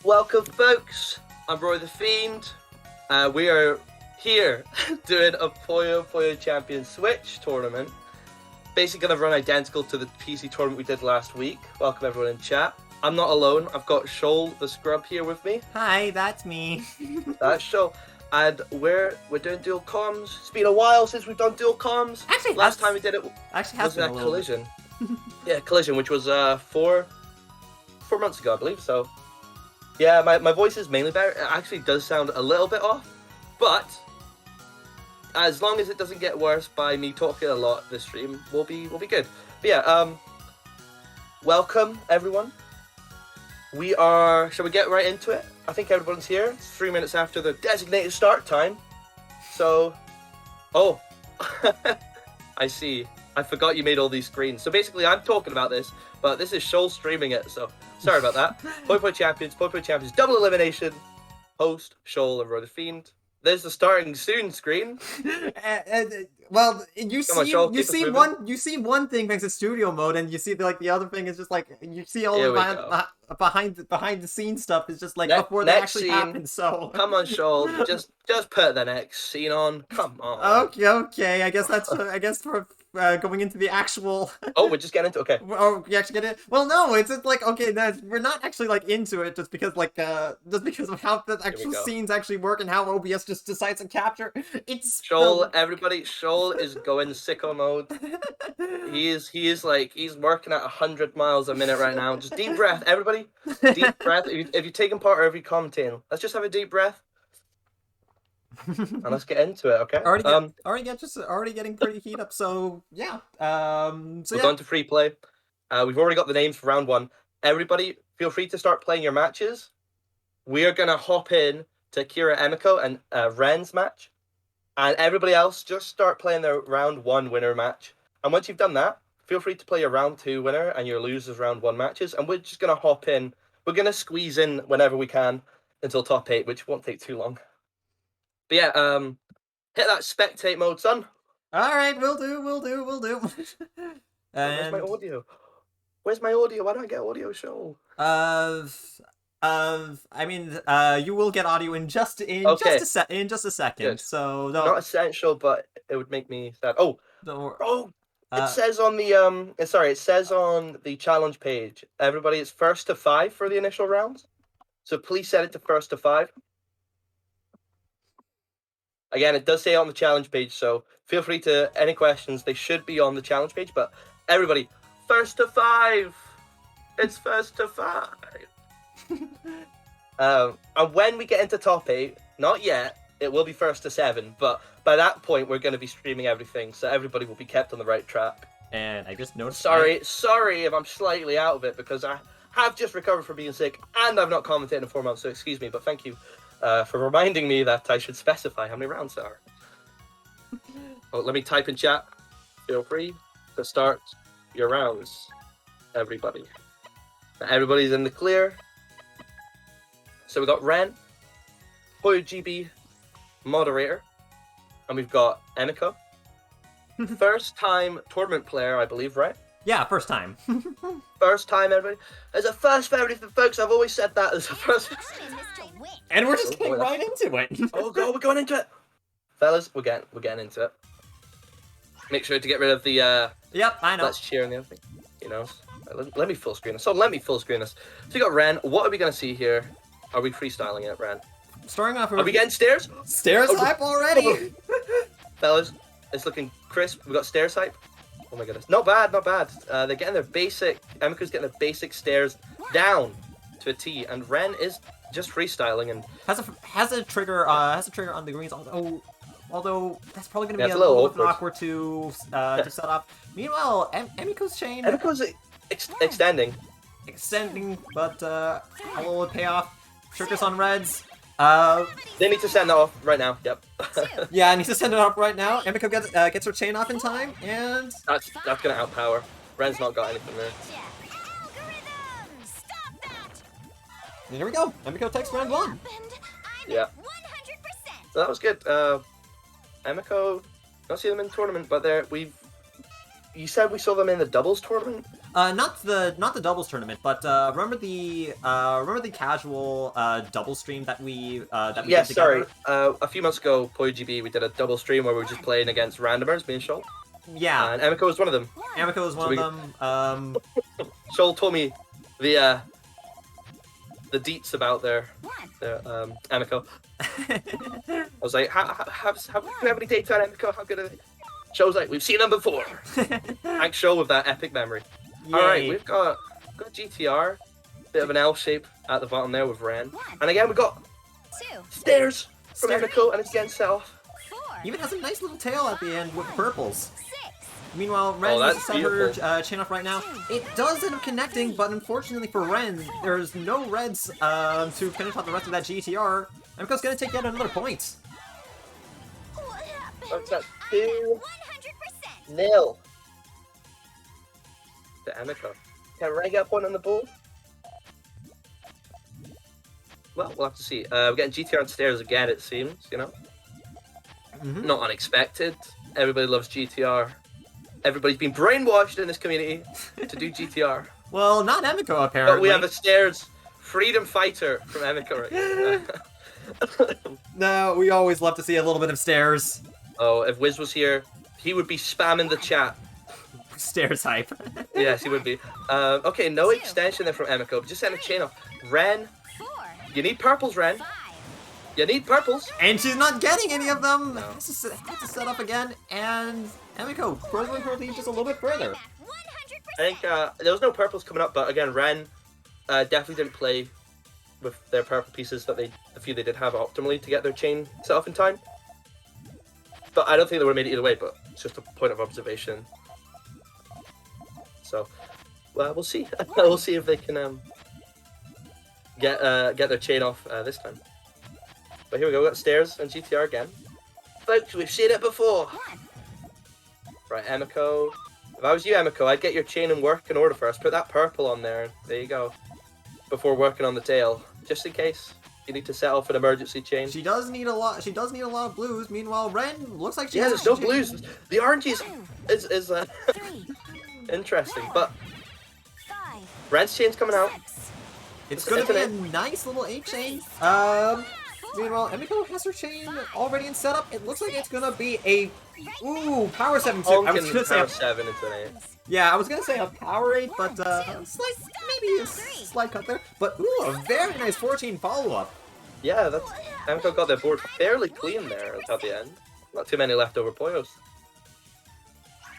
Welcome, folks. I'm Roy the Fiend. We are here doing a Puyo Puyo Champion Switch tournament. Basically going to run identical to the PC tournament we did last week. Welcome everyone in chat. I'm not alone. I've got Shoal the Scrub here with me. Hi, that's me. That's Shoal. And we're doing dual comms. It's been a while since we've done dual comms. Actually, last time we did it was a Collision. Yeah, Collision, which was 4 months ago, I believe. So, yeah, my voice is mainly better. It actually does sound a little bit off, but as long as it doesn't get worse by me talking a lot this stream, we'll be good. But yeah, welcome everyone. Shall we get right into it? I think everyone's here. It's 3 minutes after the designated start time. So, oh, I see. I forgot you made all these screens. So basically, I'm talking about this, but this is Shoal streaming it, so sorry about that. Puyo Puyo Champions, double elimination. Host, Shoal, and Roy the Fiend. There's the starting soon screen. Well, you see one thing thanks to studio mode, and you see the other thing is just like you see all the behind the scenes stuff is just like before that actually happens. So come on, Shoal, just put the next scene on. Come on. Okay. I guess that's for going into the actual. Oh, we're just getting into okay. Oh, you actually get it? Well, no, it's just like okay, we're not actually like into it just because of how the actual scenes actually work and how OBS just decides to capture. It's Shoal, everybody. Shoal is going sicko mode. He's working at 100 miles a minute right now. Just deep breath, everybody. Deep breath. If you're taking part or if you're commentating, let's just have a deep breath. And let's get into it, okay? Already getting pretty heat up. So yeah. We're going to free play. We've already got the names for round 1. Everybody, feel free to start playing your matches. We are gonna hop in to Kira Emiko and Ren's match, and everybody else just start playing their round 1 winner match. And once you've done that, feel free to play your round 2 winner and your losers round 1 matches. And we're just gonna hop in. We're gonna squeeze in whenever we can until top 8, which won't take too long. But yeah, hit that spectate mode, son. All right, we'll do. Where's my audio? Where's my audio? Why don't I get audio, Shoal? I mean, you will get audio in just a second. Good. So not essential, but it would make me sad. It says on the it says on the challenge page, everybody, it's first to 5 for the initial rounds. So please set it to first to 5. Again, it does say on the challenge page, so feel free to any questions. They should be on the challenge page, but everybody, first to 5. It's first to 5. And when we get into top 8, not yet, it will be first to 7, but by that point we're going to be streaming everything, so everybody will be kept on the right track. And I just noticed. Sorry if I'm slightly out of it because I have just recovered from being sick and I've not commentated in 4 months, so excuse me, but thank you for reminding me that I should specify how many rounds there are. Oh, let me type in chat. Feel free to start your rounds, everybody. Everybody's in the clear. So we've got Ren, PuyoGB, moderator, and we've got Emiko. First time tournament player, I believe, right? Yeah, first time. First time, everybody. There's a first for everything, folks. I've always said that. There's a first. And we're just getting right into it. Oh god, we're going into it, fellas. We're getting into it. Make sure to get rid of the. Yep, I know. Let's cheer and the other thing. You know. Let me full screen this. So let me full screen this. So you got Ren. What are we gonna see here? Are we freestyling it, Ren? Starting off. Are we getting stairs? Stairs hype already. Fellas, it's looking crisp. We got stairs hype. Oh my goodness. Not bad. They're getting their basic. Emiko's getting their basic stairs down to a T, and Ren is just freestyling and has a trigger on the greens. Although that's probably going to be a little bit awkward to set up. Meanwhile, Emiko's chain. Emiko's extending, but a little payoff. Triggers on reds. They need to send that off right now. Yep. Yeah, I need to send it up right now. Emiko gets her chain off in time, and that's gonna outpower. Ren's not got anything there. And here we go. Emiko takes round 1. Yeah. So that was good. Emiko, not see them in the tournament, but you said we saw them in the doubles tournament. Not the doubles tournament, but remember the casual double stream that we did together? Sorry. A few months ago, PuyoGB, we did a double stream where we were just playing against randomers, me and Shoal. Yeah. And Emiko was one of them. Emiko was one of them. Shoal told me the deets about their Emiko. I was like, how do you have any data on Emiko? How good are they? Shoal's like, we've seen them before. Thanks, Shoal, with that epic memory. All right, we've got GTR, bit of an L shape at the bottom there with Ren, and again we got stairs from Emiko, and it's getting set off. Even has a nice little tail at the end with purples. Meanwhile, Ren has set her chain off right now. It does end up connecting, but unfortunately for Ren, there's no reds to finish off the rest of that GTR. Emiko's gonna take yet another point. What's that? 2-0 to Emiko. Can Ren get a point on the board? Well, we'll have to see. We're getting GTR on stairs again, it seems, you know? Not unexpected. Everybody loves GTR. Everybody's been brainwashed in this community to do GTR. Well, not Emiko, apparently. But we have a stairs freedom fighter from Emiko right now. No, we always love to see a little bit of stairs. Oh, if Wiz was here, he would be spamming the chat. Stairs hype. Yes, he would be. Okay, no extension there from Emiko, but just send a chain off. Ren, you need purples, Ren. You need purples. And she's not getting any of them. No. Has to set up again, and Emiko furthering her lead just a little bit further. I think there was no purples coming up, but again, Ren definitely didn't play with their purple pieces that the few they did have optimally to get their chain set off in time. But I don't think they would have made it either way, but it's just a point of observation. So, well, we'll see. We'll see if they can get their chain off this time. But here we go, we got stairs and GTR again. Folks, we've seen it before. Right, Emiko. If I was you, Emiko, I'd get your chain and work in order first. Put that purple on there. There you go. Before working on the tail, just in case you need to set off an emergency chain. She does need a lot. She does need a lot of blues. Meanwhile, Ren looks like she has there's no blues. The orange is interesting, but Ren's chain's coming out. It's gonna be a nice little 8 chain. Meanwhile, Emiko has her chain already in setup. It looks like it's gonna be a power 7. I was gonna say power 7 into an 8. Yeah, I was gonna say a power 8, but maybe a slight cut there. But a very nice 14 follow-up. Yeah, that's Emiko got their board fairly clean there at the end. Not too many leftover Puyos.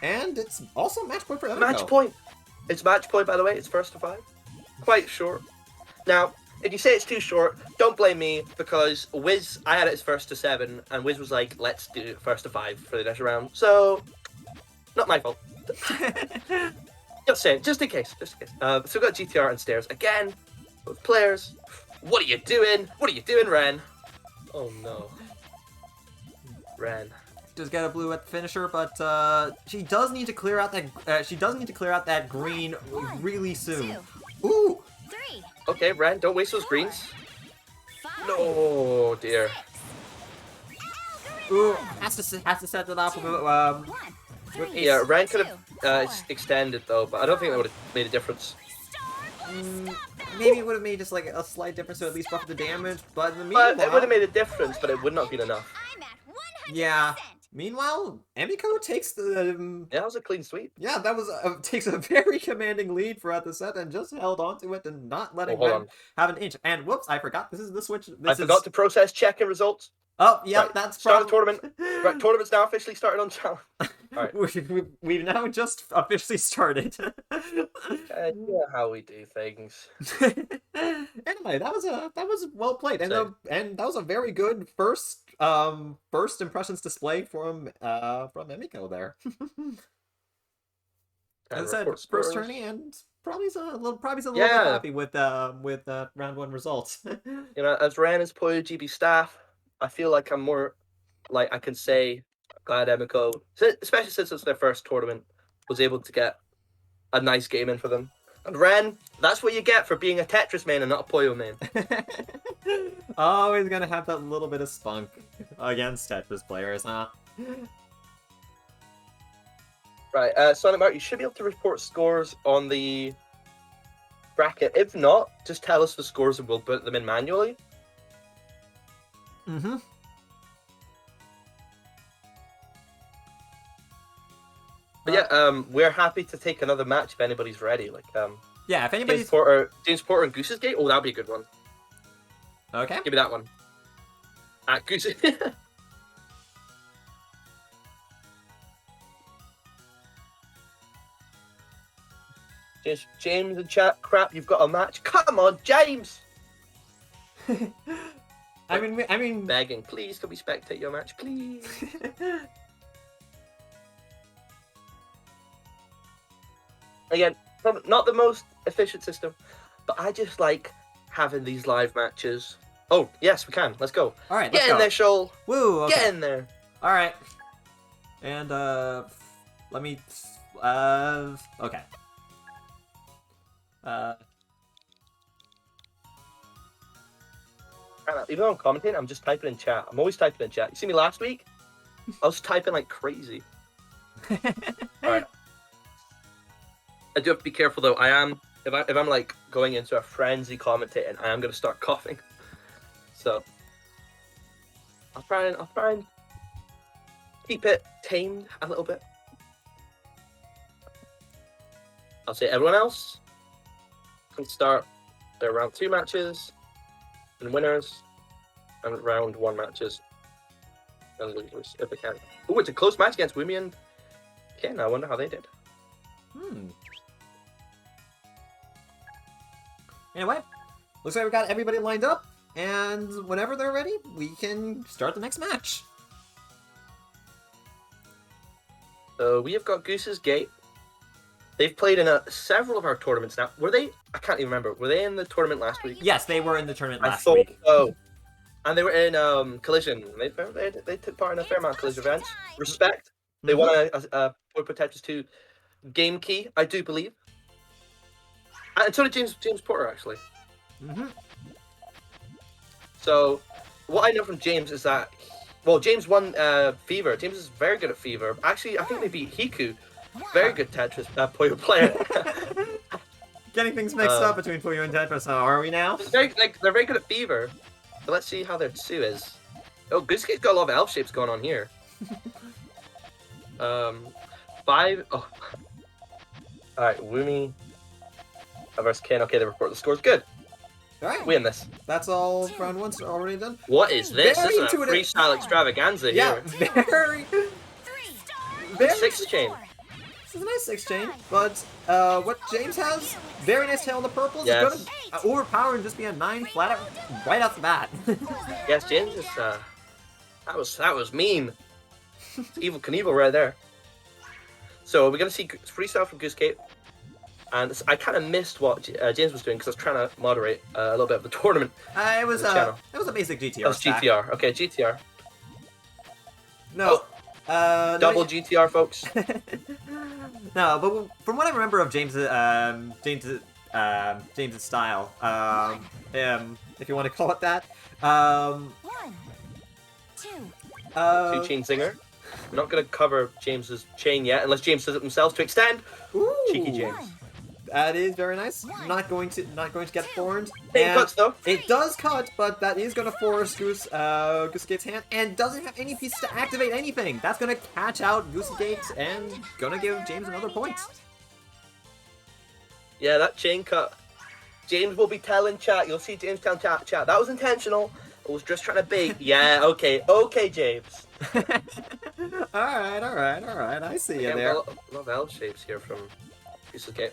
And it's also match point for Emiko. Match point. It's match point, by the way. It's first to 5. Quite short. Now, if you say it's too short, don't blame me, because Wiz, I had it as first to 7, and Wiz was like, let's do it first to 5 for the next round. So, not my fault. Just saying, just in case. So we've got GTR and stairs again, with players. What are you doing? What are you doing, Ren? Oh no. Ren. Does get a blue at the finisher, but she does need to clear out that green really soon. Ooh! Okay, Ren, don't waste those greens. No, dear. Ooh, has to set it off with yeah, Ren could have extended though, but I don't think that would have made a difference. Maybe it would have made just like a slight difference to at least buffer the damage, but in the meanwhile... But it would have made a difference, but it would not have been enough. Yeah. Meanwhile, Emiko takes the... Yeah, that was a clean sweep. Yeah, that was takes a very commanding lead throughout the set and just held on to it and not letting Ren have an inch. And whoops, I forgot. This is the switch. I forgot to process check and results. Oh, yeah, right. that's Start the tournament. Right, tournament's now officially started on challenge. Right. We've now just officially started. You know how we do things. Anyway, that was well played, and that was a very good first impressions display from Emiko there. As I said, first tourney, and probably a little bit happy with round 1 results. You know, as Ren is PuyoGB staff, I feel like I'm more like I can say glad Emiko, especially since it's their first tournament, was able to get a nice game in for them. And Ren, that's what you get for being a Tetris main and not a Puyo main. Always gonna have that little bit of spunk against Tetris players, huh? Right, Sonic Mart, you should be able to report scores on the bracket. If not, just tell us the scores and we'll put them in manually. Mm-hmm. But yeah, we're happy to take another match if anybody's ready. Like, yeah, if anybody's James Porter and Goose's Gate. Oh, that'd be a good one. Okay. Give me that one. At Goose. James and chat. Crap, you've got a match. Come on, James. I mean, begging, please, can we spectate your match, please? Again, not the most efficient system, but I just like having these live matches. Oh, yes, we can. Let's go. All right, get in there, Shoal. Woo, okay. Get in there. All right. And, let me, okay. Even though I'm commentating, I'm just typing in chat. I'm always typing in chat. You see me last week? I was typing like crazy. Alright. I do have to be careful though. I am, if I'm like going into a frenzy commentating, I am going to start coughing. So, I'll try and keep it tamed a little bit. I'll say everyone else can start their round 2 matches and winners and round 1 matches and losers if they can. Oh, it's a close match against Wumi and Ken. I wonder how they did. Anyway, looks like we got everybody lined up, and whenever they're ready, we can start the next match. So we have got Goose's Gate. They've played in several of our tournaments now. Were they? I can't even remember. Were they in the tournament last week? Yes, they were in the tournament last week. week. Oh, and they were in Collision. They took part in a fair amount of Collision events. Respect. They won a Puyo Puyo Tetris 2 game key, I do believe. And so did James Porter, actually. So, what I know from James is that, well, James won Fever. James is very good at Fever. Actually, I think they beat Hiku. Very good Tetris Puyo player. Getting things mixed up between Puyo and Tetris, how are we now? They're very good at Fever. So let's see how their Tsu is. Oh, Goosegate's got a lot of elf shapes going on here. 5. Oh. Alright, Wumi versus Ken. Okay, they report the scores. Good. Alright. Win this. That's all round 1's already done. What is this? This is a freestyle extravaganza here. Yeah, very 6 chain. This is a nice 6 chain, but what James has, very nice tail on the purples, is going to overpower and just be a 9 flat out right off the bat. Yes, James is, that was mean. It's Evil Knievel right there. So we're going to see freestyle from Goosegate. And I kind of missed what James was doing because I was trying to moderate a little bit of the tournament. It was a basic GTR. That was GTR. Okay, GTR. No. Double GTR, folks. No, but from what I remember of James's style, if you want to call it that, 1, 2. 2-chain zinger. I'm not going to cover James's chain yet, unless James does it himself to extend. Ooh. Cheeky James. That is very nice. Not going to get formed. It cuts though. It does cut, but that is going to force Goosegate's hand, and doesn't have any pieces to activate anything. That's going to catch out Goosegate and going to give James another point. Yeah, that chain cut. James will be telling chat. You'll see James telling chat. That was intentional. I was just trying to bait. Yeah, okay, James. All right. I see you there. A lot of L shapes here from Goosegate.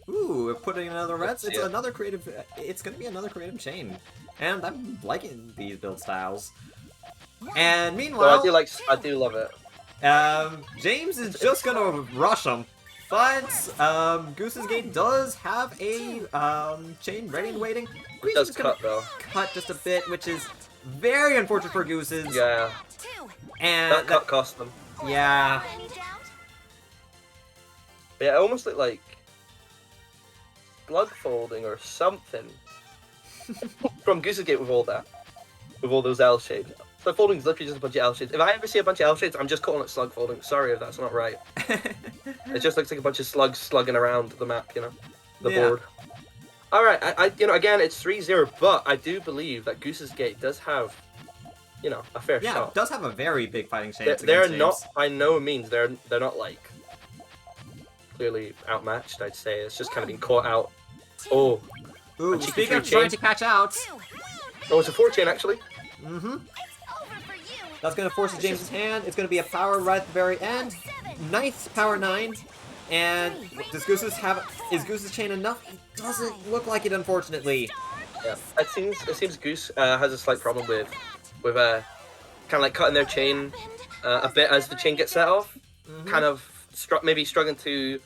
Ooh, we're putting another reds. It's another creative. It's gonna be another creative chain, and I'm liking these build styles. And meanwhile, I do love it. James is just gonna rush him, but Goosegate does have a chain ready and waiting. It does cut though. Cut just a bit, which is very unfortunate for Gooses. Yeah. And that cut cost them. Yeah. Yeah, it almost looked like slug folding or something from Goosegate with all that, with all those L shapes. Slug folding is literally just a bunch of L shapes. If I ever see a bunch of L shapes, I'm just calling it slug folding. Sorry if that's not right. It just looks like a bunch of slugs slugging around the map, you know, the board. All right, again, it's 3-0, but I do believe that Goose's Gate does have, a fair shot. Yeah, it does have a very big fighting chance. They're not, by no means, they're not like clearly outmatched. I'd say it's just kind of being caught out. Oh, ooh, speaking of trying to catch out. Oh, it's a 4-chain actually. Mm-hmm. That's going to force James's hand. It's going to be a power right at the very end. Nice power 9. And is Goose's chain enough? It doesn't look like it, unfortunately. Yeah, it seems Goose has a slight problem with kind of like cutting their chain a bit as the chain gets set off. Kind of maybe struggling to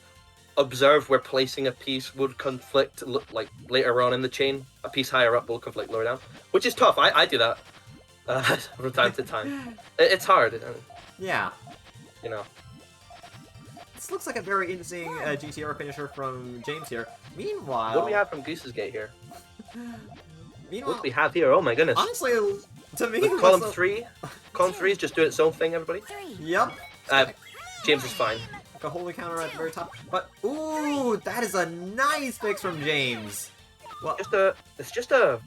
observe where placing a piece would conflict like later on in the chain. A piece higher up will conflict lower down, which is tough. I do that from time to time. It's hard. Yeah. This looks like a very interesting GTR finisher from James here. Meanwhile... What do we have from Goose's Gate here? Meanwhile... What do we have here? Oh my goodness. Honestly, to me... Column 3. Column 3 is just doing its own thing, everybody. Yep. James is fine. Like a holy counter at the very top. But, ooh, that is a nice fix from James. Well, it's just a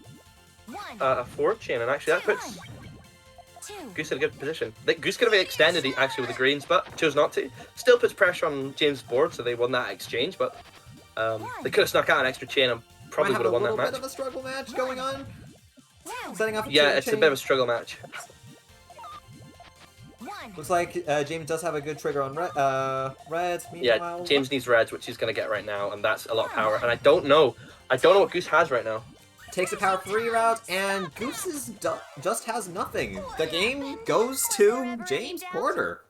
4-chain, and actually that puts Goose in a good position. Goose could have extended actually with the greens, but chose not to. Still puts pressure on James' board, so they won that exchange, but they could have snuck out an extra chain and probably would have won that match. A bit of a struggle match going on. Setting up a it's a bit of a struggle match. Looks like James does have a good trigger on reds. Yeah, James needs reds, which he's going to get right now, and that's a lot of power. And I don't know what Goose has right now. Takes a power 3 route, and Goose just has nothing. The game goes to James Porter.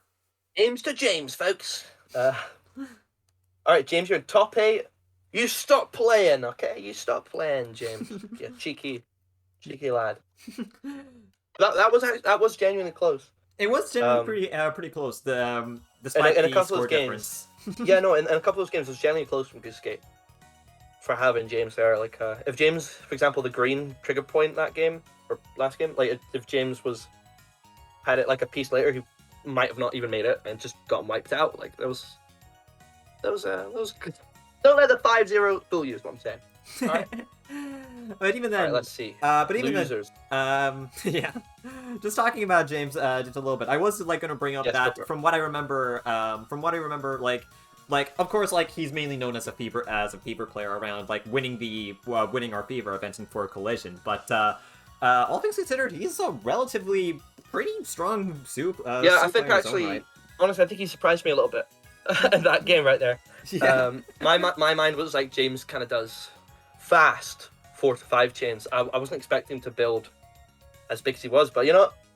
James to James, folks. Alright, James, you're in top 8. You stop playing, okay? You stop playing, James. You cheeky lad. That was genuinely close. It was genuinely pretty close. Despite in a the couple score of games. Yeah, no, in a couple of those games, it was genuinely close from Goose's Gate. For having James there, like if James, for example, the green trigger point that game or last game, like if James had it like a piece later, he might have not even made it and just got wiped out. Like that was good. Don't let the 5-0 fool you, is what I'm saying. All right. But even then, let's see. But even Losers. then, yeah. Just talking about James just a little bit. I was like going to bring up that from what I remember, like, of course, like, he's mainly known as a fever player around, like, winning our fever event in 4 Collision. But, all things considered, he's a relatively pretty strong I think actually, honestly, I think he surprised me a little bit in that game right there. Yeah. My mind was like, James kind of does fast 4 to 5 chains. I wasn't expecting him to build as big as he was, but,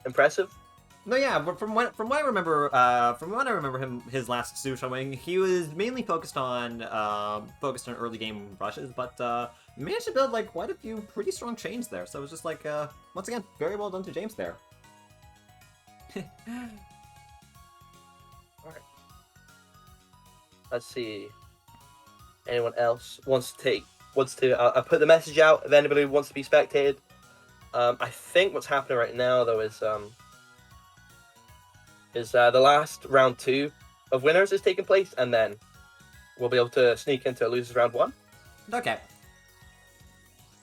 impressive. No, yeah, but from what I remember, his last Su showing, he was mainly focused on early game rushes, but managed to build like quite a few pretty strong chains there. So it was just like, once again, very well done to James there. All right. Let's see. Anyone else wants to? I'll put the message out if anybody wants to be spectated. I think what's happening right now though is the last round 2 of winners is taking place, and then we'll be able to sneak into losers round 1. Okay.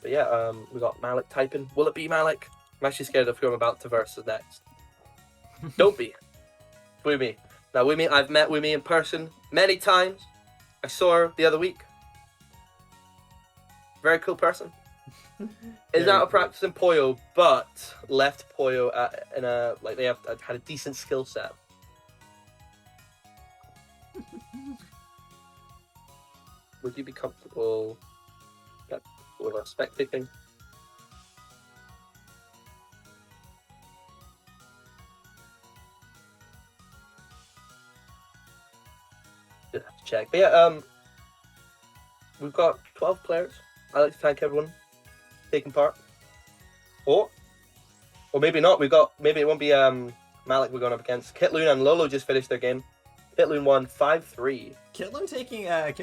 But yeah, we got Malik typing. Will it be Malik? I'm actually scared of who I'm about to verse next. Don't be. Wumi. Now, Wumi, I've met Wumi in person many times. I saw her the other week. Very cool person. Is out of practice in Puyo, but left Puyo they had a decent skill set. Would you be comfortable with a spec picking? Just have to check. But yeah, we've got 12 players. I'd like to thank everyone taking part. Or maybe not. Maybe it won't be Malik we're going up against. Kitloon and Lolo just finished their game. Kitloon won 5-3. Kitloon taking it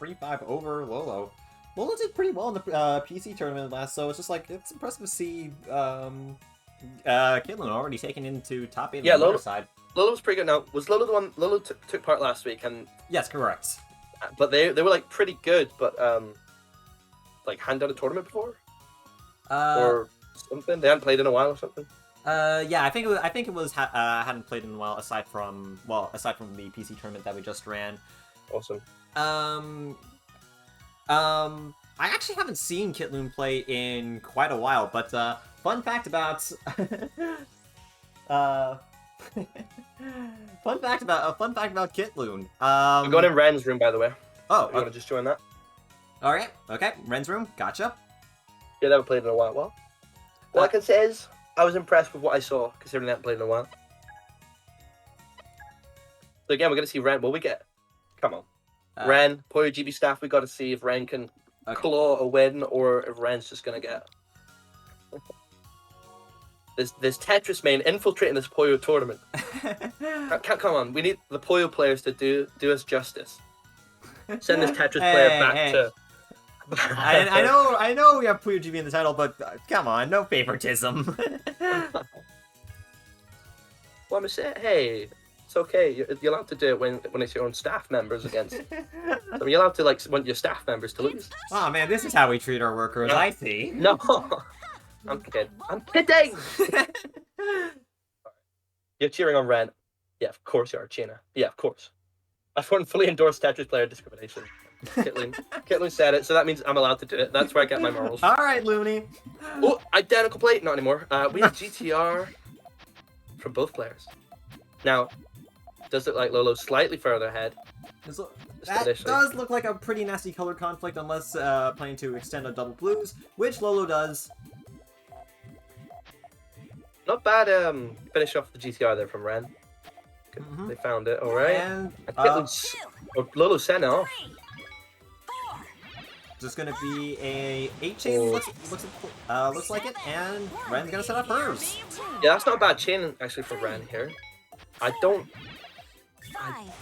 3-5 over Lolo. Lolo did pretty well in the PC tournament last, so it's just like, it's impressive to see Caitlyn already taken into top 8 on the other side. Lolo was pretty good. Now, was Lolo the one? Lolo took part last week, and yes, correct. But they were like pretty good, but like hadn't done a tournament before, or something. They hadn't played in a while or something. Yeah, I think it was hadn't played in a while aside from the PC tournament that we just ran. Awesome. I actually haven't seen Kitloon play in quite a while, but fun fact about fun fact about Kitloon. I'm going in Ren's room, by the way. Oh, you want to just join that? All right. Okay, Ren's room. Gotcha. Yeah, they haven't played in a while. Well, what I can say is I was impressed with what I saw, considering they haven't played in a while. So again, we're gonna see Ren. Will we get? Come on, Ren, PuyoGB staff. We got to see if Ren can claw a win, or if Ren's just gonna get. This Tetris main infiltrating this Puyo tournament. Come on, we need the Puyo players to do us justice. Send this Tetris player back to. I know we have PuyoGB in the title, but come on, no favoritism. Well, I'm saying, hey, it's okay. You're allowed to do it when it's your own staff members against. I mean, you're allowed to want your staff members to lose. Oh man, this is how we treat our workers. I see. No, I'm kidding. I'm kidding. You're cheering on Ren. Yeah, of course you are, China. Yeah, of course. I fully endorse Tetris player discrimination. Kitloon said it, so that means I'm allowed to do it. That's where I get my morals. All right, Looney. Oh, identical plate. Not anymore. We have GTR from both players. Now, does look like Lolo's slightly further ahead. That does look like a pretty nasty color conflict, unless planning to extend on double blues, which Lolo does. Not bad. Finish off the GTR there from Ren. They found it. All right. And Lolo sent it off. Just gonna be a 8-chain. Looks like it, and Ren's gonna set up hers. Yeah, that's not a bad chain actually for Ren here.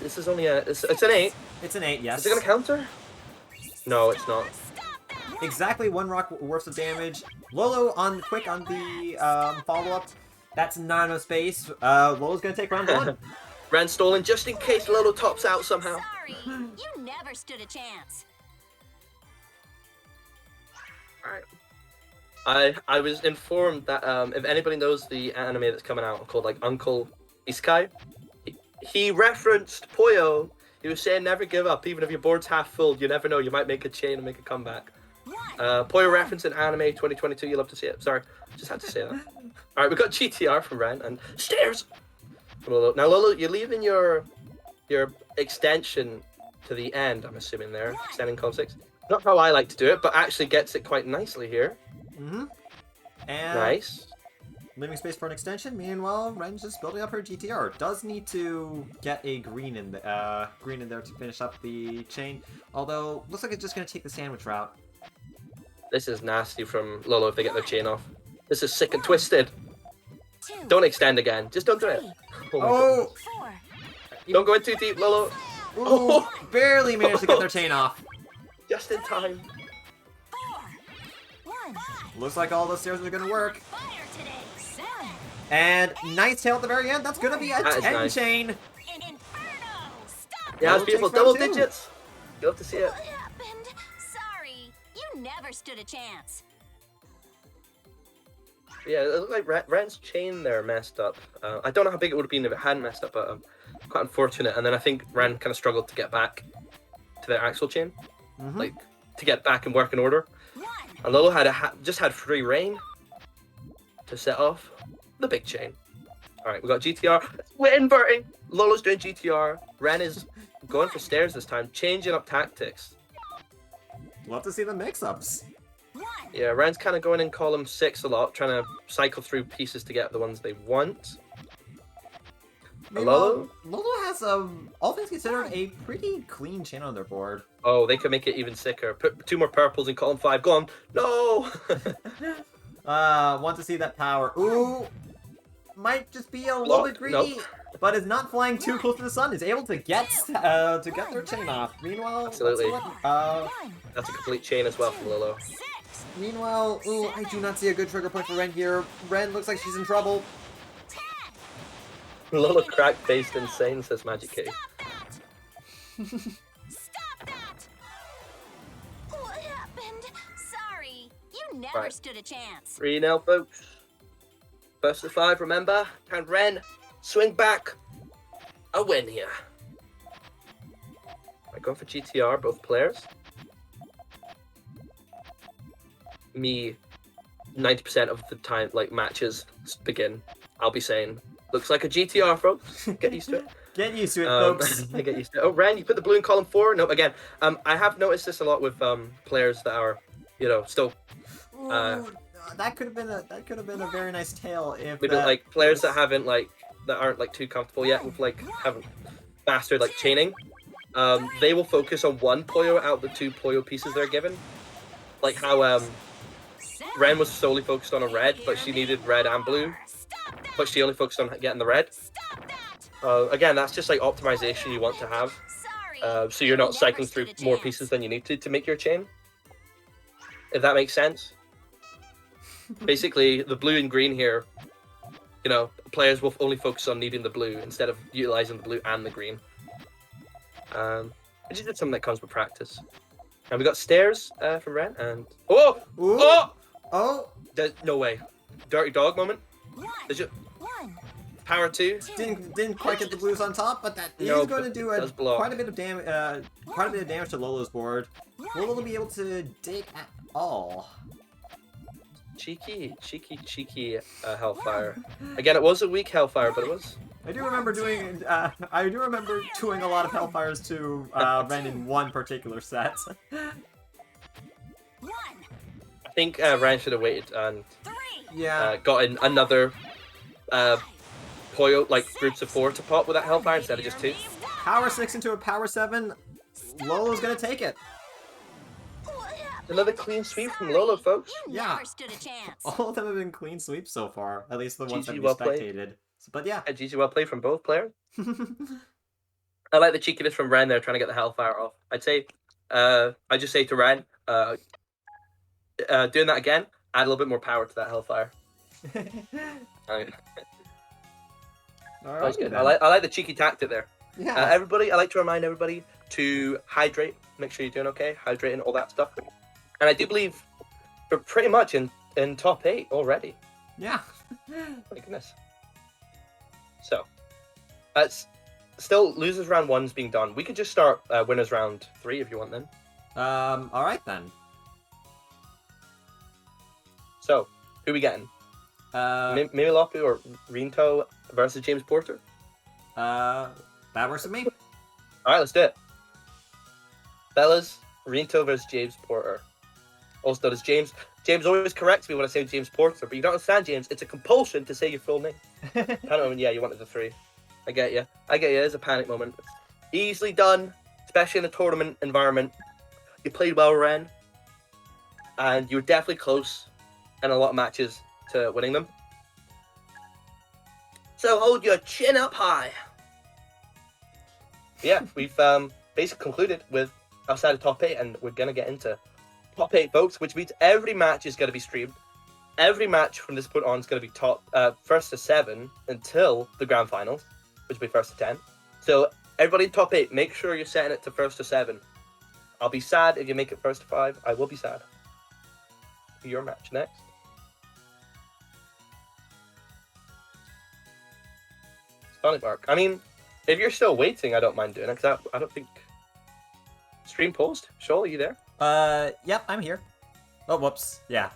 This is only it's an 8. It's an 8, yes. Is it gonna counter? No, it's not. Exactly 1 rock worth of damage. Lolo quick on the follow up. That's not enough space. Lolo's gonna take round 1. Ren stolen just in case Lolo tops out somehow. Sorry, you never stood a chance. Alright. I was informed that if anybody knows the anime that's coming out called Uncle Isekai, he referenced Puyo. He was saying never give up, even if your board's half full. You never know, you might make a chain and make a comeback. Puyo reference in anime 2022. You love to see it. Sorry, just had to say that. All right, we got GTR from Ren and stairs from Lolo. Now Lolo, you're leaving your extension to the end. I'm assuming there, extending column 6. Not how I like to do it, but actually gets it quite nicely here. And nice. Leaving space for an extension. Meanwhile, Ren's just building up her GTR. Does need to get a green in there to finish up the chain. Although looks like it's just gonna take the sandwich route. This is nasty from Lolo if they get their chain off. This is sick and twisted. Don't extend again. Just don't do it. Oh! Don't go in too deep, Lolo. Ooh, barely managed to get their chain off. Just in time. Looks like all those stairs are gonna work. And nice tail at the very end. That's gonna be a 10 chain. Yeah, it's beautiful. Double digits. You'll have to see it. What happened? Sorry, you never stood a chance. Yeah, it looked like Ren's chain there messed up. I don't know how big it would have been if it hadn't messed up, but quite unfortunate. And then I think Ren kind of struggled to get back to their actual chain, like to get back and work in order. And Lolo just had free reign to set off the big chain. All right, we got GTR. We're inverting. Lolo's doing GTR. Ren is going for stairs this time, changing up tactics. Love to see the mix-ups. Yeah, Ren's kind of going in column 6 a lot, trying to cycle through pieces to get the ones they want. Lolo has, all things considered, a pretty clean chain on their board. Oh, they could make it even sicker. Put 2 more purples in column 5. Go on. No! Want to see that power. Ooh! might just be a little bit greedy, but is not flying too close to the sun. Is able to get their chain off. Meanwhile, absolutely. That's a complete chain as well from Lolo. Meanwhile, ooh, I do not see a good trigger point for Ren here. Ren looks like she's in trouble. Lolo crack-faced insane, says Magic Kitty. Stop that! What happened? Sorry, you never stood a chance. 3-0, folks. First to 5, remember? Can Ren swing back a win here? I go for GTR, both players. Me, 90% of the time, like, matches begin, I'll be saying, looks like a GTR, folks. Get used to it. Get used to it, folks. Get used to it. Oh, Ren, you put the blue in column 4? No, again, I have noticed this a lot with players that are, you know, still... that could have been a very nice tale if maybe like players that haven't that aren't like too comfortable yet with haven't mastered like chaining. They will focus on one Puyo out of the 2 Puyo pieces they're given. Like how Ren was solely focused on a red, but she needed red and blue, but she only focused on getting the red. Again, that's just like optimization you want to have, so you're not cycling through more pieces than you need to make your chain. If that makes sense. Basically, the blue and green here, you know, players will only focus on needing the blue instead of utilizing the blue and the green. Which is just something that comes with practice. And we got stairs from Ren, and no way, dirty dog moment. Power 2 didn't quite get the blues on top, but that is going to do quite a bit of damage to Lolo's board. Will Lolo be able to dig at all? Cheeky Hellfire. Again, it was a weak Hellfire, but it was. I do remember doing a lot of Hellfires to Ren in one particular set. I think Ren should have waited and got in another Puyo groups of 4 to pop with that Hellfire instead of just 2. Power 6 into a Power 7. Lolo's gonna take it. Another clean sweep from Lolo, folks. Yeah. All of them have been clean sweeps so far. At least the ones that we spectated. But yeah. GG well played from both players. I like the cheekiness from Ren there trying to get the Hellfire off. I'd say, I just say to Ren, doing that again, add a little bit more power to that Hellfire. Good. I like the cheeky tactic there. Yeah. Everybody, I like to remind everybody to hydrate. Make sure you're doing okay. Hydrate and all that stuff. And I do believe we're pretty much in top 8 already. Yeah. My goodness. So, that's still losers round 1's being done. We could just start winners round 3 if you want then. All right then. So, who we getting? Mimilopu or Rinto versus James Porter? That works with me. All right, let's do it. Fellas, Rinto versus James Porter. Also known as James. James always corrects me when I say James Porter, but you don't understand, James. It's a compulsion to say your full name. Yeah, you wanted the 3. I get you. It's a panic moment. It's easily done, especially in a tournament environment. You played well, Ren, and you were definitely close in a lot of matches to winning them. So hold your chin up high. Yeah, we've basically concluded with outside of top 8, and we're gonna get into top 8, folks, which means every match is gonna be streamed. Every match from this point on is gonna be top first to 7 until the grand finals, which will be first to 10. So everybody in top 8, make sure you're setting it to first to 7. I'll be sad if you make it first to 5. I will be sad. Your match next. Sonic Bark. I mean, if you're still waiting, I don't mind doing it, because I don't think... Stream post? Shoal, are you there? Yep, I'm here. Oh, whoops. Yeah.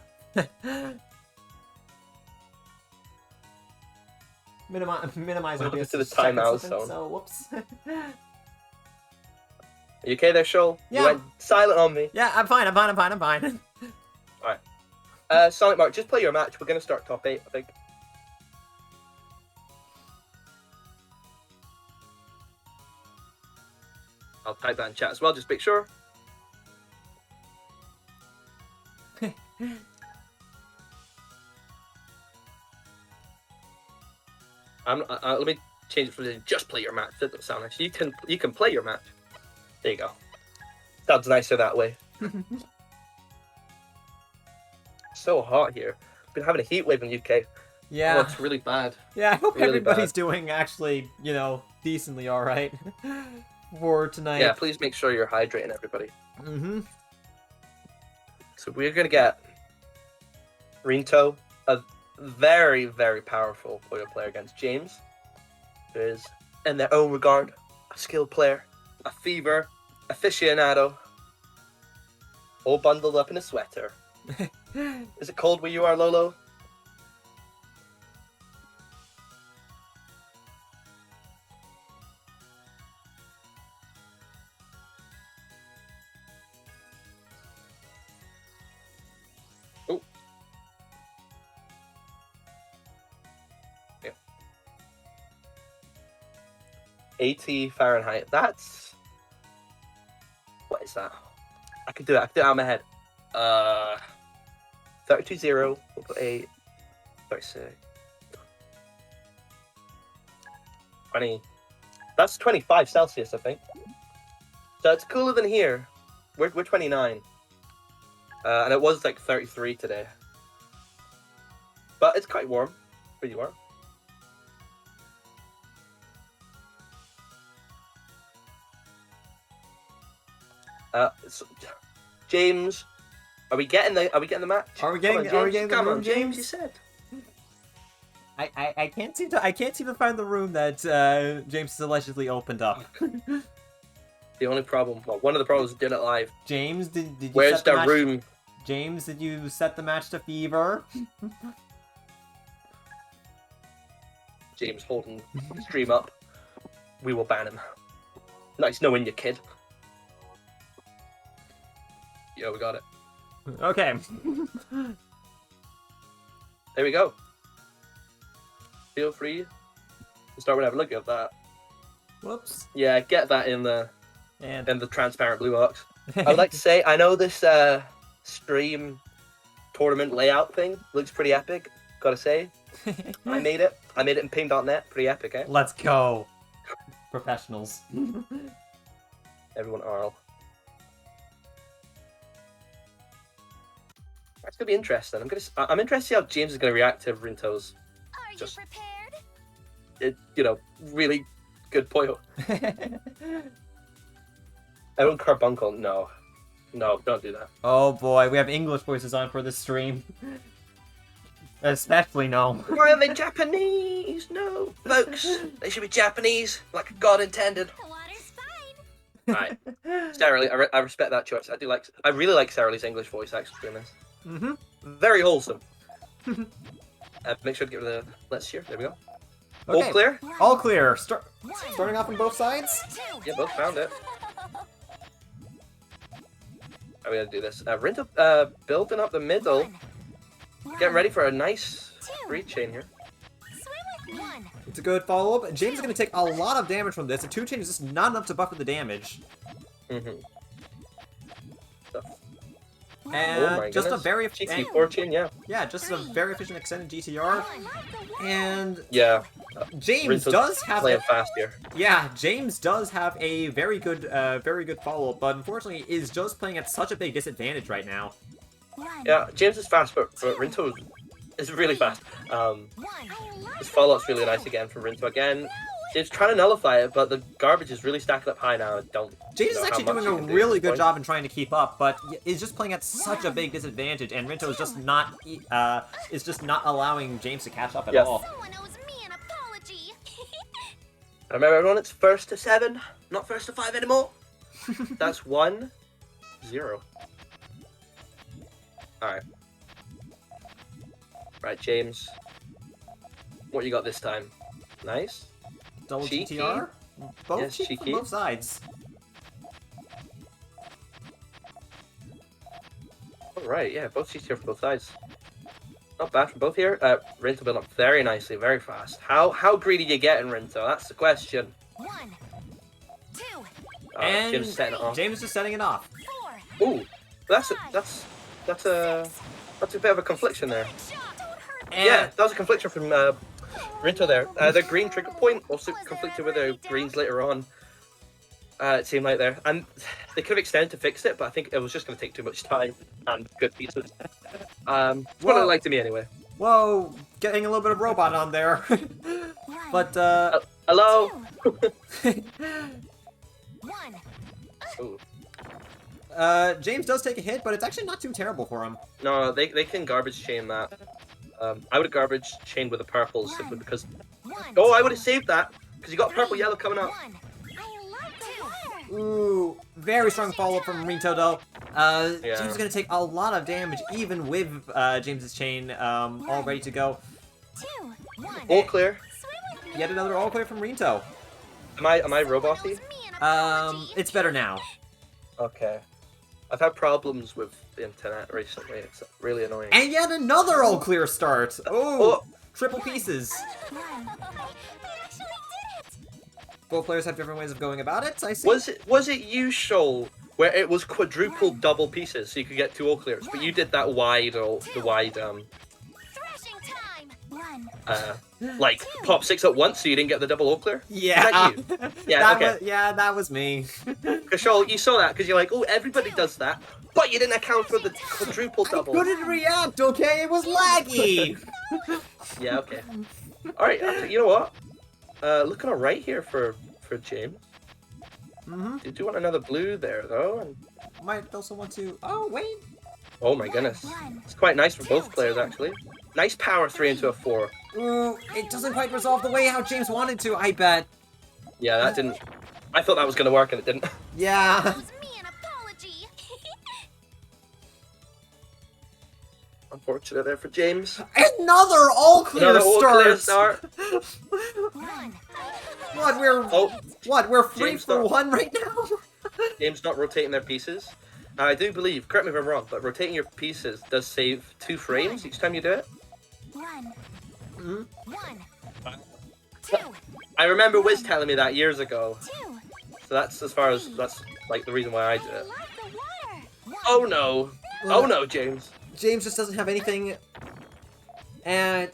Minimize OBS to the timeout zone. So, whoops. Are you okay there, Shoal? Yeah. You went silent on me. Yeah, I'm fine. Alright. Sonic Mark, just play your match. We're going to start top 8, I think. I'll type that in chat as well, just make sure. Let me change it for just play your match. That doesn't sound nice. You can play your match. There you go. Sounds nicer that way. So hot here. Been having a heat wave in the UK. Yeah. Oh, it's really bad. Yeah, I hope really everybody's bad. doing actually, decently all right for tonight. Yeah, please make sure you're hydrating, everybody. Mm-hmm. So we're gonna get Rinto, a very, very powerful Puyo player against James, who is, in their own regard, a skilled player, a fever, aficionado, all bundled up in a sweater. Is it cold where you are, Lolo? Oh. Yeah. 80 Fahrenheit. That's... What is that? I could do it. I could do it out of my head. 32.0, 8, 36, 20. That's 25 Celsius, I think. So it's cooler than here. We're 29. And it was like 33 today. But it's quite warm. Pretty warm. So, James, are we getting the match? Are we getting the room, James? You said. I can't seem to find the room that James has allegedly opened up. The only problem, well, one of the problems is doing it live. James, did you Where's set the the room? James, did you set the match to fever? James holding stream up. We will ban him. Nice knowing you, kid. Yeah, we got it. Okay. There we go. Feel free to start whenever. Look at that. Whoops. Yeah, get that in the transparent blue box. I would like to say, I know this stream tournament layout thing looks pretty epic. Gotta say, I made it. I made it in ping.net. Pretty epic, eh? Let's go. Professionals. Everyone Arl. That's gonna be interesting. I'm interested to see how James is gonna react to Rinto's. Are Just, you prepared? Really good Puyo. Owen Carbuncle, no, don't do that. Oh boy, we have English voices on for this stream. Especially no. Why are they Japanese? No, folks, they should be Japanese, like God intended. The water's Right, fine. Sarah Lee, I respect that choice. I really like Sarah Lee's English voice actually doing this. Mm-hmm. Very wholesome. Make sure to get rid of the let's cheer. There we go. Okay. All clear? All clear. Starting off on both sides? Yeah, both found it. Are we gonna do this? Rinto building up the middle. Getting ready for a nice read chain here. Swim with one. It's a good follow-up. James is going to take a lot of damage from this. A 2 chain is just not enough to buffer the damage. Mm-hmm. And oh my just goodness. a very GT fortune, yeah. Yeah, just a very efficient extended GTR. And yeah, James Rinto's does have playing fast here. Yeah, James does have a very good follow-up, but unfortunately is just playing at such a big disadvantage right now. Yeah, James is fast, but Rinto is really fast. His follow-up's really nice again from Rinto again. James trying to nullify it, but the garbage is really stacking up high now. James is actually doing a really good job in trying to keep up, but is just playing at such a big disadvantage, and Rinto is just not allowing James to catch up at all. Someone owes me an apology. Remember everyone, it's first to 7, not first to 5 anymore. That's 1-0. Alright. Right, James. What you got this time? Nice. Double cheeky. GTR? Both Yes, cheeky cheeky. from both sides. Alright, yeah, both GTR from both sides. Not bad from both here. Rinto built up very nicely, very fast. How greedy you getting, Rinto? That's the question. 1, 2, And James is setting it off. James is setting it off. 4. Ooh, that's a bit of a confliction there. Don't hurt And Yeah, that was a confliction from Rinto there. The green trigger point also conflicted with the greens later on. It seemed like there. And they could have extended to fix it, but I think it was just going to take too much time and good pieces. It's what it like to me anyway. Whoa, getting a little bit of robot on there. But, hello? One. James does take a hit, but it's actually not too terrible for him. No, they can garbage chain that. I would have garbage chained with the purples simply because... Oh, I would have saved that! Because you got purple yellow coming up. Ooh, very strong follow-up from Rinto though. Yeah. James is going to take a lot of damage even with James's chain all ready to go. All clear. Yet another all clear from Rinto. Am I roboty? It's better now. Okay. I've had problems with the internet recently. It's really annoying. And yet another all clear start. Oh, triple pieces. Both players have different ways of going about it, I see. Was it you, Shoal, where it was quadruple double pieces so you could get 2 all clears, but you did that wide like pop 6 at once so you didn't get the double all clear? Yeah. Was that you? Yeah, that was me. Because Shoal, you saw that because you're like, oh, everybody does that, but you didn't account for the quadruple double. I couldn't react, okay? It was laggy. Yeah, okay. Alright, you know what? Looking alright here for James. Did you want another blue there, though? And... Might also want to... Oh, wait. Oh my goodness. It's quite nice for both players, actually. Nice power 3 into a 4. Ooh, it doesn't quite resolve the way how James wanted to, I bet. Yeah, that didn't... I thought that was going to work, and it didn't. Yeah. Unfortunate there for James. Another all-clear start! We're free James for one right now? James not rotating their pieces. I do believe, correct me if I'm wrong, but rotating your pieces does save 2 frames each time you do it. I remember Wiz telling me that years ago. So that's that's like the reason why I did it. Oh no! Oh no, James. James just doesn't have anything, and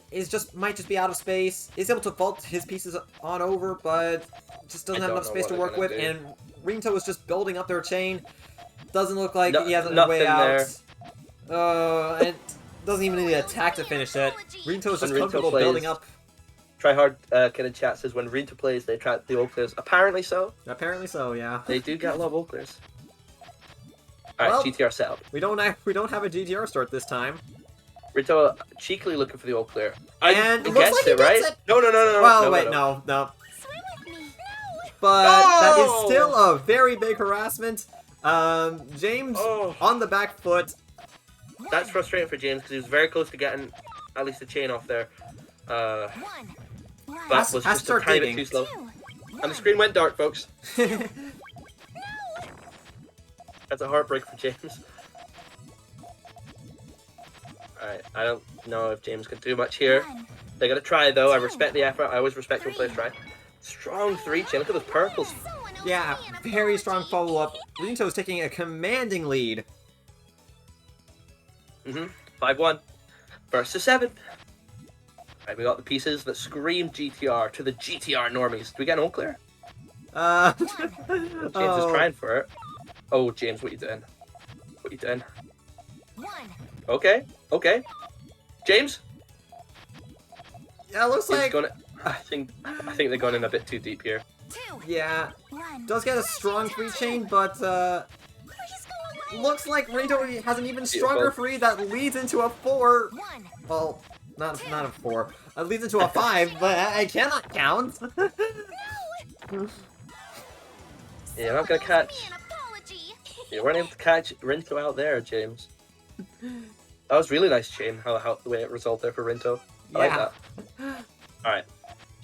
might just be out of space. He's able to vault his pieces on over, but just doesn't have enough space to work with. And Rinto is just building up their chain. Doesn't look like he has a way out. And doesn't even need an attack to finish it. Rinto is just comfortable building up. Try hard kid in chat says when Rinto plays they attract the all clears. Apparently so. Apparently so, yeah. They do get a lot of all clears. Alright, well, GTR set up. We don't have a GTR start this time. Rinto cheekily looking for the all clear. And I guessed it, right? No. Well, wait, no. But that is still a very big harassment. James on the back foot. That's frustrating for James because he was very close to getting at least a chain off there. But was just a tiny bit too slow. And the screen went dark, folks. That's a heartbreak for James. Alright, I don't know if James can do much here. They're gonna try though, I respect the effort, I always respect when players try. Strong 3 chain, look at those purples. Yeah, very strong follow-up. Rinto is taking a commanding lead. 5-1. Versus 7. Alright, we got the pieces that scream GTR to the GTR normies. Do we get an all clear? James is trying for it. Oh, James, what are you doing? What are you doing? Okay. James? Yeah, it looks like... I think they're going in a bit too deep here. Yeah. Does get a strong 3 chain, but looks like Rinto has an even stronger 3 that leads into a 4. Well, not a 4. It leads into a 5, but I cannot count. Yeah, I'm not gonna catch. You weren't able to catch Rinto out there, James. That was really nice chain, how the way it resolved there for Rinto. I like that. Alright.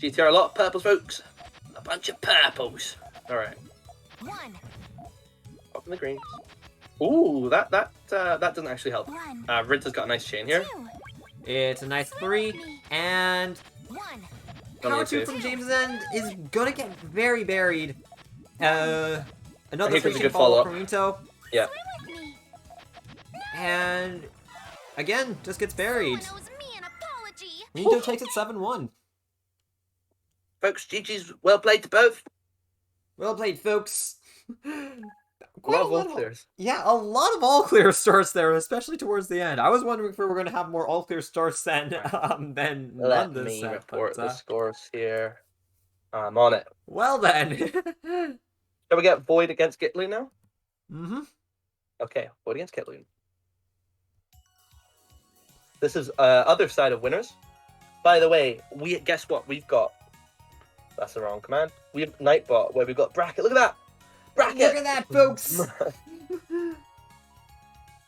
GTR, a lot of purples, folks. A bunch of purples. Alright. Up in the greens. Ooh, that doesn't actually help. Rinto's got a nice chain here. It's a nice 3, and power 2 from James's end is gonna get very buried. Another 3 chain follow-up from Rinto. Yeah. And again, just gets buried. Rinto takes it 7-1. Folks, GG's. Well played to both. Well played, folks. Quite a lot of all clears. Yeah, a lot of all clear starts there, especially towards the end. I was wondering if we were going to have more all clear starts than Let this me set, report but, the scores here. I'm on it. Well then. Shall we get Void against Gitloon now? Mm-hmm. Okay, Void against Gitloon. This is other side of winners. By the way, guess what we've got? That's the wrong command. We have Nightbot where we've got Bracket. Look at that! Bracket! Look at that, folks!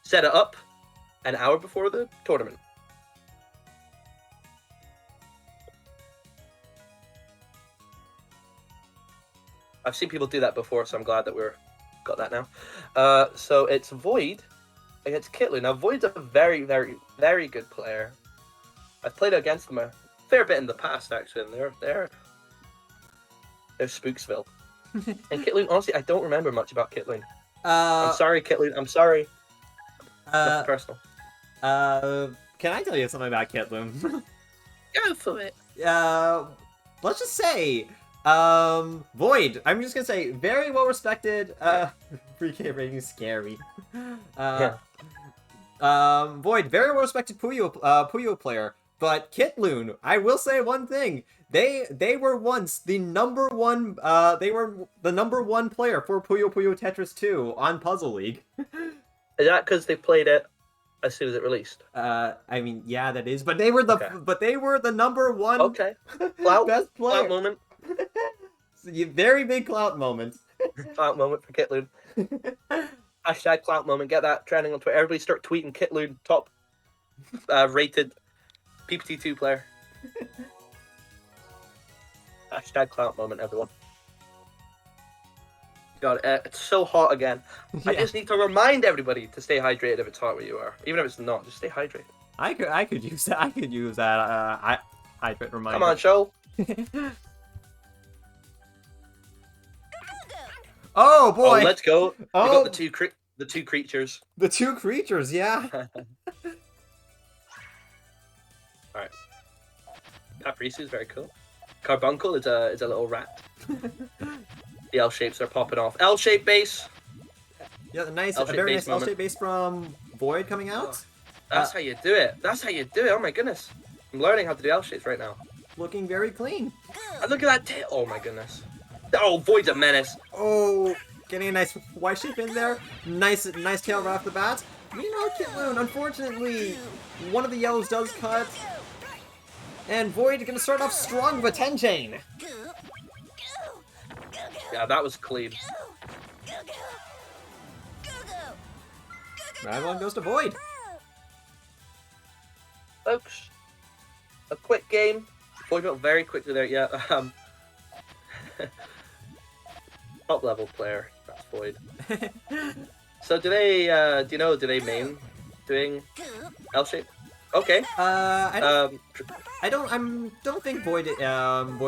Set it up an hour before the tournament. I've seen people do that before, so I'm glad that we've got that now. So it's Void against Kitlu. Now, Void's a very, very, very good player. I've played against them a fair bit in the past, actually, and they're Spooksville. And Kitloon, honestly, I don't remember much about Kitloon. I'm sorry, Kitloon. I'm sorry. Nothing personal. Can I tell you something about Kitloon? Go for it. Let's just say, Void. I'm just gonna say, very well respected. 3K rating is scary. Void, very well respected Puyo player. But Kitloon, I will say one thing. They were once the number one player for Puyo Puyo Tetris 2 on Puzzle League. Is that because they played it as soon as it released? I mean, yeah, that is. But they were the number one best player. Clout moment. Very big clout moment. Clout moment for Kitloon. Hashtag clout moment. Get that trending on Twitter. Everybody start tweeting Kitloon top rated PPT2 player. Hashtag clout moment, everyone. God, it's so hot again. Yeah. I just need to remind everybody to stay hydrated if it's hot where you are. Even if it's not, just stay hydrated. I could use that. I could use that. Hydrate reminder. Come on, show. Oh boy! Oh, let's go. Oh. We got the two creatures. The two creatures, yeah. All right. Caprice is very cool. Carbuncle is a little rat. The L shapes are popping off. L shape base. Yeah, a very nice L shape base from Void coming out. That's how you do it. That's how you do it. Oh my goodness. I'm learning how to do L shapes right now. Looking very clean. And look at that tail. Oh my goodness. Oh, Void's a menace. Oh, getting a nice Y shape in there. Nice tail right off the bat. Meanwhile, Kitloon, unfortunately, one of the yellows does cut. And Void going to start off strong with a 10 chain. Yeah, that was clean. Round one goes to Void. Folks, a quick game. Void went very quickly there. Yeah, top level player. That's Void. So do they main doing L shape? Okay. I don't think Void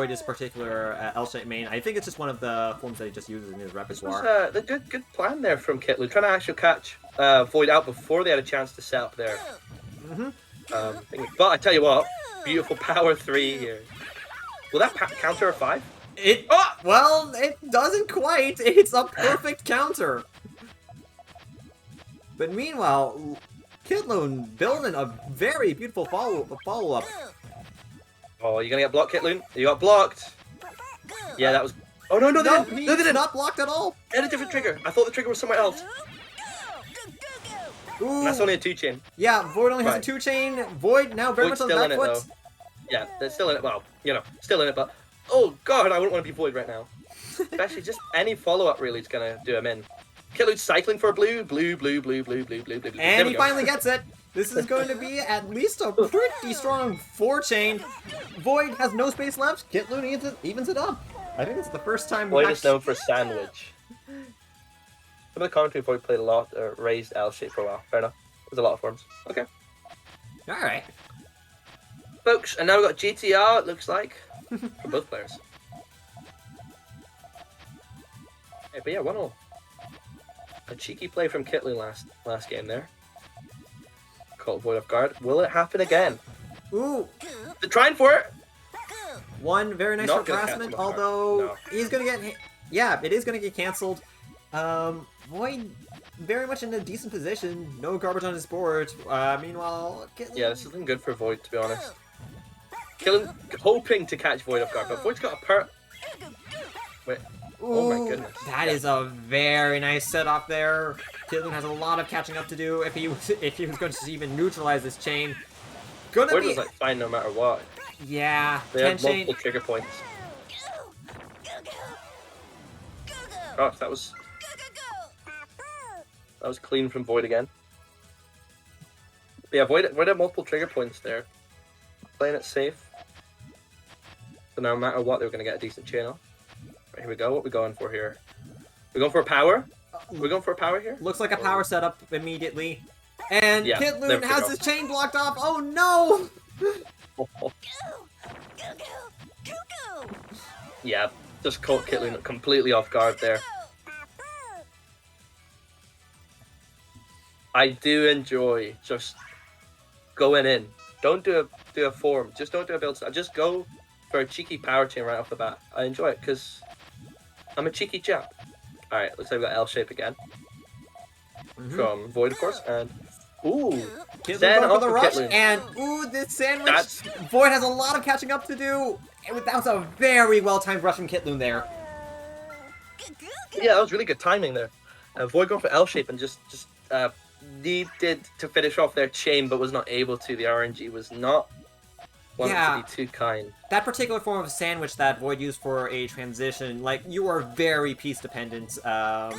is particular L shape main. I think it's just one of the forms that he just uses in his repertoire. This was the good plan there from Kitlu, trying to actually catch Void out before they had a chance to set up there. But I tell you what, beautiful power 3 here. Will that counter a 5? Well, it doesn't quite. It's a perfect counter. But meanwhile, Kitloon building a very beautiful follow-up. Oh, you're gonna get blocked, Kitloon? You got blocked. Yeah, that was. Oh no, they didn't. Not blocked at all. They had a different trigger. I thought the trigger was somewhere else. Ooh. That's only a 2-chain. Yeah, Void only has a 2-chain. Void now very much on the back foot. Yeah, they're still in it. Well, still in it, but oh god, I wouldn't want to be Void right now. Especially just any follow-up really is gonna do him in. Kitloon's cycling for a blue. And he finally gets it. This is going to be at least a pretty strong 4-chain. Void has no space left. Kitloon evens it up. I think it's the first time Void is known for sandwich. Some of the commentary Void played a lot, raised L shape for a while. Fair enough. There's a lot of forms. Okay. Alright. Folks, and now we've got GTR, it looks like, for both players. Hey, but yeah, 1-0. A cheeky play from Kitloon last game there. Caught Void off guard. Will it happen again? Ooh. They're trying for it. One very nice Not gonna harassment, catch him off guard. although No. he's gonna get... Yeah, it is gonna get cancelled. Void very much in a decent position. No garbage on his board. Meanwhile... Yeah, this isn't good for Void, to be honest. Killing, hoping to catch Void off guard, but Void's got a Wait. Oh my goodness. That is a very nice setup there. Kitlun has a lot of catching up to do if he was going to even neutralize this chain. Void was like fine no matter what. Yeah. They had multiple trigger points. Gosh, that was clean from Void again. But yeah, Void had multiple trigger points there. Playing it safe. So no matter what, they were going to get a decent chain off. Right, here we go. What are we going for here? We're going for a power? We're going for a power here? Looks like a power setup immediately. And yeah, Kitlun has his chain blocked off. Oh no! Yeah, just caught Kitlun completely off guard there. I do enjoy just going in. Don't do a form. Just don't do a build. Just go for a cheeky power chain right off the bat. I enjoy it because I'm a cheeky chap. Alright, looks like we got L shape again. From Void, of course, and ooh, Kitlun going for the rush, and ooh, this sandwich. Void has a lot of catching up to do. And that was a very well-timed rush from Kitlun there. Yeah, that was really good timing there. Void going for L shape and just needed to finish off their chain, but was not able to. The RNG was not wanting to be too kind. That particular form of sandwich that Void used for a transition, like, you are very piece dependent. Go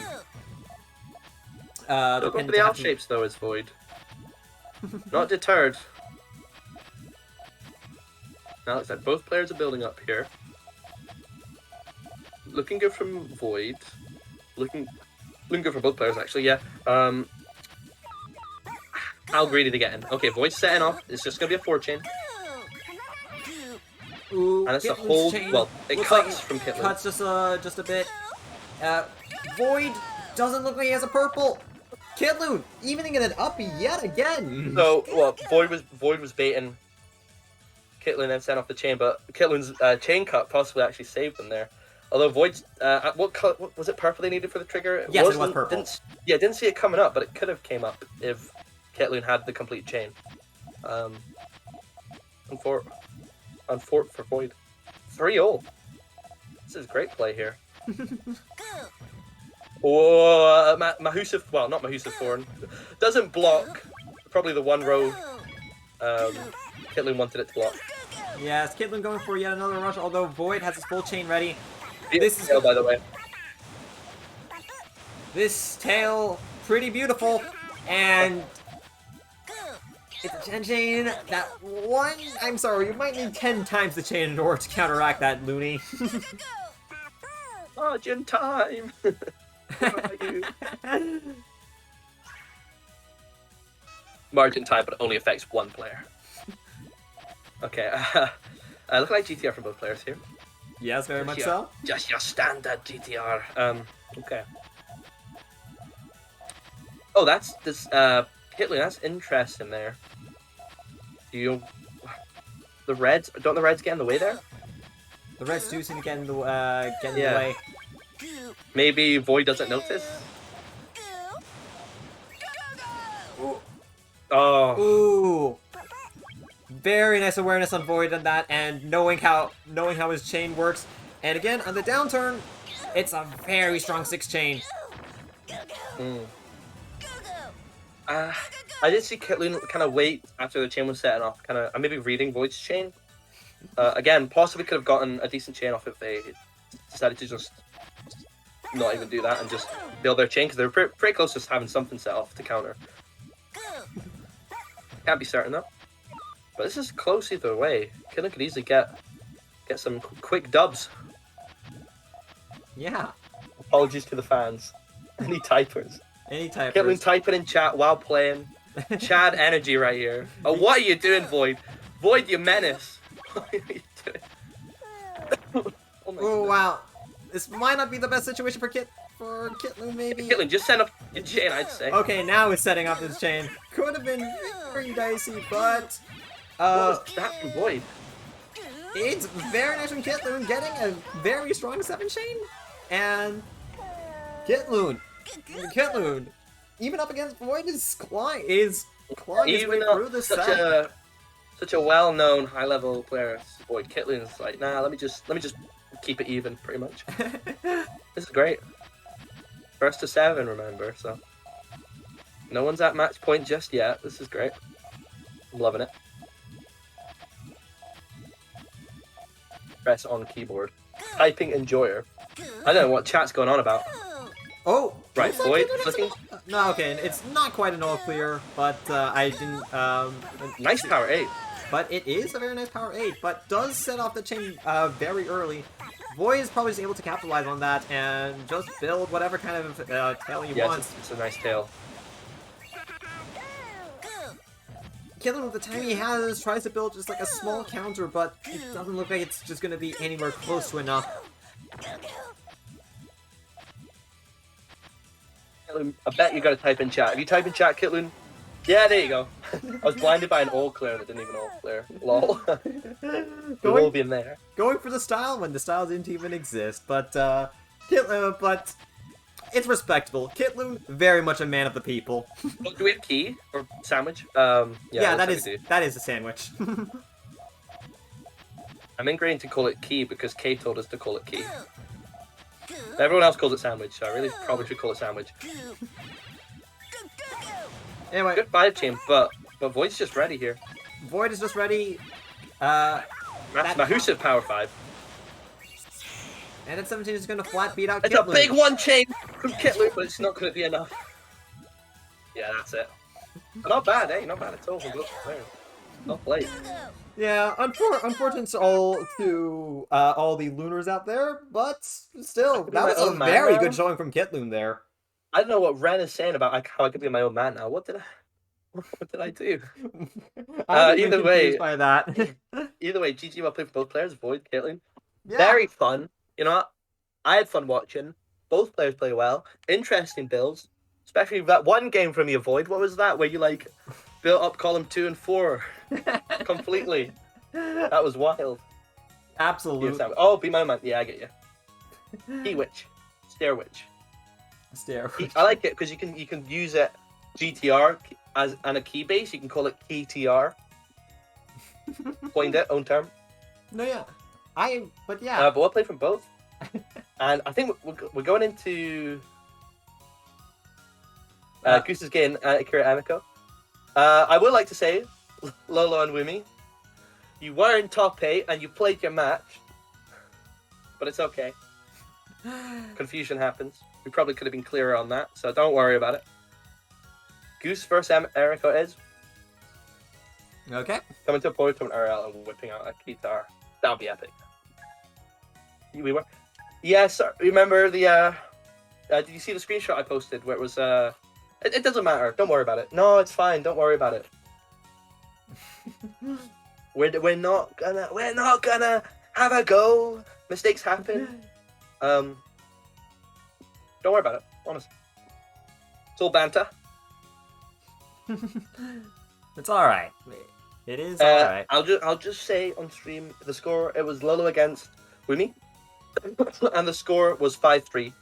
for the L shapes though, is Void. Not deterred. Now looks like both players are building up here. Looking good from Void. Looking good for both players actually, yeah. How greedy they getting? Okay, Void's setting off. It's just gonna be a 4-chain. Ooh, and it's a hold. Well, it cuts from Kitlun. Cuts just a bit. Void doesn't look like he has a purple. Kitlun evening it up yet again. So, well, Void was baiting Kitlun and sent off the chain, but Kitlun's chain cut possibly actually saved them there. Although Void's, what was it purple they needed for the trigger? Yes, it was purple. Didn't see it coming up, but it could have came up if Kitlun had the complete chain. For Void. 3-0. This is great play here. Oh, Mahusif, well, not Mahusif Thorn. Doesn't block. Probably the one row Kitlun wanted it to block. Yes, Kitlun going for yet another rush, although Void has his full chain ready. This is tail, by the way. This tail, pretty beautiful, and it's a 10 chain. That one, I'm sorry, you might need 10 times the chain in order to counteract that, Looney. Margin time! Margin time, but it only affects one player. Okay, look like GTR for both players here. Yes, very much so. Just your standard GTR. Okay. Oh, that's this. Kitlun, that's interesting there. The Reds, don't the Reds get in the way there? The Reds do seem to get in the way. Maybe Void doesn't notice. Ooh. Oh. Ooh. Very nice awareness on Void on that, and knowing how his chain works. And again, on the downturn, it's a very strong 6 chain. I did see Kitlun kind of wait after the chain was setting off, kind of maybe reading Void's chain. Again, possibly could have gotten a decent chain off if they decided to just not even do that and just build their chain, because they were pretty close to just having something set off to counter. Can't be certain though. But this is close either way. Kitlun could easily get some quick dubs. Yeah. Apologies to the fans. Any typers. Any typers. Kitlun typing in chat while playing. Chad energy right here. Oh, what are you doing, Void? Void, you menace. What are you doing? Oh wow. This might not be the best situation for Kitlun, maybe. Kitlun, just send up your chain, I'd say. Okay, now he's setting up his chain. Could have been very dicey, but what was that from Void? It's very nice from Kitloon getting a very strong 7 chain. And Kitloon, even up against Void, is clawing his way through the set. Such a well-known high-level player as Void, Kitloon's like, nah, let me just keep it even, pretty much. This is great. First to 7, remember, so no one's at match point just yet. This is great. I'm loving it. Press on keyboard. Typing enjoyer. I don't know what chat's going on about. Oh, right, Void flicking. No, okay, it's not quite an all clear, but I didn't. Nice power 8. But it is a very nice power 8, but does set off the chain very early. Void is probably just able to capitalize on that and just build whatever kind of tail he wants. It's a nice tail. Kitloon, with the time he has, tries to build just like a small counter, but it doesn't look like it's just going to be anywhere close to enough. Kitloon, I bet you got to type in chat. If you type in chat, Kitloon, yeah, there you go. I was blinded by an all clear that didn't even all clear. Lol. We've all been there. Going for the style when the style didn't even exist, but but it's respectable. Kitloon, very much a man of the people. Oh, do we have key or sandwich? Yeah, that is a sandwich. I'm ingrained to call it key because Kay told us to call it key. Everyone else calls it sandwich, so I really probably should call it sandwich. Anyway, good 5 chain, but Void's just ready here. Void is just ready. Mahusive power 5. And then 17 is going to flat beat out It's Kitloon. a big 1 chain from Kitloon, but it's not going to be enough. Yeah, that's it. Not bad, eh? Not bad at all from both players. Not played. Yeah, unfortunate to all the Lunars out there, but still, that was a very good showing from Kitloon there. I don't know what Ren is saying about how I could be my own man now. What did I do? Either way, by that. Either way, GG well played for both players, Void, Kitloon. Yeah. Very fun. You know what? I had fun watching. Both players play well. Interesting builds. Especially that one game from you, Void. What was that? Where you like built up column 2 and 4 completely. That was wild. Absolutely. Oh, be my man. Yeah, I get you. Key witch. Stair witch. I like it because you can use it GTR as and a key base. You can call it key TR. Coined it, own term. No, yeah. But we'll play from both. And I think we're going into Goose's getting Akira Amiko. I would like to say, Lolo and Wumi, you were in top 8 and you played your match, but it's okay. Confusion happens. We probably could have been clearer on that, so don't worry about it. Goose versus Eriko is. Okay. Coming to a point to an RL and whipping out a guitar. That'll be epic. We were. Yes, remember the. Did you see the screenshot I posted where it was? It doesn't matter. Don't worry about it. No, it's fine. Don't worry about it. we're not gonna have a go. Mistakes happen. Don't worry about it. Honestly, it's all banter. It's all right. It is all right. I'll just say on stream the score. It was Lolo against Wumi, and the score was 5-3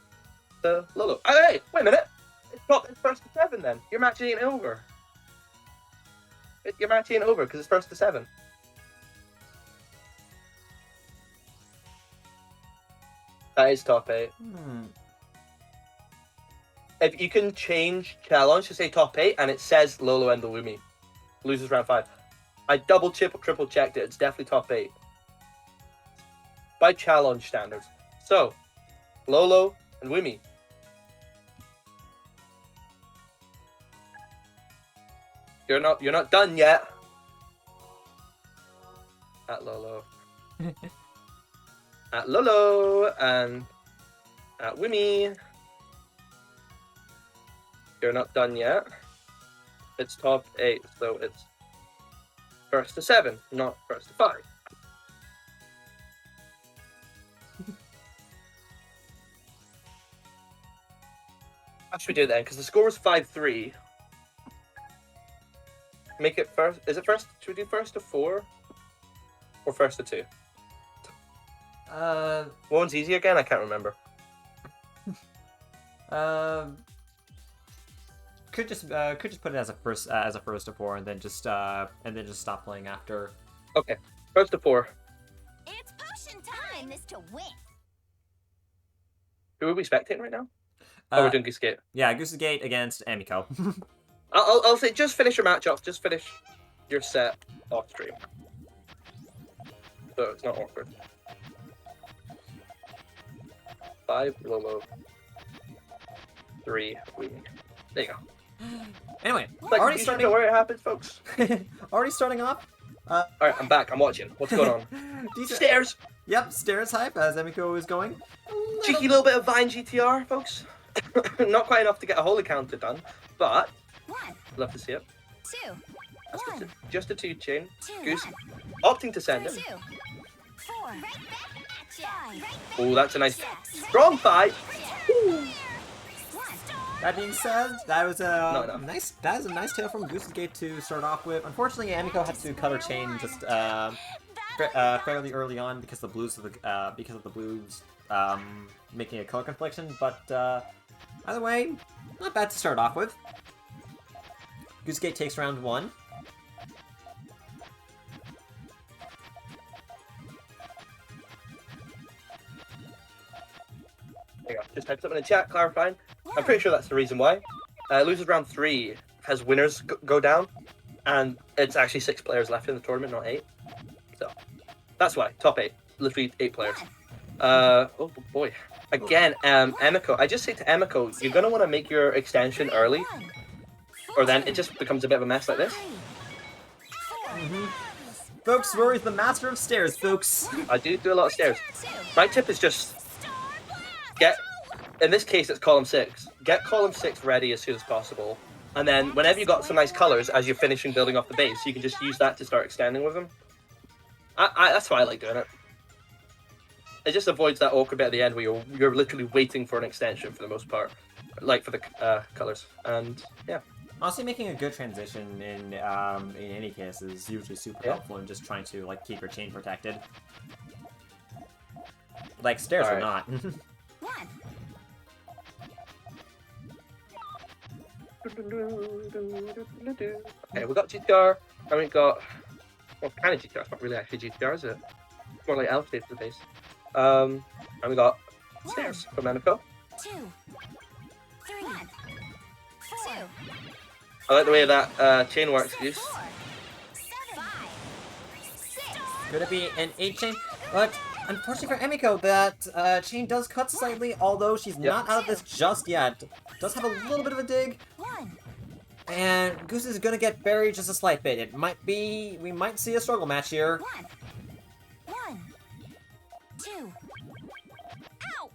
to Lolo. Hey, wait a minute! It's first to 7 then. Your match ain't over. Your match ain't over because it's first to 7. That is top 8. If you can change challenge to say top 8 and it says Lolo and the Wumi loses round 5. I triple checked it. It's definitely top 8 by challenge standards. So, Lolo and Wumi. You're not done yet. At Lolo. At Lolo and at Wumi. You're not done yet. It's top 8, so it's first to 7, not first to 5. How should we do it then? Because the score was 5-3. Make it first. Is it first? Should we do first to 4? Or first to 2? What one's easy again? I can't remember. Could just put it as a first of 4, and then just stop playing after. Okay, first of 4. It's potion time. This to win. Who are we spectating right now? Oh, we're doing Goose Gate. Yeah, Goose's Gate against Emiko. I'll say just finish your match off. Just finish your set off stream, so it's not awkward. 5 Lolo, 3 Wing. There you go. Anyway, like, already starting. Know where it happens, folks. Already starting off. All right, I'm back. I'm watching. What's going on? Stairs. Yep, stairs hype as Emiko is going. Cheeky little bit of Vine GTR, folks. Not quite enough to get a holy counter done, but love to see it. 2. That's just a 2 chain. 2. Goose opting to send it. 2. 4. Right back at ya. Oh, that's a nice strong 5. That being said, that was a nice tail from Goose's Gate to start off with. Unfortunately, Emiko had to cut her chain just fairly early on because of the blues making a color confliction. But either way, not bad to start off with. Goose Gate takes round 1. There you go. Just type something in the chat, clarifying. I'm pretty sure that's the reason why. Losers round 3 has winners go down, and it's actually 6 players left in the tournament, not 8. So that's why top 8, literally 8 players. Oh boy. Again, Emiko. I just say to Emiko, you're gonna want to make your extension early, or then it just becomes a bit of a mess like this. Folks, Rory's the master of stairs, folks. I do a lot of stairs. My tip is just get. In this case, it's column 6. Get column 6 ready as soon as possible, and then whenever you got some nice colors as you're finishing building off the base, you can just use that to start extending with them. That's why I like doing it. It just avoids that awkward bit at the end where you're literally waiting for an extension for the most part, like for the colors. And yeah, honestly, making a good transition in any case is usually super helpful in just trying to like keep your chain protected. Like stairs or not. Okay, we got GTR, and we got kind of GTR. It's not really actually GTR, is it? It's more like elevated to the base. And we got stairs from Emiko. 2. 3. 4. I like the way that chain works, Goose. 7. 5. 6. Could it be an 8 chain? But unfortunately for Emiko, that chain does cut slightly, although she's not out of this just yet. Does have a little bit of a dig. 1. And Goose is gonna get buried just a slight bit. It might be, we might see a struggle match here. 1. 1. 2. Ow!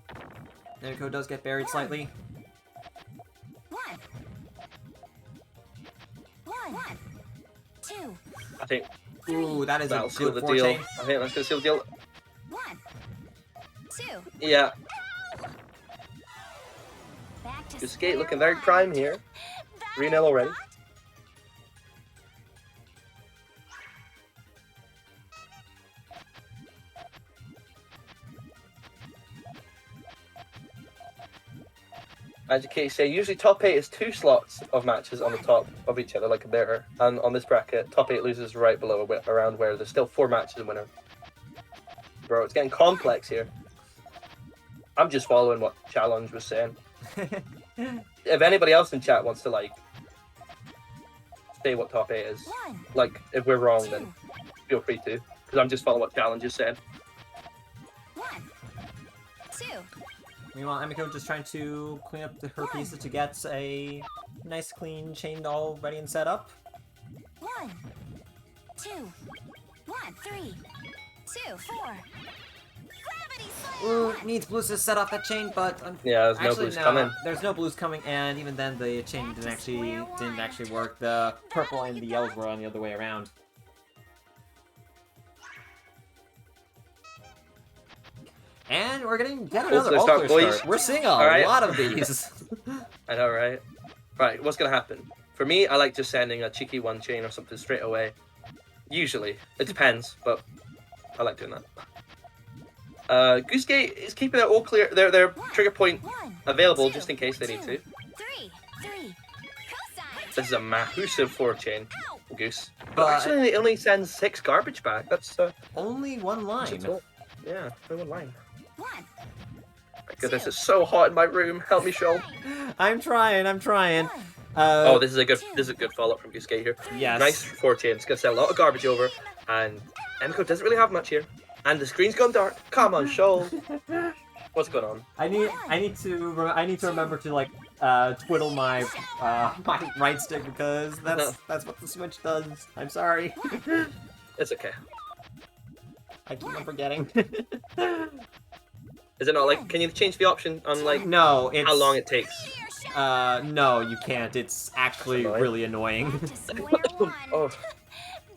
Emiko does get buried slightly. 1. 1. 2. I think. Ooh, that is that'll a seal good the 4 deal. chain. I think that's gonna seal the deal. 1. 2. Yeah. Back to Goose Gate looking very prime here. 3-0 already. As you can say, usually top 8 is 2 slots of matches on the top of each other, like there. And on this bracket, top 8 loses right below around where there's still 4 matches in winner. Bro, it's getting complex here. I'm just following what Challenge was saying. If anybody else in chat wants to like say what top 8 is, like if we're wrong, then feel free to, because I'm just following what Challenge is saying. 1. 2. Meanwhile, Emiko just trying to clean up her pieces to get a nice clean chain all ready and set up. 1. 2. 1. 3. 2. 4. Gravity slam! Ooh, needs blues to set off that chain, but yeah, there's no blues coming. There's no blues coming, and even then the chain didn't actually work. The purple and the yellows were on the other way around. And we're getting yet another all-clear start. We're seeing a lot of these. I know, right? Right, what's gonna happen? For me, I like just sending a cheeky 1 chain or something straight away. Usually. It depends, but I like doing that. Goosegate is keeping their all clear, their trigger point available just in case they need to. This is a massive 4-chain, Goose. But actually, it only sends 6 garbage back. That's only one line. Yeah, only one line. My goodness, it's so hot in my room. Help me, Shoal. I'm trying. Oh, this is a good follow-up from Goosegate here. Yes. Nice 4-chain. It's gonna send a lot of garbage over, and Emiko doesn't really have much here. And the screen's gone dark. Come on, Shoal. What's going on? I need to remember to like twiddle my my right stick because that's what the Switch does. I'm sorry. It's okay. I keep on forgetting. Is it not like? Can you change the option on like? No, it's how long it takes. No, you can't. It's actually really annoying. Oh.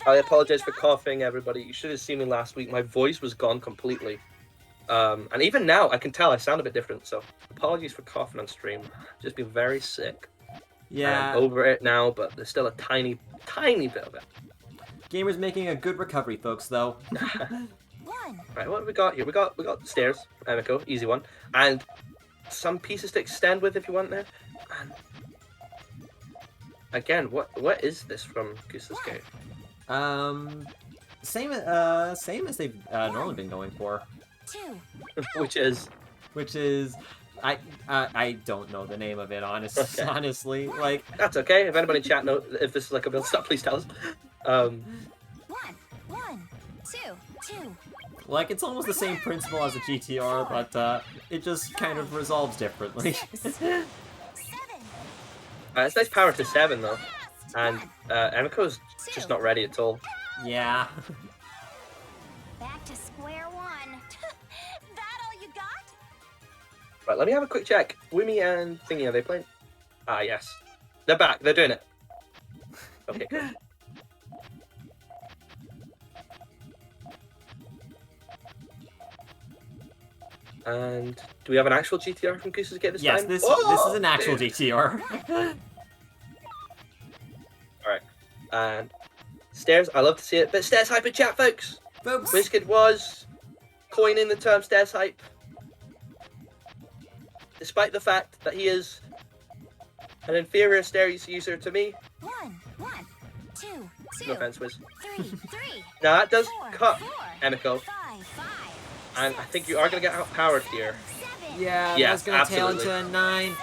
I apologize for coughing, everybody. You should have seen me last week. My voice was gone completely. And even now, I can tell I sound a bit different. So, apologies for coughing on stream. Just been very sick. Yeah. I'm over it now, but there's still a tiny, tiny bit of it. Gamer's making a good recovery, folks, though. Right, what have we got here? We got stairs, Emiko, easy one. And some pieces to extend with if you want there. And again, what is this from Goose's Gate? Same as they've normally been going for. Which is, I don't know the name of it, honestly. Like that's okay. If anybody in chat knows if this is like a build stop, please tell us. One, two. Like it's almost the same principle as a GTR, but it just kind of resolves differently. It's nice power to 7 though, and Emiko's just not ready at all. Yeah. Back to square one. That all you got? Right, let me have a quick check. Wumi and Thingy, are they playing? Ah, yes. They're back. They're doing it. Okay, good. And do we have an actual GTR from Goose's Gate this time? Yes, this is an actual GTR. Alright. And stairs, I love to see it. But stairs hype in chat, folks! WizKid was coining the term stairs hype. Despite the fact that he is an inferior stairs user to me. One, two. No offense, Wiz. Three. Now that does cut Emiko. Five. And I think you are going to get outpowered here. Yeah, yes, that's going to tail absolutely. into a 9.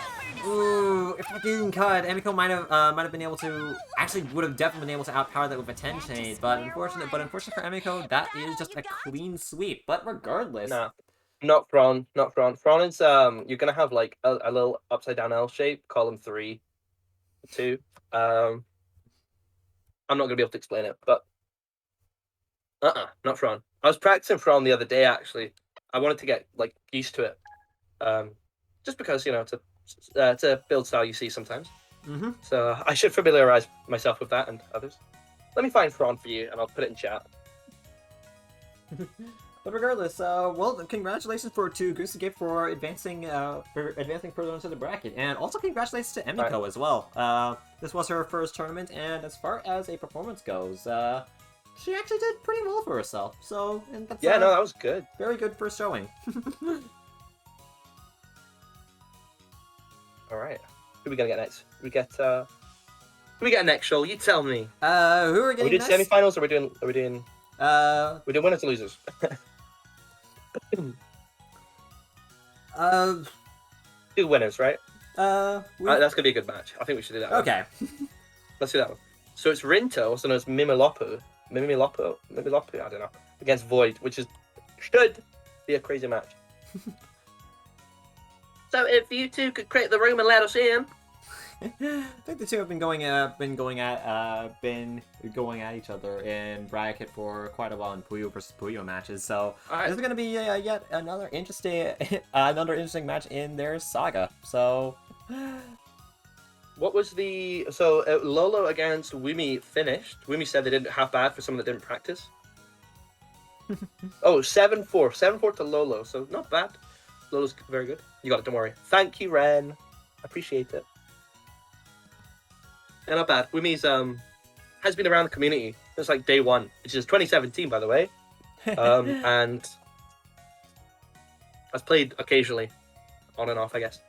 Ooh, if I didn't cut, Emiko might have been able to, actually would have definitely been able to outpower that with a 10 chain, but unfortunately for Emiko, that is just a clean sweep. But regardless. No, not Thrawn. Thrawn is, you're going to have like a little upside down L shape, column 3, 2. I'm not going to be able to explain it, but not Thrawn. I was practicing Thrawn the other day, actually. I wanted to get like used to it. Just because, you know, it's a build style you see sometimes. Mm-hmm. So I should familiarize myself with that and others. Let me find Thrawn for you, and I'll put it in chat. But regardless, well, congratulations to GooseGB for advancing further into the bracket, and also congratulations to Emiko as well. This was her first tournament, and as far as a performance goes, she actually did pretty well for herself. So, and that's, no, that was good. Very good first showing. All right, who are we gonna get next? Who we get next, Shoal? You tell me. Who are we getting next? Are we doing semifinals, or are we doing winners and losers? Do winners, right? That's gonna be a good match. I think we should do that. Okay. Let's do that one. So it's Rinto, also known as Mimilopu, I don't know, against Void, which should be a crazy match. So if you two could create the room and let us in. I think the two have been going at each other in bracket for quite a while in Puyo versus Puyo matches. So this is going to be yet another interesting match in their saga. So what was Lolo against Wumi finished? Wumi said they didn't have bad for someone that didn't practice. 7-4 to Lolo, so not bad. Lolo's very good. You got it, don't worry. Thank you, Ren. Appreciate it. Yeah, not bad. Wumi's has been around the community since like day one, which is 2017, by the way. And I've played occasionally, on and off, I guess.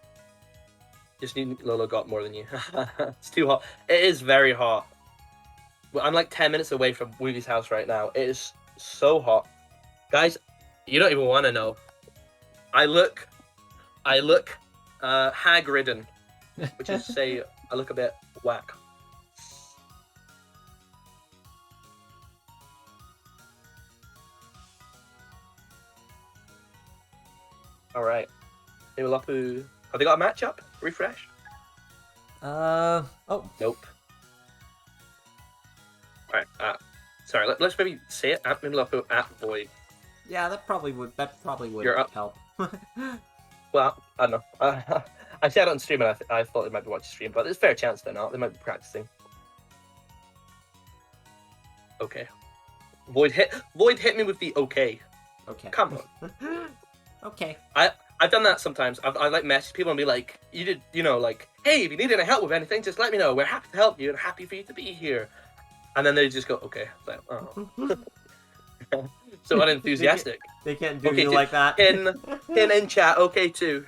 Just knew Lolo got more than you. It's too hot. It is very hot. I'm like 10 minutes away from Woody's house right now. It is so hot. Guys, you don't even want to know. I look hag-ridden, which is to say I look a bit whack. All right. Iwalapu. Have they got a matchup? Refresh? Oh. Nope. Alright, sorry, let's maybe say it. Iwalapu at Void. Yeah, that probably would You're up. help. Well, I don't know. I said it on stream and I thought they might be watching stream, but there's a fair chance they're not. They might be practicing. Okay. Void hit me with the okay. Okay. Come on. Okay. I've done that sometimes. I like message people and be like, like, hey, if you need any help with anything, just let me know. We're happy to help you and happy for you to be here. And then they just go, okay. Like, oh. So unenthusiastic. They can't do you like that. In chat, okay too.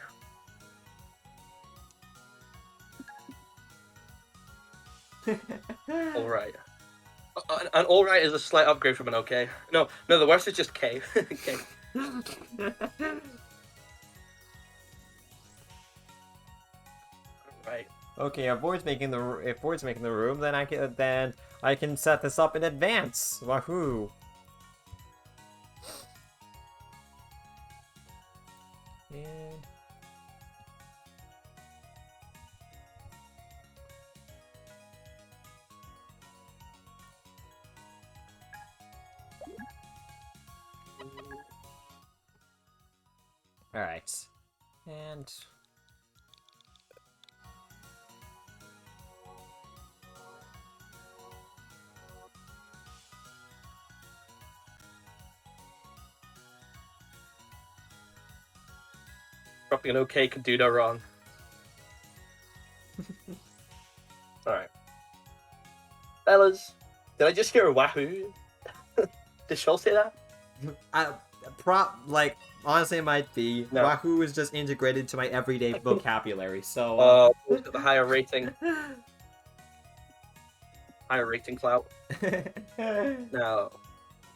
Alright. An alright is a slight upgrade from an okay. No, the worst is just K. K. Right. Okay, if Void's making the room, then I can set this up in advance. Wahoo! And... all right, and. Dropping an okay can do no wrong. Alright. Fellas, did I just hear a wahoo? Did Shul say that? Honestly, it might be. No. Wahoo is just integrated to my everyday vocabulary, so... The higher rating. Higher rating clout. No.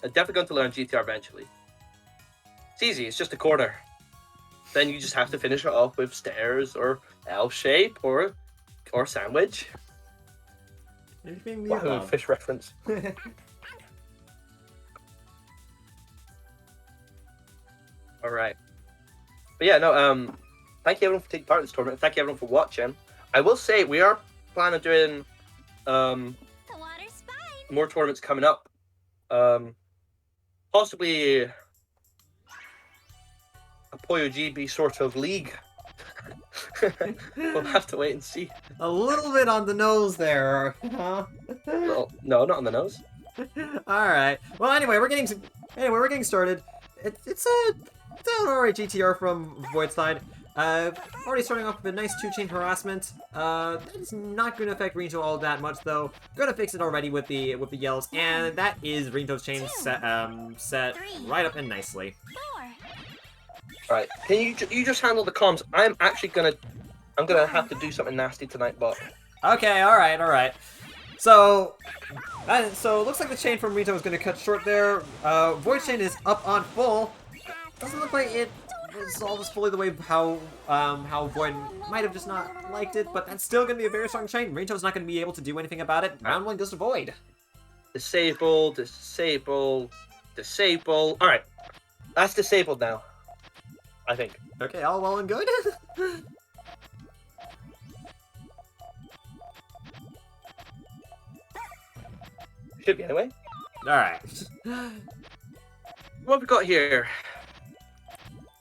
I'm definitely going to learn GTR eventually. It's easy, it's just a corner. Then you just have to finish it off with stairs or L shape or sandwich. Wahoo, fish reference. Alright. But yeah, no, thank you everyone for taking part in this tournament. Thank you everyone for watching. I will say we are planning on doing The water's fine. more tournaments coming up. Possibly a PuyoGB sort of league. We'll have to wait and see. A little bit on the nose there, huh? Well, no, not on the nose. Alright. Well, anyway, we're getting started. It's an alright GTR from Void's side. Already starting off with a nice 2-chain harassment. That is not going to affect Rinto all that much, though. Gonna fix it already with the yells, and that is Rinto's chain set right up and nicely. 4. Alright, can you just handle the comms? I'm gonna have to do something nasty tonight, but... Okay, alright. So it looks like the chain from Rito is going to cut short there. Void chain is up on full. Doesn't look like it resolves fully the way how Void might have just not liked it, but that's still going to be a very strong chain. Rito's not going to be able to do anything about it. Round 1 goes to Void. Disable. Alright, that's disabled now, I think. Okay, all well and good. Should be anyway. Alright. What have we got here?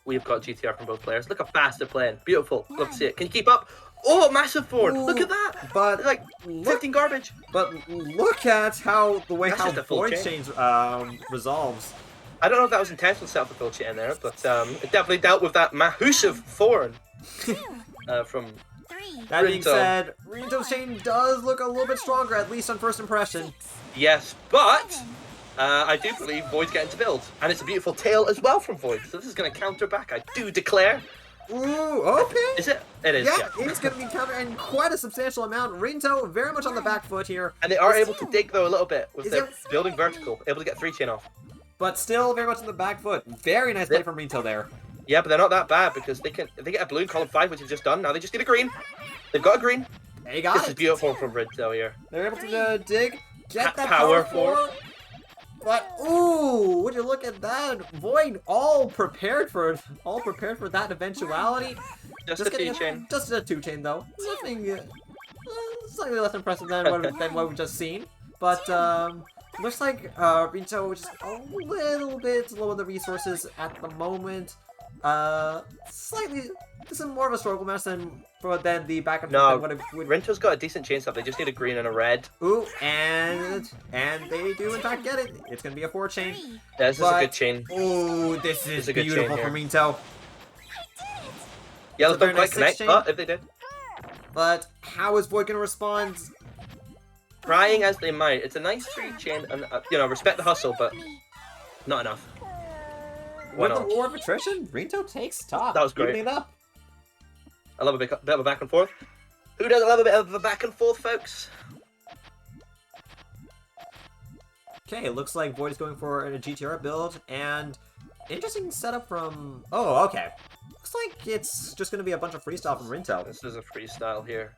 We've got GTR from both players. Look how fast they're playing. Beautiful. Love to see it. Can you keep up? Oh, massive forward. Look at that. But like 15 garbage. But look at how how Void chain. Chains resolves. I don't know if that was intentional set up the full chain there, but it definitely dealt with that massive forward from. 3. That being said, Rinto's chain does look a little bit stronger, at least on first impression. Yes, but I do believe Void's getting to build. And it's a beautiful tail as well from Void. So this is going to counter back, I do declare. Ooh, okay. Is it? It is, yeah. It's going to be countering quite a substantial amount. Rinto very much on the back foot here. And they are able to dig, though, a little bit with their building vertical. Able to get 3-chain off. But still very much on the back foot. Very nice play from Rinto there. Yeah, but they're not that bad because if they get a blue in column 5, which they've just done, now they just need a green. They've got a green. They got This is beautiful from Rinto here. They're able to dig, get that power four. But ooh, would you look at that? Void all prepared for that eventuality. Just a 2-chain. Just a 2-chain though. Nothing slightly less impressive than what we've just seen. But looks like Rinto is just a little bit low on the resources at the moment. Slightly, this is more of a struggle match than the back and forth. No, Rinto's got a decent chain stuff. They just need a green and a red. Ooh, and they do in fact get it. It's gonna be a 4-chain. Yeah, this is a good chain. Ooh, this is beautiful for Rinto. Yeah, let's don't quite connect, but if they did. But how is Void gonna respond? Trying as they might. It's a nice 3-chain, and respect the hustle, but not enough. With the war of attrition, Rinto takes top. That was great. It up. I love a bit of a back and forth. Who doesn't love a bit of a back and forth, folks? Okay, it looks like Void is going for a GTR build, and interesting setup from... Oh, okay. Looks like it's just going to be a bunch of freestyle from Rinto. This is a freestyle here.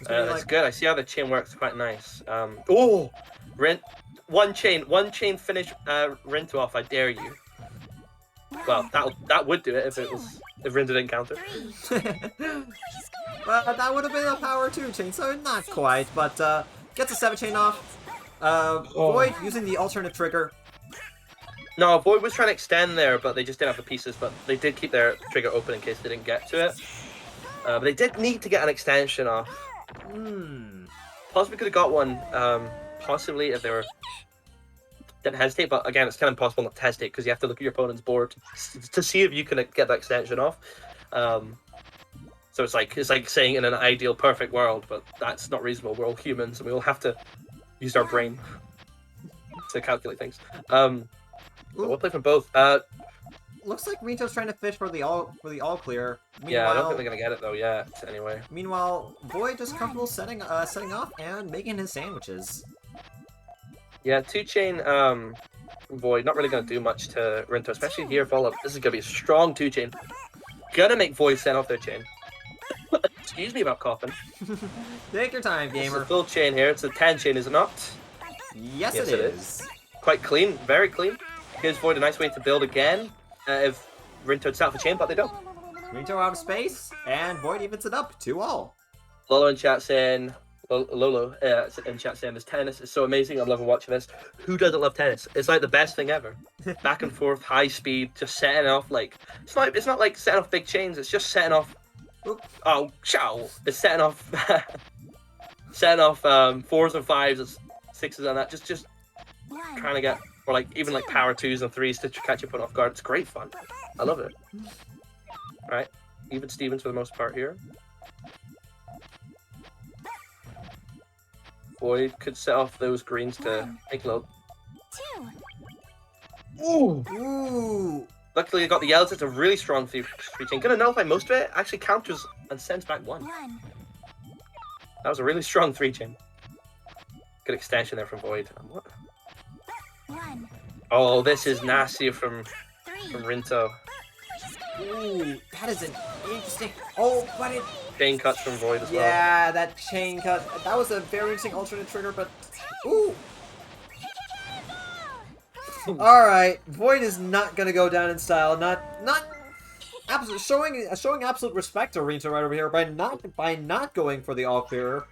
That's good. I see how the chain works quite nice. Oh! One chain finish Rinto off, I dare you. Well, that would do it if Rinto didn't counter. Well, that would have been a power 2-chain, so not quite, but gets a 7-chain off. Void using the alternate trigger. No, Void was trying to extend there, but they just didn't have the pieces, but they did keep their trigger open in case they didn't get to it. But they did need to get an extension off. Possibly could have got one, possibly if they didn't hesitate, but again, it's kind of impossible not to hesitate because you have to look at your opponent's board to see if you can get that extension off. So it's like saying in an ideal, perfect world, but that's not reasonable. We're all humans, and we all have to use our brain to calculate things. We'll play from both. Looks like Rinto's trying to fish for the all clear. Yeah, I don't think they're gonna get it though yet. Anyway. Meanwhile, Void just comfortable setting off and making his sandwiches. Yeah, 2-chain Void not really gonna do much to Rinto, especially here. Follow up. This is gonna be a strong 2-chain. Gonna make Void send off their chain. Excuse me about coughing. Take your time, gamer. It's a full chain here. It's a 10-chain, is it not? Yes, it is. Quite clean, very clean. Gives Void a nice way to build again. If Rinto had set off a chain, but they don't. Rinto out of space, and Void evens it up 2-all. Lolo in chat saying, Lolo in chat saying, this tennis is so amazing. I'm loving watching this. Who doesn't love tennis? It's like the best thing ever. Back and forth, high speed, just setting off like it's not like setting off big chains. It's just setting off. Oh, chow! It's setting off, setting off 4s and 5s and 6s and that. Just trying to get, or like even like power 2s and 3s to catch your opponent off guard. It's great fun. I love it. All right, even Stevens for the most part here. Void could set off those greens to make a little. Ooh! Luckily, I got the yells. It's a really strong 3-chain. Gonna nullify most of it. Actually counters and sends back 1. That was a really strong 3-chain. Good extension there from Void. Oh, this is nasty from Rinto. Ooh, that is an interesting. Oh, but it. Chain cuts from Void as well. Yeah, that chain cut. That was a very interesting alternate trigger, but. Ooh. All right, Void is not gonna go down in style. Not absolute showing absolute respect to Rinto right over here by not going for the all clear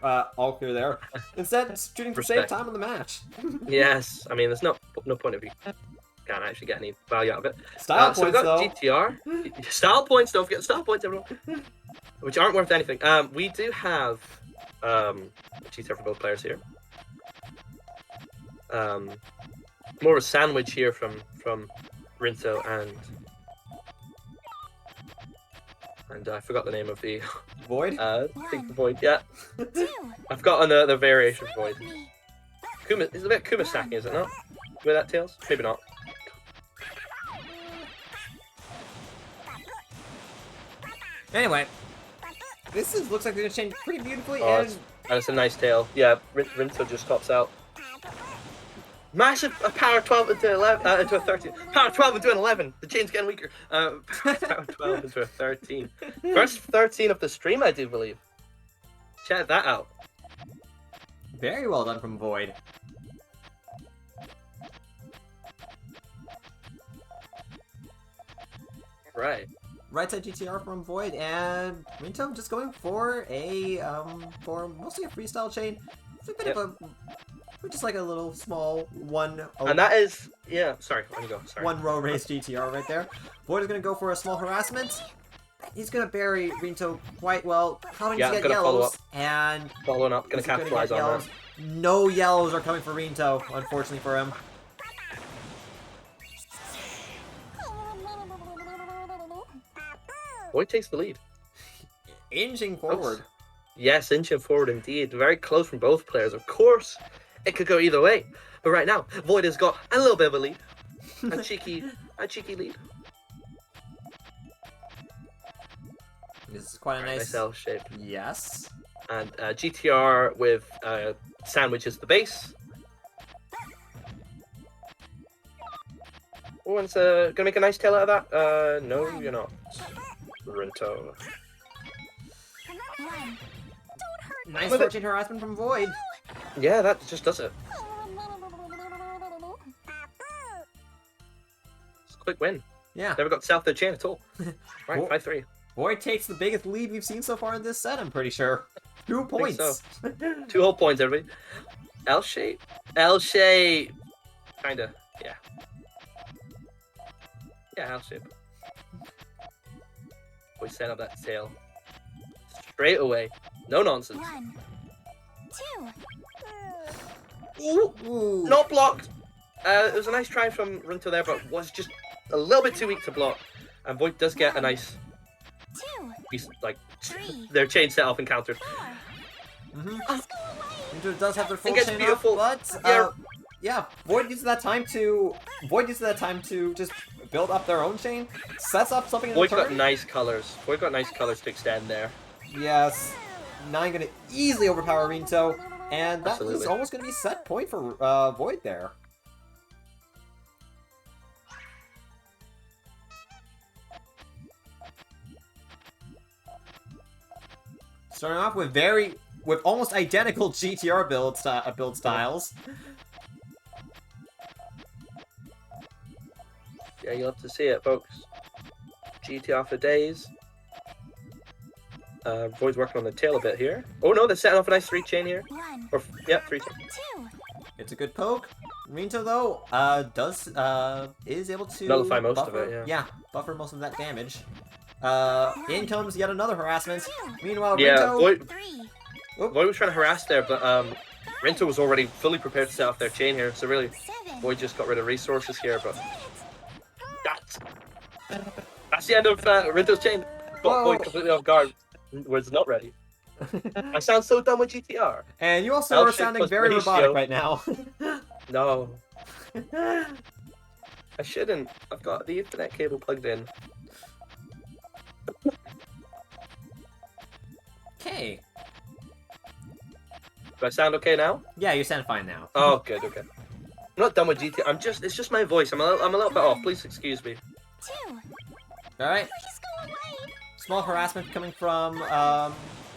there. Instead, shooting to save time on the match. Yes, I mean there's no point if you can't actually get any value out of it. Style points, so we got though. GTR. Style points. Don't forget style points, everyone. Which aren't worth anything. We do have GTR for both players here. More of a sandwich here from Rinto and I forgot the name of the Void. I think the Void. Yeah, I've got another variation of Void. Kuma is a bit Kuma stacking, is it not? with that, Tails? Maybe not. Anyway, looks like they're gonna change pretty beautifully, Oh, and that's a nice tail. Yeah, Rinto just tops out. Massive power 12 into 11 into a 13. Power 12 into an 11. The chain's getting weaker. Power 12 into a 13. First 13 of the stream, I do believe. Check that out. very well done from Void. Right. Right side GTR from Void, and Rinto just going for a for mostly a freestyle chain. It's a bit of a just like a little small one. And that is Sorry, let me go. Sorry. One row race GTR right there. Void is gonna go for a small harassment. He's gonna bury Rinto quite well. Probably to get yellows and following up. Gonna capitalize on yellows. that. No yellows are coming for Rinto, unfortunately for him. Void takes the lead. Inching forward. Yes, inching forward indeed. Very close from both players. Of course, it could go either way. But right now, Void has got a little bit of a lead. A cheeky lead. This is quite a nice L shape. Yes. And GTR with sandwiches the base. Oh, and it's gonna make a nice tail out of that. No, you're not. Rinto. Nice fortune harassment from Void. Yeah, that just does it. It's a quick win. Yeah. Never got south of the chain at all. Right, 5-3. Void takes the biggest lead we've seen so far in this set, I'm pretty sure. 2 points. So. 2 whole points, everybody. L shape. L shape. Kinda, yeah. Yeah, L shape. We set up that tail. Straight away. No nonsense. 1, 2. Ooh. Not blocked. It was a nice try from Rinto there, but was just a little bit too weak to block. And Void does get a nice 2, piece, like, 3, their chain set off and countered. 4. Rinto does have their full It gets chain beautiful. up, but yeah, Void uses that time to just build up their own chain, sets up something in Void's return. got nice colors. Void got nice colors to extend there. Yes. 9 gonna easily overpower Rinto, and that Absolutely. is almost gonna be set point for Void there. Starting off with almost identical GTR build styles. Yeah, you'll have to see it, folks. GTR for days. Void's working on the tail a bit here. Oh no, they're setting off a nice 3 chain here. 1, Or, yeah, 3 chain. 2. It's a good poke. Rinto though, is able to Nullify most buffer, of it, yeah, buffer most of that damage. In comes yet another harassment. 2, Meanwhile, Yeah, Rinto... 3. Void was trying to harass there, but Rinto was already fully prepared to set off their chain here, so really, 7. Void just got rid of resources here, but that's the end of Rinto's chain. Got Void completely off guard, was not ready. I sound so dumb with GTR. And you also are sounding very robotic right now. No. I shouldn't. I've got the Ethernet cable plugged in. Okay. Do I sound okay now? Yeah, you sound fine now. Oh, good, okay. I'm not done with GTR. It's just my voice. I'm a little bit off. Please excuse me. 2. Alright. Please go away. Small harassment coming from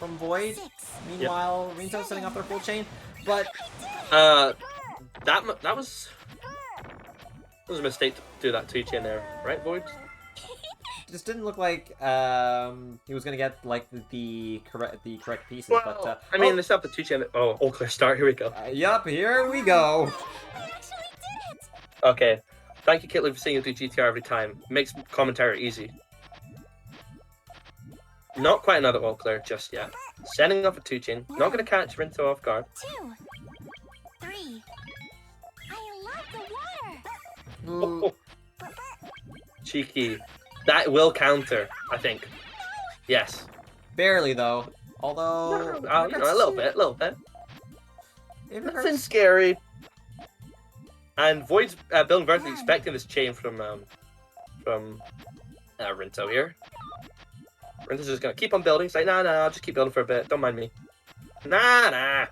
Void. 6. Meanwhile, Rinto setting up their full chain. But that was a mistake to do that 2 chain there, right, Void? just didn't look like he was gonna get like the correct pieces. Well, but I mean, they still have the 2 chain. Oh, all clear start. Here we go. Yup, here we go. I actually did it. Okay. Thank you, Kitley, for seeing you do GTR every time. Makes commentary easy. Not quite another all clear just yet. Setting off a 2 chain. Not going to catch Rinto off guard. 2, 3. I love the water. Oh, cheeky. That will counter, I think. Yes. Barely though. Although a little bit. If it Nothing hurts, scary. And Void's building vertically, expecting this chain from Rinto here. Rinto's just gonna keep on building. He's like, nah, I'll just keep building for a bit. Don't mind me. Nah.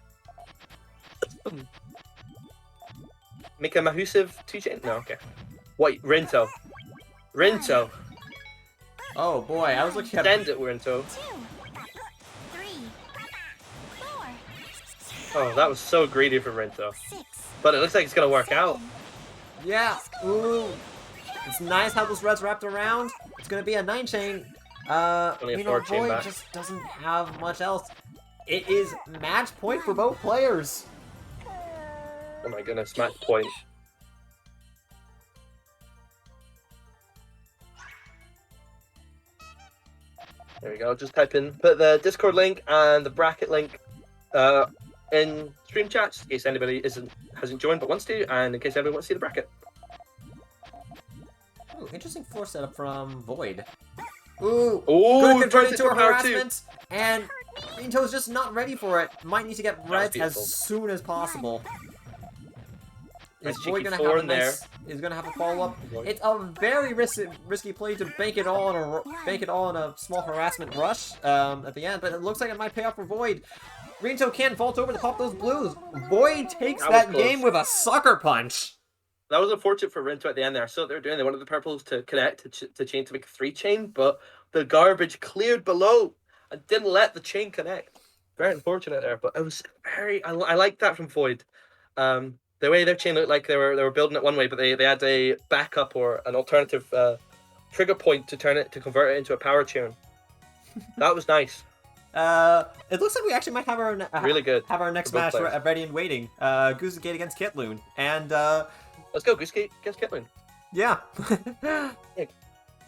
Make a Mahusive 2-chain? No, okay. Wait, Rinto. Oh boy, I was looking at... Send it, Rinto. 2, 3, 4. Oh, that was so greedy for Rinto. 6. But it looks like it's gonna work out. Yeah. Ooh. It's nice how those reds wrapped around. It's gonna be a 9-chain. Only a 4-chain Void back. just doesn't have much else. It is match point for both players. Oh my goodness, match point. There we go, just type in, put the Discord link and the bracket link in stream chats in case anybody hasn't joined but wants to, and in case anybody wants to see the bracket. Ooh, interesting floor setup from Void. Ooh, Ooh, could convert it to a harassment, and Rinto's just not ready for it. Might need to get reds as soon as possible. Is Void gonna have a nice? Is gonna have a follow up? It's a very risky play to bank it all on a small harassment rush at the end, but it looks like it might pay off for Void. Rinto can't vault over to pop those blues. Void takes that game with a sucker punch. That was unfortunate for Rinto at the end there. So what they were doing, they wanted the purples to connect to chain to make a 3-chain, but the garbage cleared below and didn't let the chain connect. Very unfortunate there, but it was very. I like that from Void. The way their chain looked like they were building it one way, but they had a backup or an alternative trigger point to convert it into a power chain. That was nice. It looks like we actually might have our really good. Have our next match ready and waiting. Goose Gate against Kitloon, and let's go Goose Gate against Kitloon. Yeah. Yeah.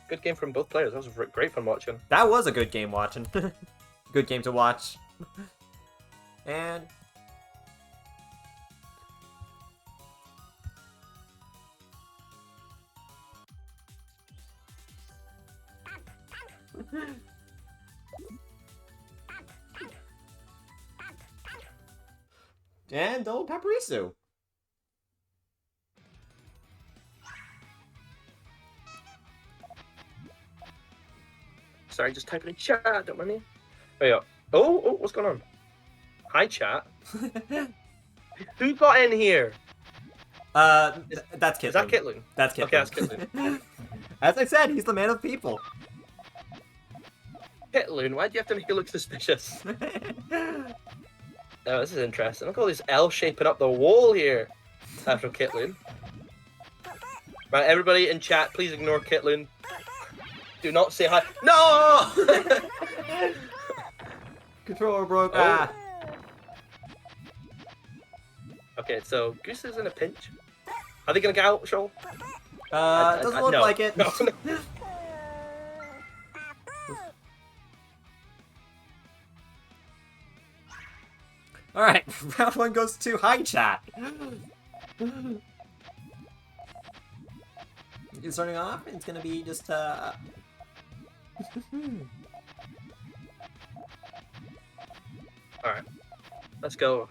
Good game from both players. That was great fun watching. That was a good game watching. Good game to watch. And and old Paparisu. Sorry, just typing in chat, don't mind me. There you go. Oh, what's going on? Hi, chat. Who got in here? That's Kitloon. Is that Kitloon? That's Kitloon. Okay, that's Kitloon. As I said, he's the man of people. Kitloon, why do you have to make it look suspicious? Oh, this is interesting. Look at all this L shaping up the wall here. From Kitloon. Right, everybody in chat, please ignore Kitloon. Do not say hi. No! Controller broke. Oh. Ah. Okay, so Goose is in a pinch. Are they gonna get out, Shoal? Doesn't look no. like it. No. Alright, round 1 goes to Hi Chat. Starting off, it's gonna be just Alright, let's go.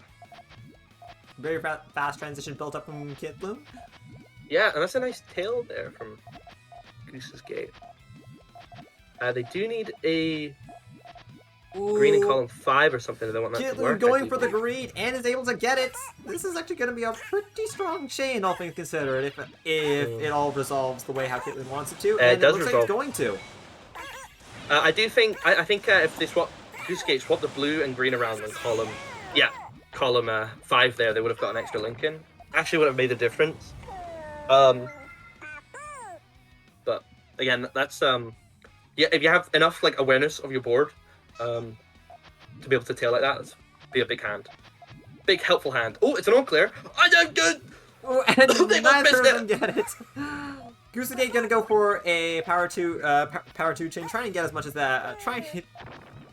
Very fast transition built up from Kitloon. Yeah, and that's a nice tail there from Goose's Gate. They do need a green in column 5 or something if they want that to work. Kitloon going for the green and is able to get it. This is actually going to be a pretty strong chain, all things considered, if it all resolves the way how Kitloon wants it to. And it does looks resolve. like it's going to. I think if they swap Goose Gate, swap the blue and green around in column, column 5 there, they would have got an extra link in. Actually, would have made a difference. But again, that's if you have enough like awareness of your board, to be able to tail like that, that'd be a big hand, big helpful hand. Oh, it's an all clear. I don't good. Oh, and neither of them get it. Goose Gate gonna go for a power 2 chain, trying to get as much as that,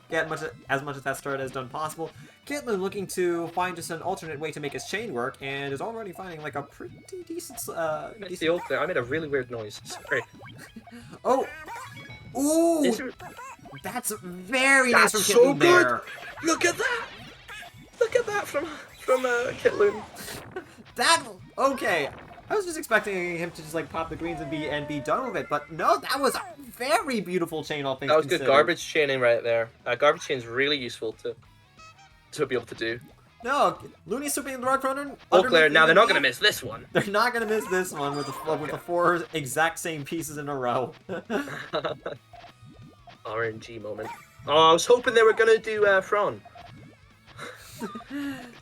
get as much as that start as done possible. Kitloon looking to find just an alternate way to make his chain work, and is already finding like a pretty decent. The old clear. I made a really weird noise. Sorry. Oh, ooh, that's very nice from so Kitloon good. there. Look at that! Look at that from Kitloon. That okay. I was just expecting him to just like pop the greens and be done with it, but no, that was a very beautiful chain, all things That was considered. good garbage chaining right there. Garbage chain is really useful to be able to do. No, Looney swooping in the rock runner. Eau Claire, now they're not going to miss this one. They're not going to miss this one with the 4 exact same pieces in a row. RNG moment. Oh, I was hoping they were going to do Fron.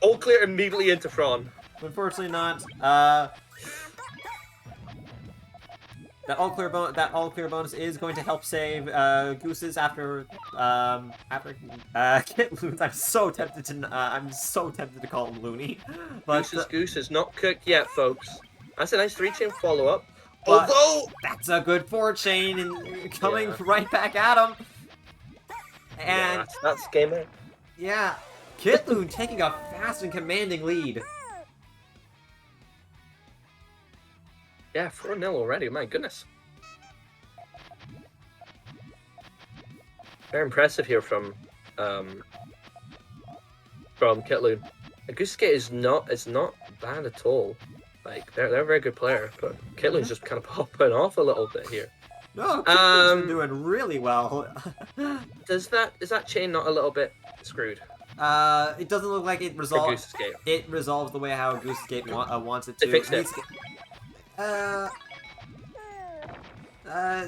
Eau Claire immediately into Fron. Unfortunately not. That all clear bonus is going to help save Gooses after Kit-Loons. I'm so tempted to call him Looney. But Goose is not cooked yet, folks. That's a nice 3-chain follow-up. But Although that's a good 4-chain and coming right back at him. And yeah, that's game there. Yeah, Kit-Loon taking a fast and commanding lead. Yeah, 4-0 already, my goodness. Very impressive here from Kit-Loon. Goose Skate is not bad at all. Like they're a very good player, but Kit-Loon's just kind of popping off a little bit here. No, Kit-Loon's been doing really well. Is that chain not a little bit screwed? It doesn't look like it resolves. Skate. It resolves the way how Goose Skate wants it to. They fixed it.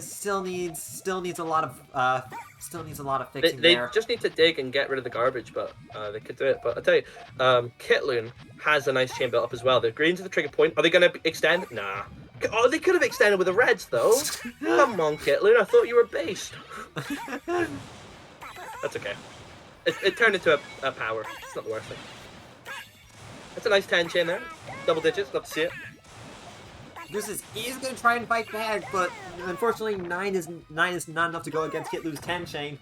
Still needs a lot of fixing They there. just need to dig and get rid of the garbage, but they could do it. But I tell you, Kit-Loon has a nice chain built up as well. The greens are the trigger point. Are they going to extend? Nah. Oh, they could have extended with the reds though. Come on, Kit-Loon. I thought you were based. That's okay. It turned into a power. It's not the worst thing. That's a nice 10 chain there. Double digits. Love to see it. Goose is going to try and fight back, but unfortunately 9 is not enough to go against Kit-Loon's 10 chain.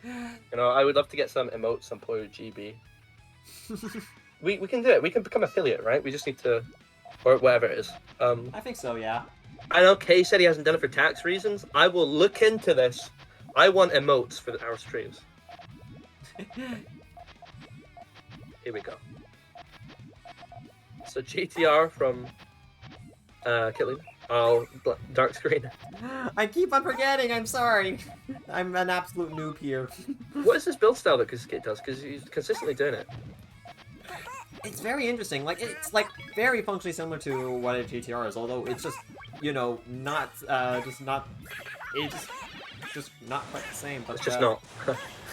You know, I would love to get some emotes on PuyoGB. we can do it. We can become affiliate, right? We just need to, or whatever it is. I think so, yeah. I know Kay said he hasn't done it for tax reasons. I will look into this. I want emotes for our streams. Here we go. So GTR from Kit-Loon. Oh, dark screen. I keep on forgetting. I'm sorry. I'm an absolute noob here. What is this build style that Kit does? Because he's consistently doing it. It's very interesting. Like it's like very functionally similar to what a GTR is, although it's just not just not quite the same. But it's just not.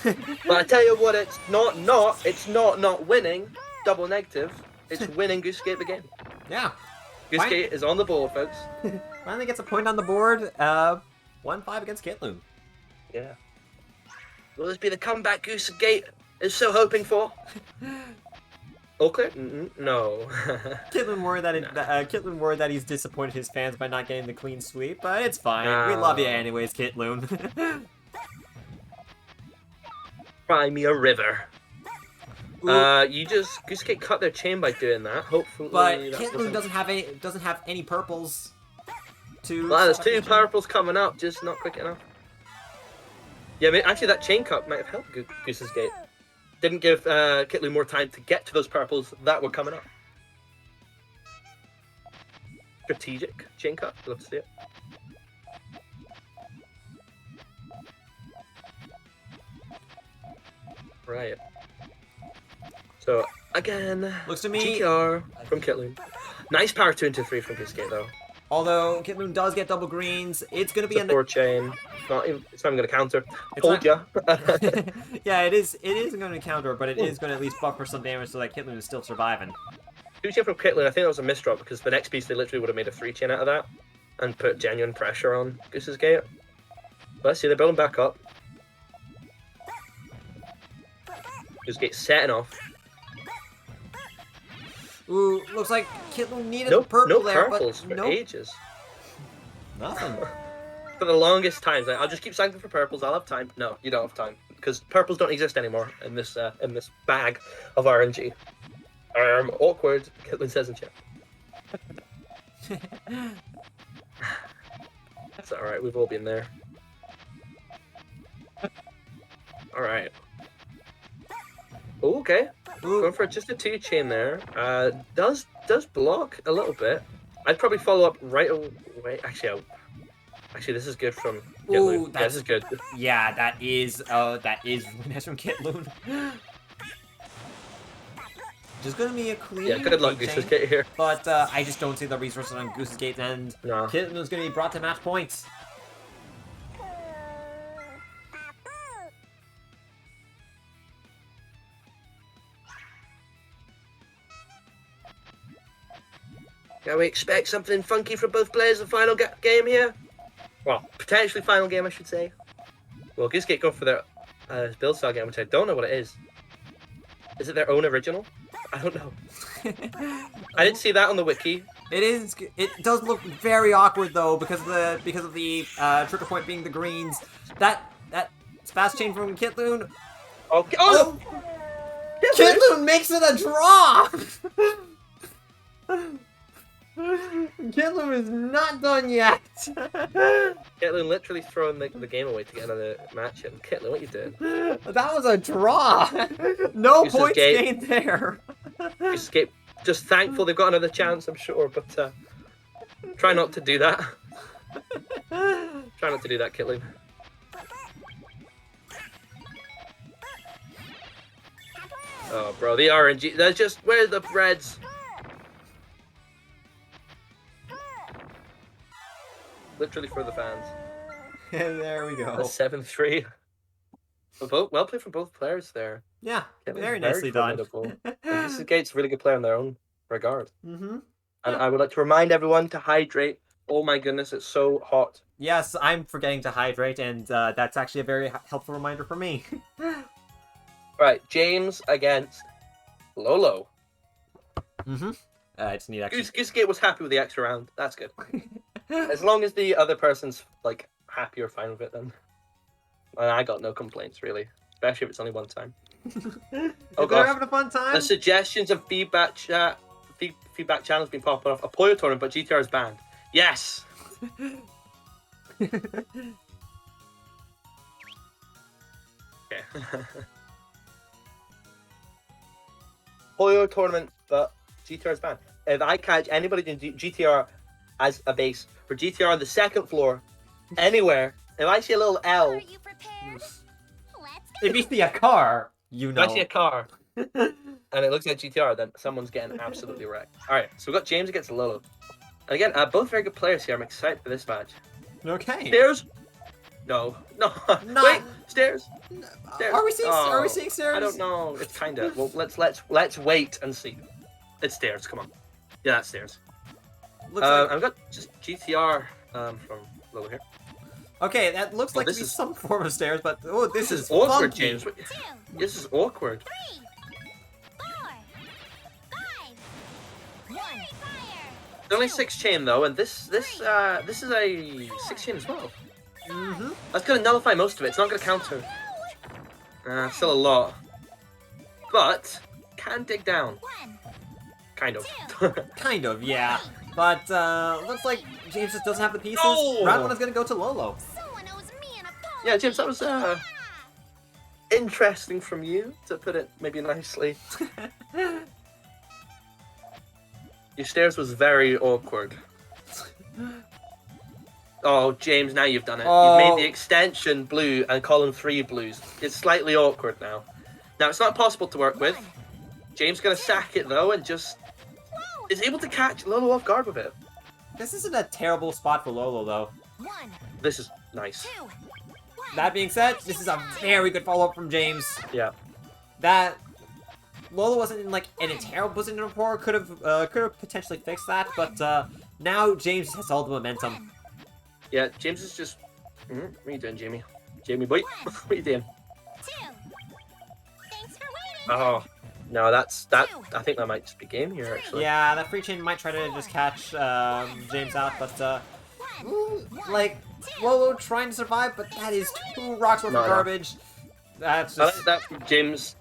But I tell you what, it's not winning. Double negative. It's winning Goose Skate the game. Yeah. Goose Skate is on the board, folks. Finally gets a point on the board. 1-5 against Kit-Loon. Yeah. Will this be the comeback Goose Skate is so hoping for? Okay. No. Kit-Loon worried that he's disappointed his fans by not getting the clean sweep, but it's fine. We love you anyways, Kit-Loon. Cry me a river. Goose Skate cut their chain by doing that. Hopefully, but Kit-Loon doesn't have any purples. Well, there's 2 purples coming up, just not quick enough. Yeah, I mean, actually, that chain cut might have helped Goose's Gate. Didn't give Kit-Loon more time to get to those purples that were coming up. Strategic chain cut. Love to see it. Right. So again, looks to me GTR from Kit-Loon. Nice power 2 into 3 from Goose Skate though. Although Kit-Loon does get double greens, it's gonna be a 4 chain. It's not even gonna counter. Told ya. Yeah, it isn't gonna counter, but it is gonna at least buffer some damage so that Kit-Loon is still surviving. 2 chain from Kit-Loon. I think that was a misdrop because the next piece they literally would have made a 3 chain out of that and put genuine pressure on Goose's Gate. But let's see, they're building back up. Goose Gate setting off. Ooh, looks like Kit-Loon needed a purple there, purples but for ages. Nothing. For the longest times, I'll just keep cycling for purples. I'll have time. No, you don't have time because purples don't exist anymore in this bag of RNG. Awkward. Kit-Loon says in chat. That's all right. We've all been there. All right. Okay. Going for just a 2 chain there. Does block a little bit. I'd probably follow up right away. Actually, this is good from Kitloon. Yeah, this is good. Yeah, that is really nice from Kitloon. Just gonna be a clean. Yeah, good luck, Goose's Gate here. But I just don't see the resources on Goose's Gate, and no. Kitloon's gonna be brought to match points. Can we expect something funky from both players in the final game here? Well, potentially final game, I should say. Well, Goose Gate go for their build style game, which I don't know what it is. Is it their own original? I don't know. I didn't see that on the wiki. It is. It does look very awkward though because of the trigger point being the greens. That fast chain from Kitloon. Okay. Oh! Kitloon makes it a draw. Kitloon is not done yet. Kitloon literally throwing the game away to get another match in. Kitloon, what you doing? That was a draw. No Goose's points Gate. gained there. Escape. Just thankful they've got another chance, I'm sure, but try not to do that. Try not to do that, Kitloon. Oh, bro, the RNG. They're just. Where's the reds? Literally for the fans. And there we go. 7-3. Well played from both players there. Yeah, very nicely done. Goose's Gate's a really good player in their own regard. Mm-hmm. And I would like to remind everyone to hydrate. Oh my goodness, it's so hot. Yes, I'm forgetting to hydrate, and that's actually a very helpful reminder for me. Right, James against Lolo. Mm-hmm. I just need actually... Goose's Gate was happy with the extra round. That's good. As long as the other person's like happy or fine with it, then I got no complaints really. Especially if it's only one time. Oh god, having a fun time. The suggestions of feedback channels been popping off. A Puyo tournament, but GTR is banned. Yes. Okay. Puyo tournament, but GTR is banned. If I catch anybody in GTR as a base for GTR on the second floor, anywhere, if I see a little L, if you see a car, you know. If I see a car, and it looks like GTR, then someone's getting absolutely wrecked. All right, so we've got James against Lolo. And again, both very good players here. I'm excited for this match. Okay. Stairs? No. Wait, stairs? Stairs. Are we seeing stairs? I don't know. It's kind of. Well, let's wait and see. It's stairs. Come on. Yeah, that's stairs. Looks like... I've got just GTR from Lolo here. Okay, that looks like this is some form of stairs, but this is awkward, funky. James. This is awkward. 3, 4, 5, 1, fire. It's only 6 chain though, and this is a 6 chain as well. Mm-hmm. That's gonna nullify most of it. It's not gonna counter. Still a lot, but can dig down. 1, Kind of. Kind of, yeah. But looks like James just doesn't have the pieces. No! Round 1 is gonna go to Lolo. someone owes me an apology. Yeah, James, that was interesting from you, to put it maybe nicely. Your stairs was very awkward. Oh, James, now you've done it. Oh. You've made the extension blue and column 3 blues. It's slightly awkward now. Now, it's not possible to work with. James gonna sack it, though, and just is able to catch Lolo off guard with it. This isn't a terrible spot for Lolo, though. 1, This is nice. 2, 1. That being said, this is a very good follow-up from James. Yeah. That Lolo wasn't in a terrible position before. Could have potentially fixed that, but now James has all the momentum. Yeah, James is just... What are you doing, Jamie? Jamie boy, what are you doing? 2. Thanks for waiting. Oh, no, that. I think that might just be game here, actually. Yeah, that free chain might try to just catch James out, but Lolo trying to survive, but that is 2 rocks worth of garbage. That's just... I like that from James.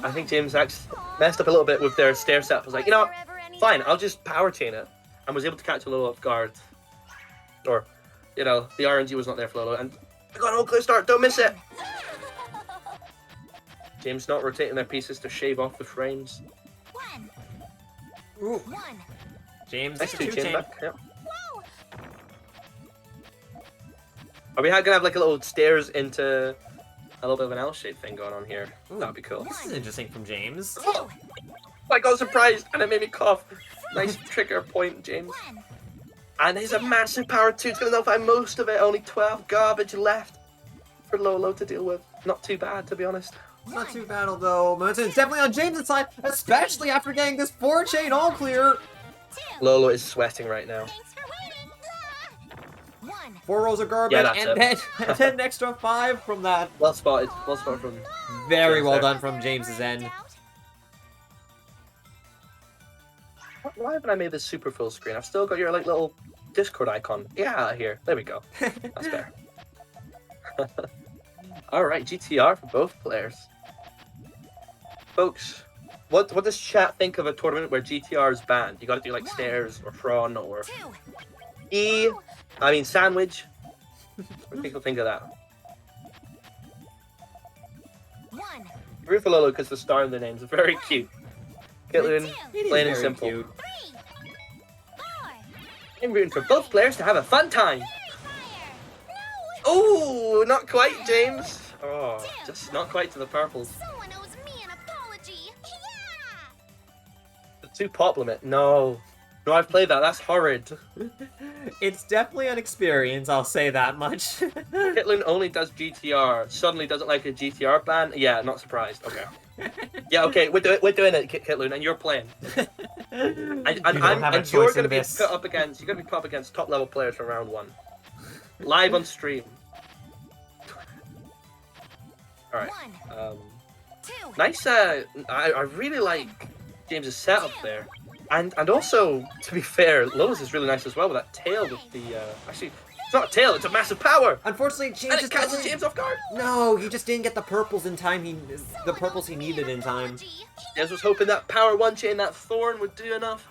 I think James actually messed up a little bit with their stair set. I was like, you know what? Fine, I'll just power chain it. And was able to catch a Lolo off guard. Or, you know, the RNG was not there for Lolo. And I got an all clear start, don't miss it. James not rotating their pieces to shave off the frames. One. Ooh. One. James, Nice it's a 2 chain two-chain. back. Yeah. Whoa. Are we gonna have like a little stairs into a little bit of an L-shaped thing going on here? Ooh, That'd be cool. This is interesting from James. Oh, I got surprised and it made me cough. Nice trigger point, James. One. And he's a massive power 2. It's gonna nullify most of it. Only 12 garbage left for Lolo to deal with. Not too bad, to be honest. It's not too bad, although momentum is definitely on James' side, especially after getting this 4-chain all clear. Two. Lolo is sweating right now. Thanks for waiting. One. 4 rows of garbage, Yeah, that's and then an extra 5 from that. Well spotted. Well spotted from. Very James well there. done from James's end. Why haven't I made this super full screen? I've still got your like little Discord icon. Yeah, here. There we go. That's better. All right, GTR for both players. Folks, what does chat think of a tournament where GTR is banned? You got to do like stairs or prawn or Two. sandwich. What do people think of that? One. Root for Lolo because the star in the names are very cute. Kitlin, It is plain and very simple. cute. Three. Four. I'm rooting for both players to have a fun time. Fire. No. Oh, not quite, James. Oh, just not quite to the purples. Someone owes me an apology. Yeah. The 2 pop limit. No. No, I've played that. That's horrid. It's definitely an experience, I'll say that much. Kitlin only does GTR. Suddenly doesn't like a GTR ban. Yeah, not surprised. Okay. Yeah, okay. We're doing it, Kitlin, and you're playing. And you're gonna be put up against. You're gonna be put up against top level players from round 1, live on stream. All right. One. Two. Nice. I really like James's setup there, and also to be fair, Lolo's is really nice as well with that tail with the. Actually, it's not a tail. It's a massive power. Unfortunately, James And it just catches doesn't... James off guard. No, he just didn't get the purples in time. The purples he needed in time. James was hoping that power 1 chain, that thorn, would do enough.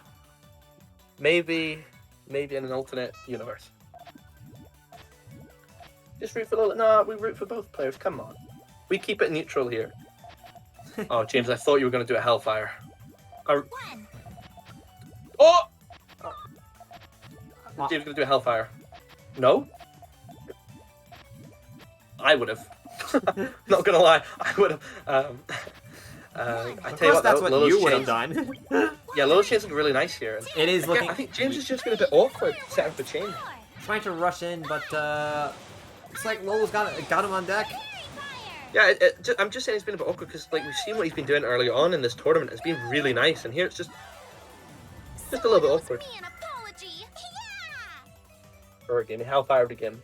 Maybe in an alternate universe. Just root for Lola. No, we root for both players. Come on. We keep it neutral here. Oh, James, I thought you were going to do a Hellfire. One. Oh! James going to do a Hellfire. No? I would have. Not going to lie. I would have. I tell you what, that's what Lolo's you would have chains- done. Yeah, Lolo's chains look really nice here. It is Again, looking... I think James is just been a bit awkward setting up the chain. Trying to rush in, but looks like Lolo's got him on deck. Yeah, I'm just saying it's been a bit awkward because like we've seen what he's been doing early on in this tournament. It's been really nice, and here it's just a little bit awkward. Me an apology. Yeah. Or give me Hellfire again.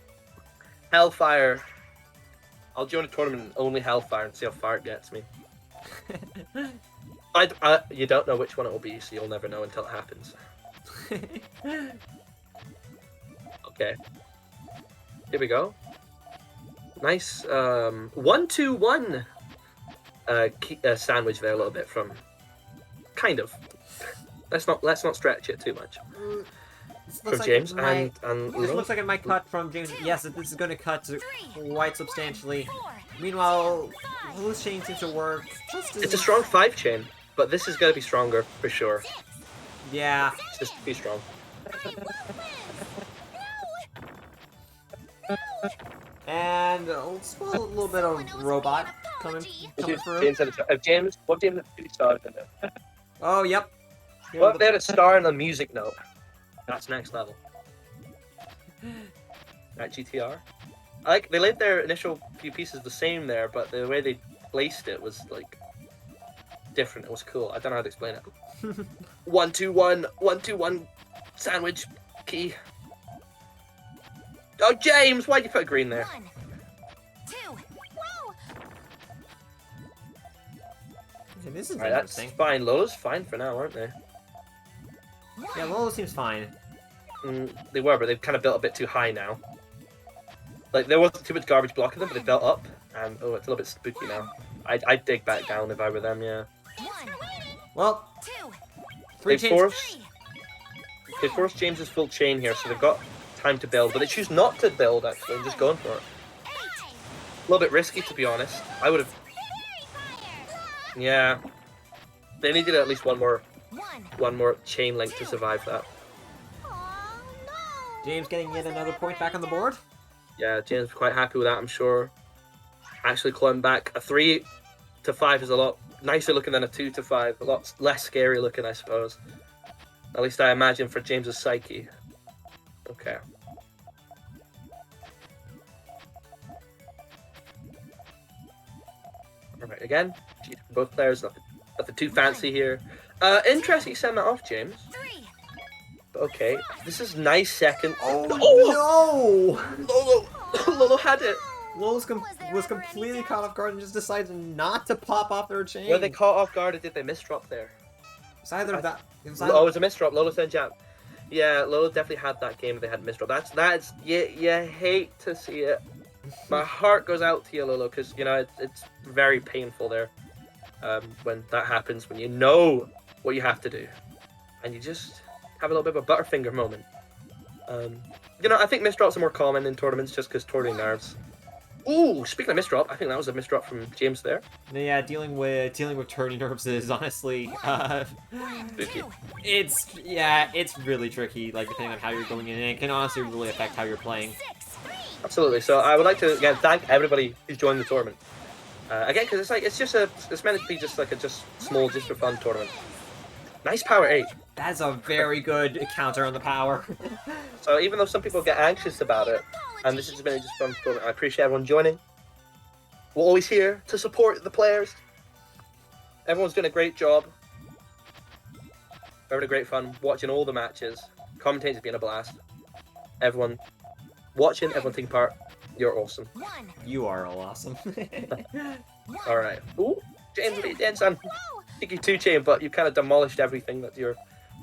Hellfire. I'll join a tournament and only Hellfire and see how far it gets me. You don't know which one it will be, so you'll never know until it happens. Okay. Here we go. Nice 1-2-1 sandwich there a little bit from kind of. Let's not stretch it too much. From James and This looks like it might cut from James. Yes, this is going to cut quite substantially. Meanwhile, Lulu's chain seems to work just as... It's a strong 5 chain, but this is going to be stronger for sure. Yeah. It's just be strong. And let's pull a little bit of robot coming through. James had James, what James had 2 stars in it? Oh, yep. What if they had a star and a music note? That's next level. At GTR. They laid their initial few pieces the same there, but the way they placed it was like different. It was cool. I don't know how to explain it. 1-2-1, 1-2-1 sandwich key. Oh, James, why'd you put a green there? 1, 2. Whoa. This is Alright, that's interesting. fine. Lolo's fine for now, aren't they? Yeah, Lolo seems fine. They were, but they've kind of built a bit too high now. Like, there wasn't too much garbage blocking them, but they built up, and oh, it's a little bit spooky now. I'd dig back down if I were them, yeah. 1, Well, 2, 3 They chains. They forced James's full chain here, so they've got time to build, but they choose not to build, actually, and just going for it. 8. A little bit risky, to be honest. I would have... Yeah. They needed at least one more chain link to survive that. Oh, no. James getting yet another point back on the board. Yeah, James quite happy with that, I'm sure. Actually climbing back. A 3 to 5 is a lot nicer looking than a 2 to 5. A lot less scary looking, I suppose. At least I imagine for James's psyche. Okay. Alright, again. Both players, nothing too fancy here. Interesting you send that off, James. Okay, this is nice second. Oh no! Lolo had it. Lolo was completely caught off guard and just decided not to pop off their chain. Were they caught off guard or did they misdrop there? It's either that. It was a misdrop. Lolo sent jab. Yeah, Lolo definitely had that game if they had misdrop. That's you hate to see it. My heart goes out to you, Lolo, because you know it's very painful there when that happens, when you know what you have to do, and you just have a little bit of a butterfinger moment. You know, I think misdrops are more common in tournaments just because tournament nerves. Ooh, speaking of misdrop, I think that was a misdrop from James there. Yeah, dealing with tourney nerves is honestly it's really tricky, like depending on how you're going in, and it can honestly really affect how you're playing. Absolutely. So I would like to again thank everybody who's joined the tournament. Again, because it's meant to be just small, just for fun tournament. Nice power 8. That's a very good counter on the power. So even though some people get anxious about it, and this has been just fun tournament, I appreciate everyone joining. We're always here to support the players. Everyone's doing a great job. We're having a great fun watching all the matches. Commentating's been a blast. Everyone watching, everyone taking part. You're awesome. You are all awesome. All right. Ooh, James, what are you doing, son? Tiki 2 chain, but you kind of demolished everything that your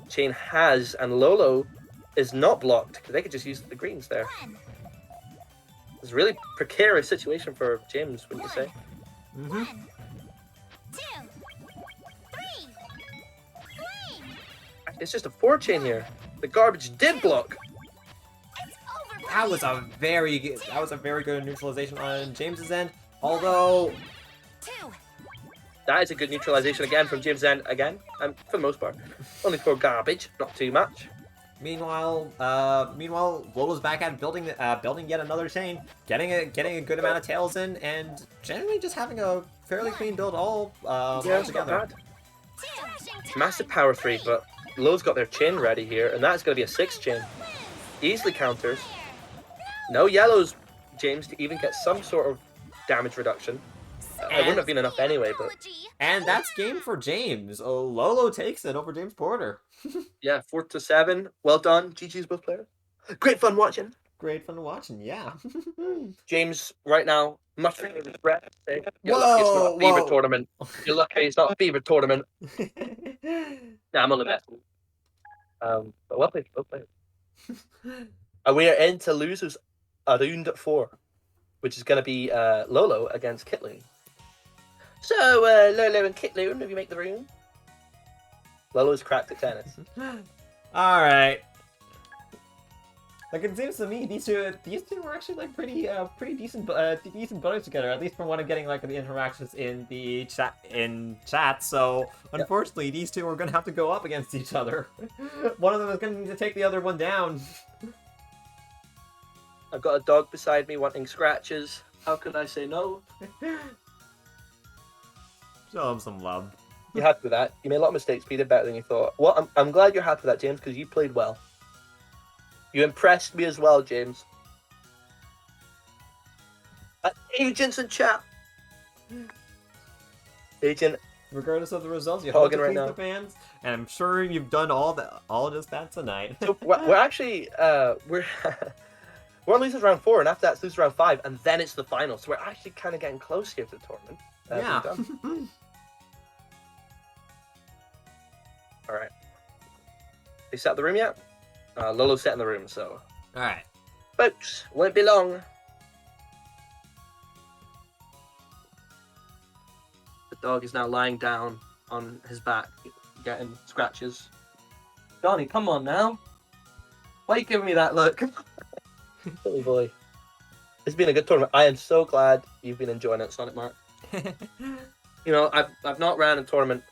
chain has, and Lolo is not blocked because they could just use the greens there. It's a really precarious situation for James, wouldn't you say? Mm-hmm. 2, 3. It's just a 4 chain here. The garbage did block. That was a very good neutralization on James's end. Although that is a good neutralization again from James' end again, and for the most part, only for garbage, not too much. Meanwhile, Lolo's back at building yet another chain, getting a good amount of tails in, and generally just having a fairly clean build all together. Massive power 3, but Lolo's got their chain ready here, and that's going to be a 6 chain. Easily counters. No yellows, James, to even get some sort of damage reduction. It wouldn't have been enough anyway, but... And that's game for James. Oh, Lolo takes it over James Porter. Yeah, 4 to 7. Well done. GG's both players. Great fun watching. Great fun watching, yeah. James, right now, much regret. You're Whoa, lucky it's not a fever tournament. You're lucky it's not a fever tournament. Nah, I'm on the best. But well played, well played. And we are into losers around 4, which is going to be Lolo against Kitloon. So, Lolo and Kitloon, if you make the room. Lolo's cracked at tennis. Alright. Like, it seems to me, these two were actually, like, pretty decent buddies together, at least from what I'm getting, like, the interactions in the chat, so, unfortunately, these two are gonna have to go up against each other. One of them is gonna need to take the other one down. I've got a dog beside me wanting scratches. How could I say no? Show him some love. You're happy with that? You made a lot of mistakes, but you did better than you thought. Well, I'm glad you're happy with that, James, because you played well. You impressed me as well, James. Agents in chat. Agent. Regardless of the results, you hope to please the fans, and I'm sure you've done all of that tonight. So we're actually we're on losers round 4, and after that's losers round 5, and then it's the final. So we're actually kind of getting close here to the tournament. Yeah. All right. They set up the room yet? Lolo's setting the room, so. All right. Folks, won't be long. The dog is now lying down on his back, getting scratches. Johnny, come on now. Why are you giving me that look? Silly boy. It's been a good tournament. I am so glad you've been enjoying it, Sonic Mark. You know, I've not ran a tournament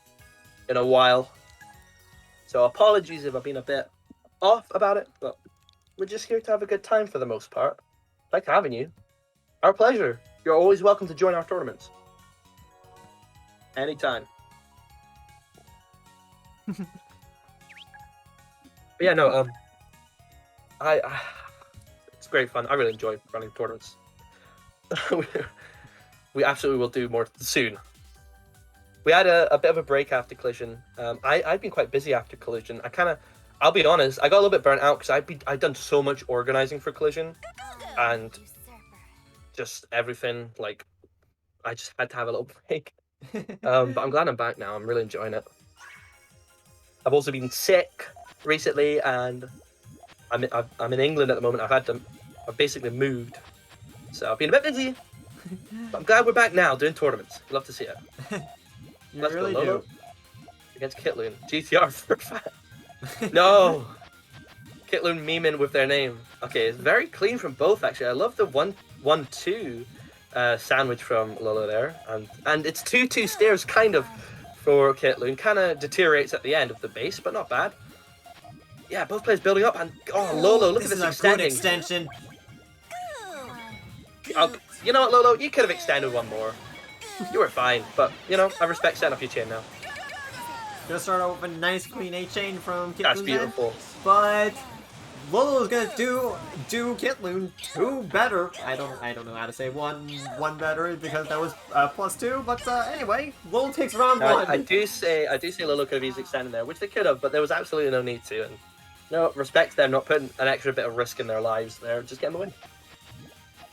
in a while, so apologies if I've been a bit off about it, but we're just here to have a good time for the most part. Like having you. Our pleasure. You're always welcome to join our tournaments. Anytime. But yeah, no, it's great fun. I really enjoy running tournaments. We absolutely will do more soon. We had a bit of a break after Collision. I've been quite busy after Collision. I'll be honest, I got a little bit burnt out because I'd done so much organizing for Collision, and just everything. Like, I just had to have a little break. But I'm glad I'm back now. I'm really enjoying it. I've also been sick recently, and I'm in England at the moment. I've basically moved, so I've been a bit busy. But I'm glad we're back now doing tournaments. Love to see it. You Let's really go, Lolo. do. Against Kitloon. GTR for fat. No! Kitloon memeing with their name. Okay, it's very clean from both, actually. I love the 1-1-2 sandwich from Lolo there. And it's 2-2 stairs, kind of, for Kitloon. Kind of deteriorates at the end of the base, but not bad. Yeah, both players building up. And, oh, Lolo, look at this extending. This is a good extension. Oh, you know what, Lolo? You could have extended one more. You were fine, but, you know, I respect setting up your chain now. Gonna start out with a nice clean A-chain from Kitloon. That's beautiful. But Lolo's gonna do Kitloon 2 better. I don't know how to say one better because that was +2. But anyway, Lolo takes round 1. I do say Lolo could have easily extended there, which they could have, but there was absolutely no need to. And no, respect them not putting an extra bit of risk in their lives there, just getting the win.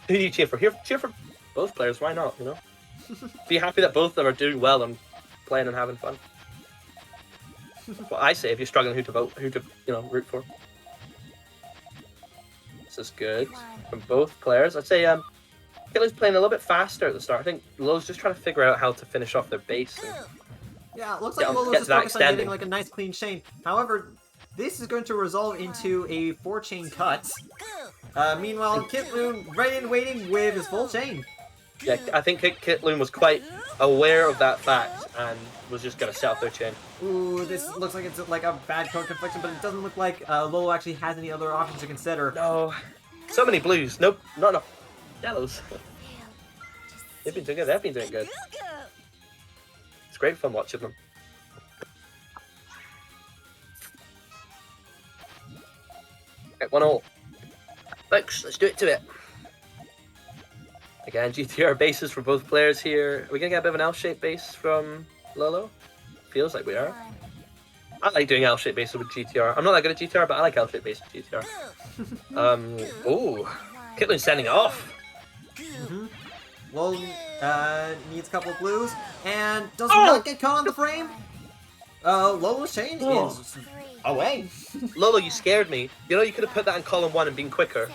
Who do you cheer for? Cheer for both players. Why not? You know, be happy that both of them are doing well and playing and having fun. What I say, if you're struggling who to root for. This is good from both players. I'd say Killer's playing a little bit faster at the start. I think Lolo's just trying to figure out how to finish off their base. Yeah, it looks like Lolo's just focused on getting like a nice clean chain. However, this is going to resolve into a 4-chain cut. Meanwhile, Kitloon right in waiting with his full chain. Yeah, I think Kitloon was quite aware of that fact and was just going to set up their chain. Ooh, this looks like it's like a bad code confliction, but it doesn't look like Lolo actually has any other options to consider. No. So many blues. Nope, not enough yellows. They've been doing good. They've been doing good. It's great fun watching them. Okay, 1-1. Folks, let's do it to it. Again, GTR bases for both players here. Are we going to get a bit of an L-shaped base from Lolo? Feels like we are. I like doing L-shaped bases with GTR. I'm not that good at GTR, but I like L-shaped bases with GTR. Ooh. Kitloon's sending it off. Lolo needs a couple of blues and does not get caught on the frame. Lolo's chain is away. Lolo, you scared me. You know, you could have put that in column 1 and been quicker.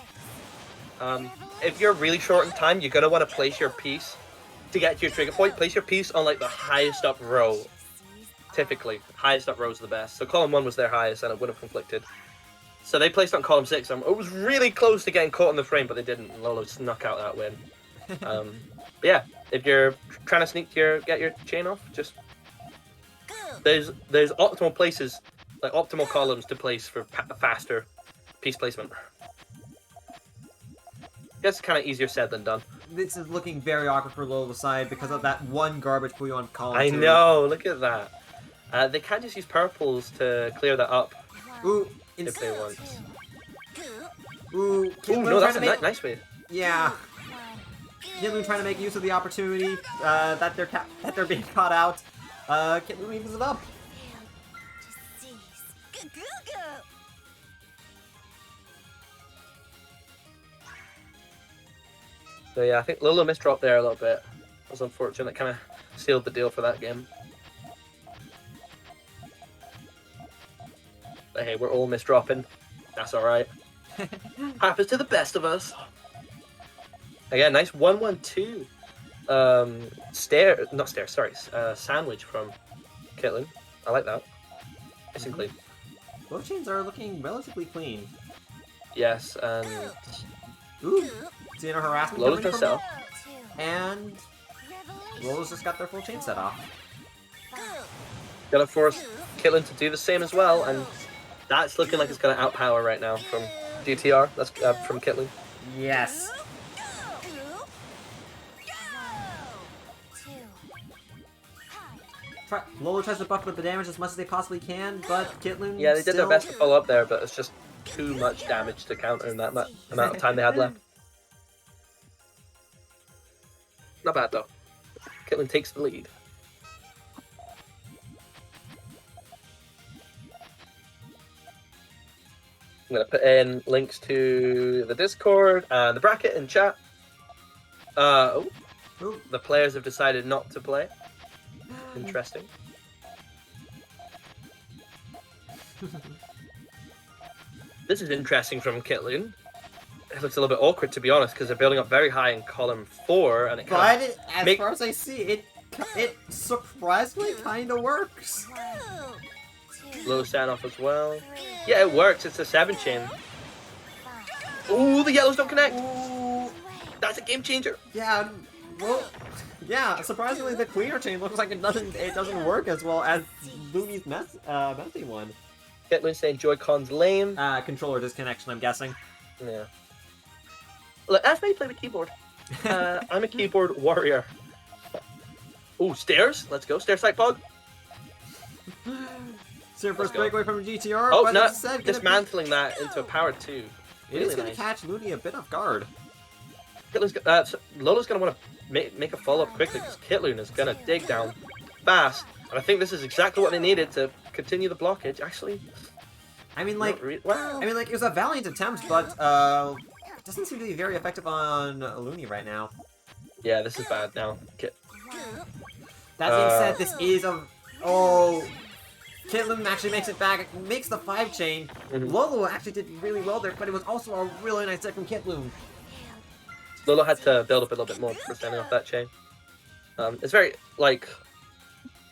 If you're really short in time, you're going to want to place your piece to get to your trigger point. Place your piece on like the highest up row. Typically, highest up row is the best. So column 1 was their highest and it would have conflicted. So they placed on column 6. It was really close to getting caught in the frame, but they didn't. And Lolo snuck out that win. But yeah, if you're trying to sneak get your chain off, just there's optimal places, like optimal columns to place for faster piece placement. That's kind of easier said than done. This is looking very awkward for Lolo's side because of that one garbage Puyo on column 2. I know, look at that. They can't just use purples to clear that up. Ooh, if they want. Ooh, no, that's a nice way. Yeah. Kitloon trying to make use of the opportunity that they're being caught out. Kitloon evens it up. So yeah, I think Lolo misdropped there a little bit. It was unfortunate. It kind of sealed the deal for that game. But hey, we're all misdropping. That's alright. Happens to the best of us. Again, nice 1-1-2. Sandwich from Kitloon. I like that. Nice and clean. Both chains are looking relatively clean. Yes, and... Ooh, seeing a harassment Lolo's coming gonna sell. And Lolo's just got their full chain set off. Gonna force Caitlyn to do the same as well, and that's looking like it's gonna outpower right now from DTR. That's from Caitlyn. Yes. Lolo tries to buff with the damage as much as they possibly can, but Caitlyn. Yeah, they did their best to follow up there, but it's just too much damage to counter in that amount of time they had left. Not bad though. Caitlyn takes the lead. I'm gonna put in links to the Discord and the bracket in chat. The players have decided not to play. Interesting. This is interesting from Caitlyn. It looks a little bit awkward, to be honest, because they're building up very high in column 4, and it kind of as far as I see, it surprisingly kind of works. Low standoff as well. Yeah, it works. It's a 7 chain. Ooh, the yellows don't connect. Ooh. That's a game changer. Yeah. Well, yeah. Surprisingly, the cleaner chain looks like it doesn't work as well as Looney's messy one. Caitlyn saying Joy-Con's lame. Controller disconnection, I'm guessing. Yeah. Look, that's how you play the keyboard. I'm a keyboard warrior. Ooh, stairs. Let's go. Stair side pog. So first breakaway from GTR. Oh, no. Dismantling that into a power 2. Really it is going to catch Looney a bit off guard. Lolo's going to want to make a follow-up quickly because Caitlyn is going to dig down fast. And I think this is exactly what they needed to continue the blockage. Actually, I mean, like, it was a valiant attempt, but it doesn't seem to be very effective on Looney right now. Yeah, this is bad now. That being said, this is a... Oh... Caitlyn actually makes it back, makes the 5 chain. Lolo actually did really well there, but it was also a really nice set from Caitlyn. Lolo had to build up a little bit more before sending off that chain. It's very, like,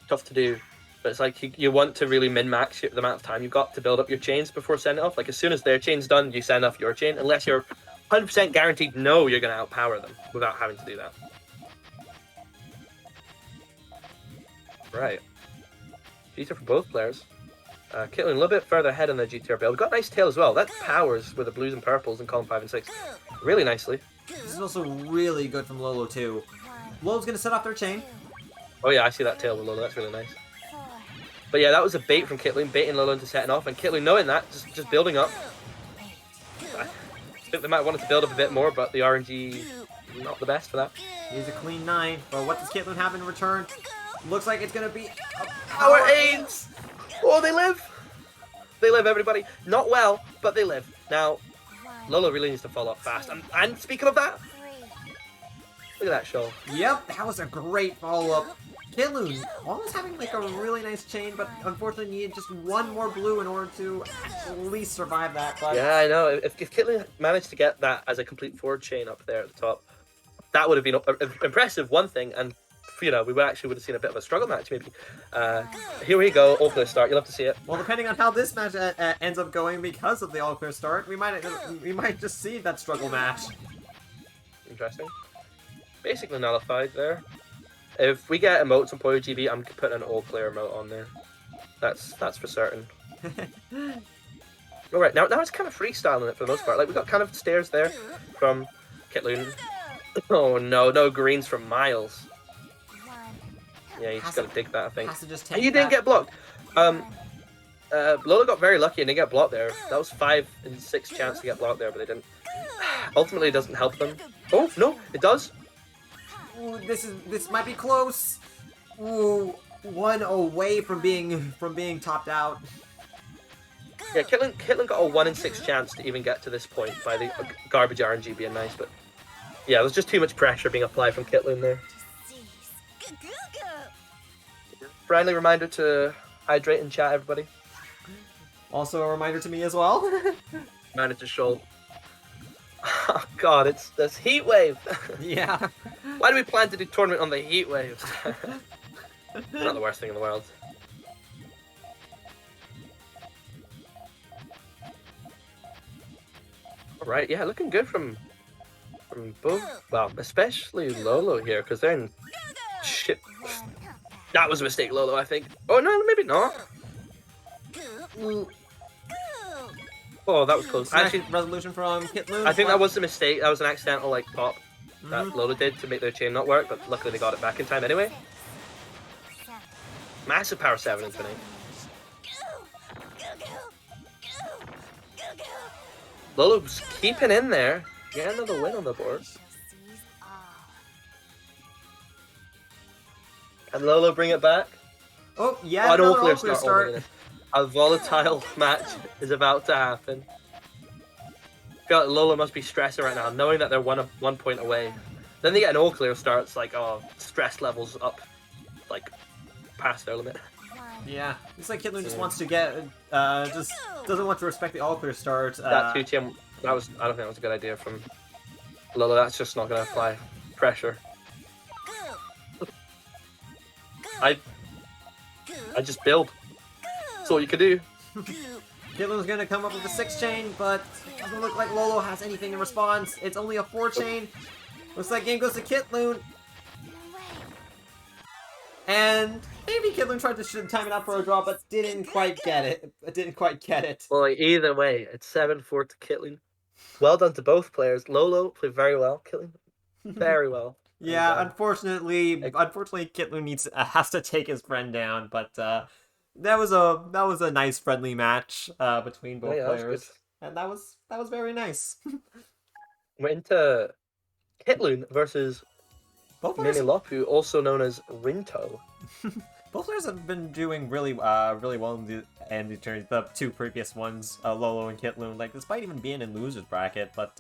tough to do, but it's like you want to really min-max the amount of time you've got to build up your chains before sending off. Like, as soon as their chain's done, you send off your chain, unless you're 100% guaranteed no, you're going to outpower them without having to do that. Right. GTR for both players. Caitlyn a little bit further ahead on the GTR build. Got a nice tail as well. That powers with the blues and purples in column 5 and 6 really nicely. This is also really good from Lolo too. Lolo's gonna set off their chain. Oh yeah, I see that tail with Lolo. That's really nice. But yeah, that was a bait from Caitlyn, baiting Lolo into setting off, and Caitlyn knowing that, just building up. I think they might have wanted to build up a bit more, but the RNG not the best for that. Here's a clean 9. But what does Caitlyn have in return? Looks like it's gonna be our aids. Oh, they live. They live, everybody. Not well, but they live. Now, Lolo really needs to follow up fast. And speaking of that, look at that show. Yep, that was a great follow-up. Caitlyn almost having like a really nice chain, but unfortunately needed just one more blue in order to at least survive that. But... Yeah, I know. If Caitlyn managed to get that as a complete forward chain up there at the top, that would have been impressive, one thing, and you know, we would have seen a bit of a struggle match, maybe. Here we go, all clear start. You'll have to see it. Well, depending on how this match ends up going because of the all clear start, we might just see that struggle match. Interesting. Basically nullified there. If we get emotes on PuyoGB, I'm putting an all clear emote on there. That's for certain. All right, now it's kind of freestyling it for the most part. Like we got kind of stairs there from Caitlyn. Oh no greens from Miles. Yeah, you just gotta dig that, I think. And you didn't get blocked. Lola got very lucky and didn't get blocked there. That was 5 and 6 chance to get blocked there, but they didn't. Ultimately, it doesn't help them. Oh no, it does. Ooh, this might be close. Ooh, 1 away from being topped out. Yeah, Caitlyn got a 1 in 6 chance to even get to this point by the garbage RNG being nice, but yeah, there's just too much pressure being applied from Caitlyn there. Friendly reminder to hydrate and chat, everybody. Also a reminder to me as well. Reminder to Shoal. Oh god, it's this heat wave. Yeah. Why do we plan to do tournament on the heat wave? Not the worst thing in the world. Alright, yeah, looking good from from both, well, especially Lolo here, because they're in shit. That was a mistake, Lolo, I think. Oh, no, maybe not. Oh, that was close. Actually, resolution from Kitloon. I think that was a mistake. That was an accidental, like, pop that Lolo did to make their chain not work, but luckily they got it back in time anyway. Massive power 7 infinite. Lolo's keeping in there. Get another win on the board. Can Lolo bring it back? Oh, yeah, another all-clear start. A volatile match is about to happen. I feel like Lolo must be stressing right now, knowing that they're 1 point away. Then they get an all-clear start, it's like, oh, stress levels up, like, past their limit. Yeah, it's like Kitloon just wants to get, just doesn't want to respect the all-clear start. That 2TM, I don't think that was a good idea from Lolo. That's just not going to apply pressure. I just build. That's all you can do. Kitloon's gonna come up with a 6-chain, but it doesn't look like Lolo has anything in response. It's only a 4-chain. Looks like game goes to Kitloon. And maybe Kitloon tried to time it out for a draw, but didn't quite get it. Well, like, either way, it's 7-4 to Kitloon. Well done to both players. Lolo played very well. Kitloon, very well. Yeah, unfortunately, Kitloon has to take his friend down, but that was a nice friendly match between both players, and that was very nice. We're into Kitloon versus Minilopu, also known as Rinto. Both players have been doing really well in the two previous ones, Lolo and Kitloon. Like, despite even being in losers bracket, but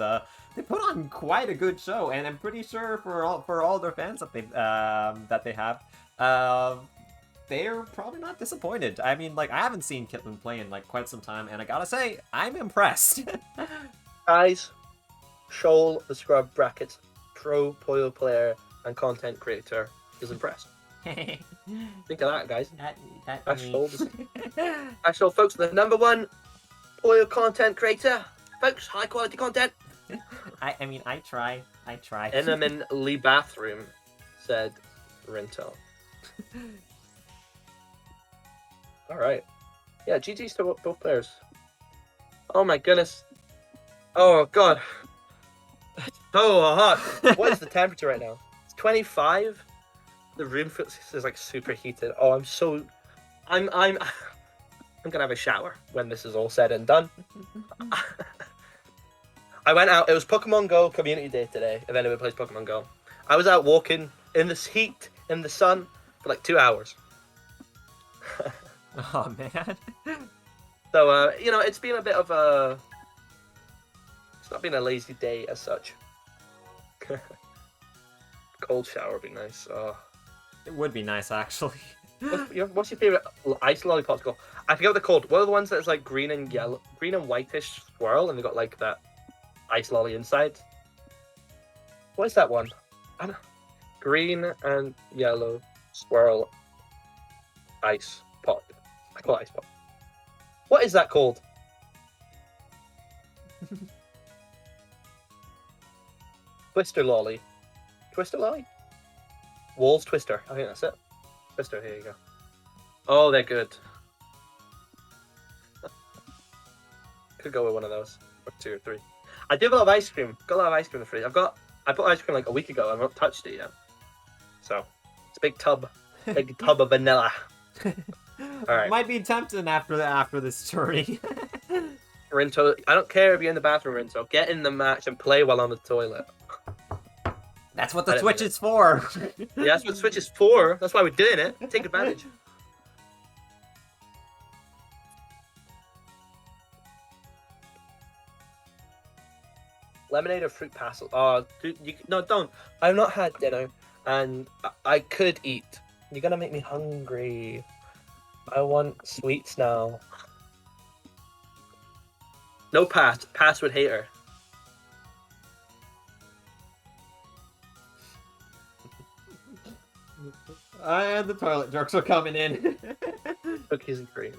they put on quite a good show, and I'm pretty sure for all their fans that they have, they're probably not disappointed. I mean, like, I haven't seen Kitloon play in like quite some time, and I gotta say, I'm impressed. Guys, Shoal, the Scrub brackets, pro Puyo player and content creator is impressed. Think of that, guys. Shoal, folks, the #1 Puyo content creator. Folks, high quality content. I mean, I try. In a Lee bathroom, said Rinto. Alright. Yeah, GG's to both players. Oh my goodness. Oh god. It's so hot. What is the temperature right now? It's 25. The room is like super heated. Oh, I'm gonna have a shower when this is all said and done. I went out. It was Pokemon Go Community Day today. If anyone plays Pokemon Go, I was out walking in this heat in the sun for like 2 hours. Oh man. So you know, it's been a bit of a. It's not been a lazy day as such. Cold shower would be nice. Oh. It would be nice, actually. What's your favorite ice lollipop called? I forget what they're called. What are the ones that's like green and whitish swirl, and they got like that ice lolly inside? What is that one? I don't know. Green and yellow swirl ice pop. I call it ice pop. What is that called? Twister lolly. Twister lolly? Walls Twister. I think that's it. Twister, here you go. Oh, they're good. Could go with one of those. Or 2 or 3. I do have a lot of ice cream. Got a lot of ice cream in the fridge. I bought ice cream like a week ago. I've not touched it yet. So, it's a big tub. Big tub of vanilla. Alright. Might be tempting after this tourney. Rinto, I don't care if you're in the bathroom, Rinto. Get in the match and play while on the toilet. That's what the Switch is for. Yeah, that's what the Switch is for. That's why we're doing it. Take advantage. Lemonade or fruit pastel? Oh, dude, no, don't. I've not had dinner, and I could eat. You're gonna make me hungry. I want sweets now. No pass. Pass would hate her. And the toilet jokes are coming in. Cookies and cream.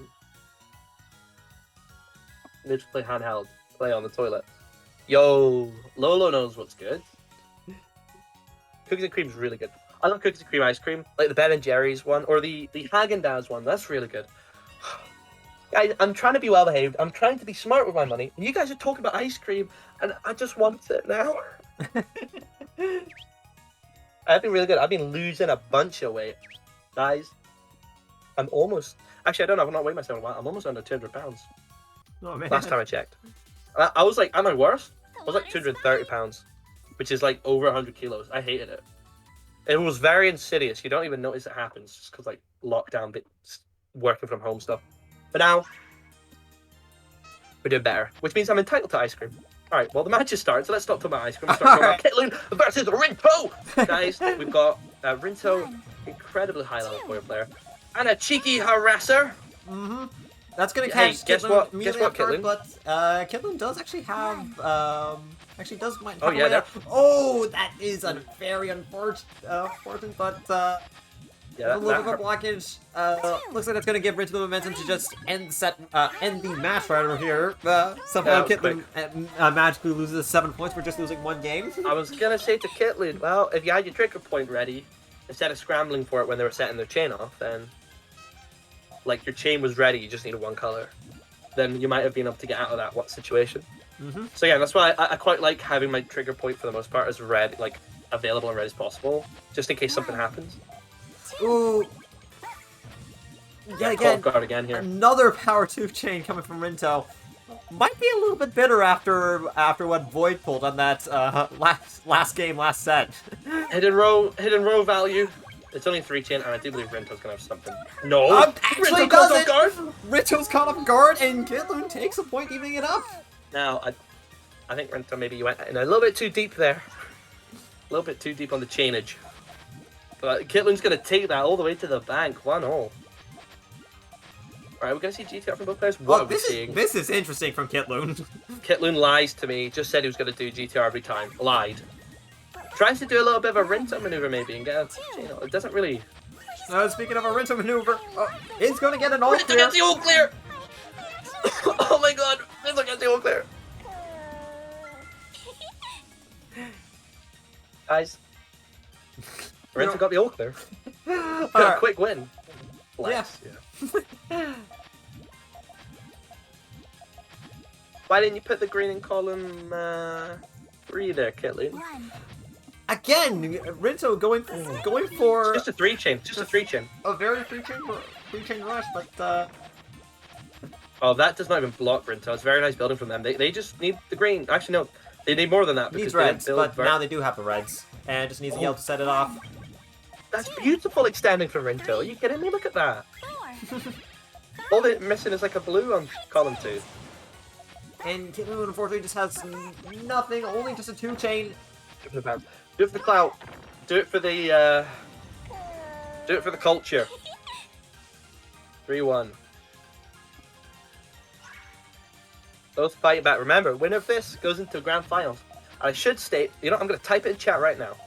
They just play handheld. Play on the toilet. Yo, Lolo knows what's good. Cookies and cream is really good. I love cookies and cream ice cream, like the Ben and Jerry's one or the Haagen-Dazs one. That's really good. Guys, I'm trying to be well behaved. I'm trying to be smart with my money. And you guys are talking about ice cream, and I just want it now. I've been really good. I've been losing a bunch of weight, guys. I'm almost. Actually, I don't know. I've not weighed myself in a while. I'm almost under 200 pounds. Oh man. Last time I checked, I was like, am I worse? I was like 230 pounds, which is like over 100 kilos. I hated it. It was very insidious. You don't even notice it happens just because like lockdown, bits, working from home stuff. But now we're doing better, which means I'm entitled to ice cream. All right, well the match is started, so let's stop talking about ice cream. Let's start talking about Kitloon versus Rinto. Guys, we've got Rinto, incredibly high level player and a cheeky harasser. Mm-hmm. That's gonna catch. Guess what? Guess what, Kitloon? But Kitloon does actually have might have oh yeah. Oh, that is a very unfortunate, but yeah, a little bit of a blockage. Looks like that's gonna give Rinto the momentum to just end the set, end the match right over here. Somehow Kitloon magically loses 7 points for just losing one game. I was gonna say to Kitloon, well, if you had your trigger point ready instead of scrambling for it when they were setting their chain off, then like your chain was ready, you just needed one color, then you might have been able to get out of that situation. Mm-hmm. So yeah, that's why I quite like having my trigger point for the most part as red, like available and ready as possible, just in case something happens. Ooh. Yeah, again, guard again here. Another power 2 chain coming from Rinto. Might be a little bit bitter after what Void pulled on that last game, last set. Hidden row value. It's only 3 chain, and I do believe Rinto's gonna have something. No, actually doesn't. Rinto's caught off guard, and Kitloon takes a point, evening it up. Now, I think Rinto maybe you went in a little bit too deep there. A little bit too deep on the chainage. But Kitloon's gonna take that all the way to the bank. 1-0. Alright, we're gonna see GTR from both players. What are we seeing? This is interesting from Kitloon. Kitloon lies to me. Just said he was gonna do GTR every time. Lied. Tries to do a little bit of a Rinto maneuver maybe and get a chain. It doesn't really. Speaking of a Rinto maneuver, he's gonna get an all clear. Rinto gets the all clear. Oh my god, Rinto gets the all clear. Guys, Rinto got the all clear. Got a quick win. Flex, yeah. Why didn't you put the green in column 3 there, Kitloon? Again, Rinto going for just a 3 chain, a very 3 chain rush, but oh, that does not even block Rinto. It's very nice building from them. They just need the green. Actually, no, they need more than that. Needs reds, but now they do have the reds, and just needs the yellow to set it off. That's beautiful extending from Rinto. Are you kidding me? Look at that. All they're missing is like a blue on column 2. And Kitloon unfortunately just has nothing, only just a 2 chain. Do it for the clout. Do it for the culture. 3-1. Both fight back. Remember, winner of this goes into grand finals. I should state, you know, I'm gonna type it in chat right now.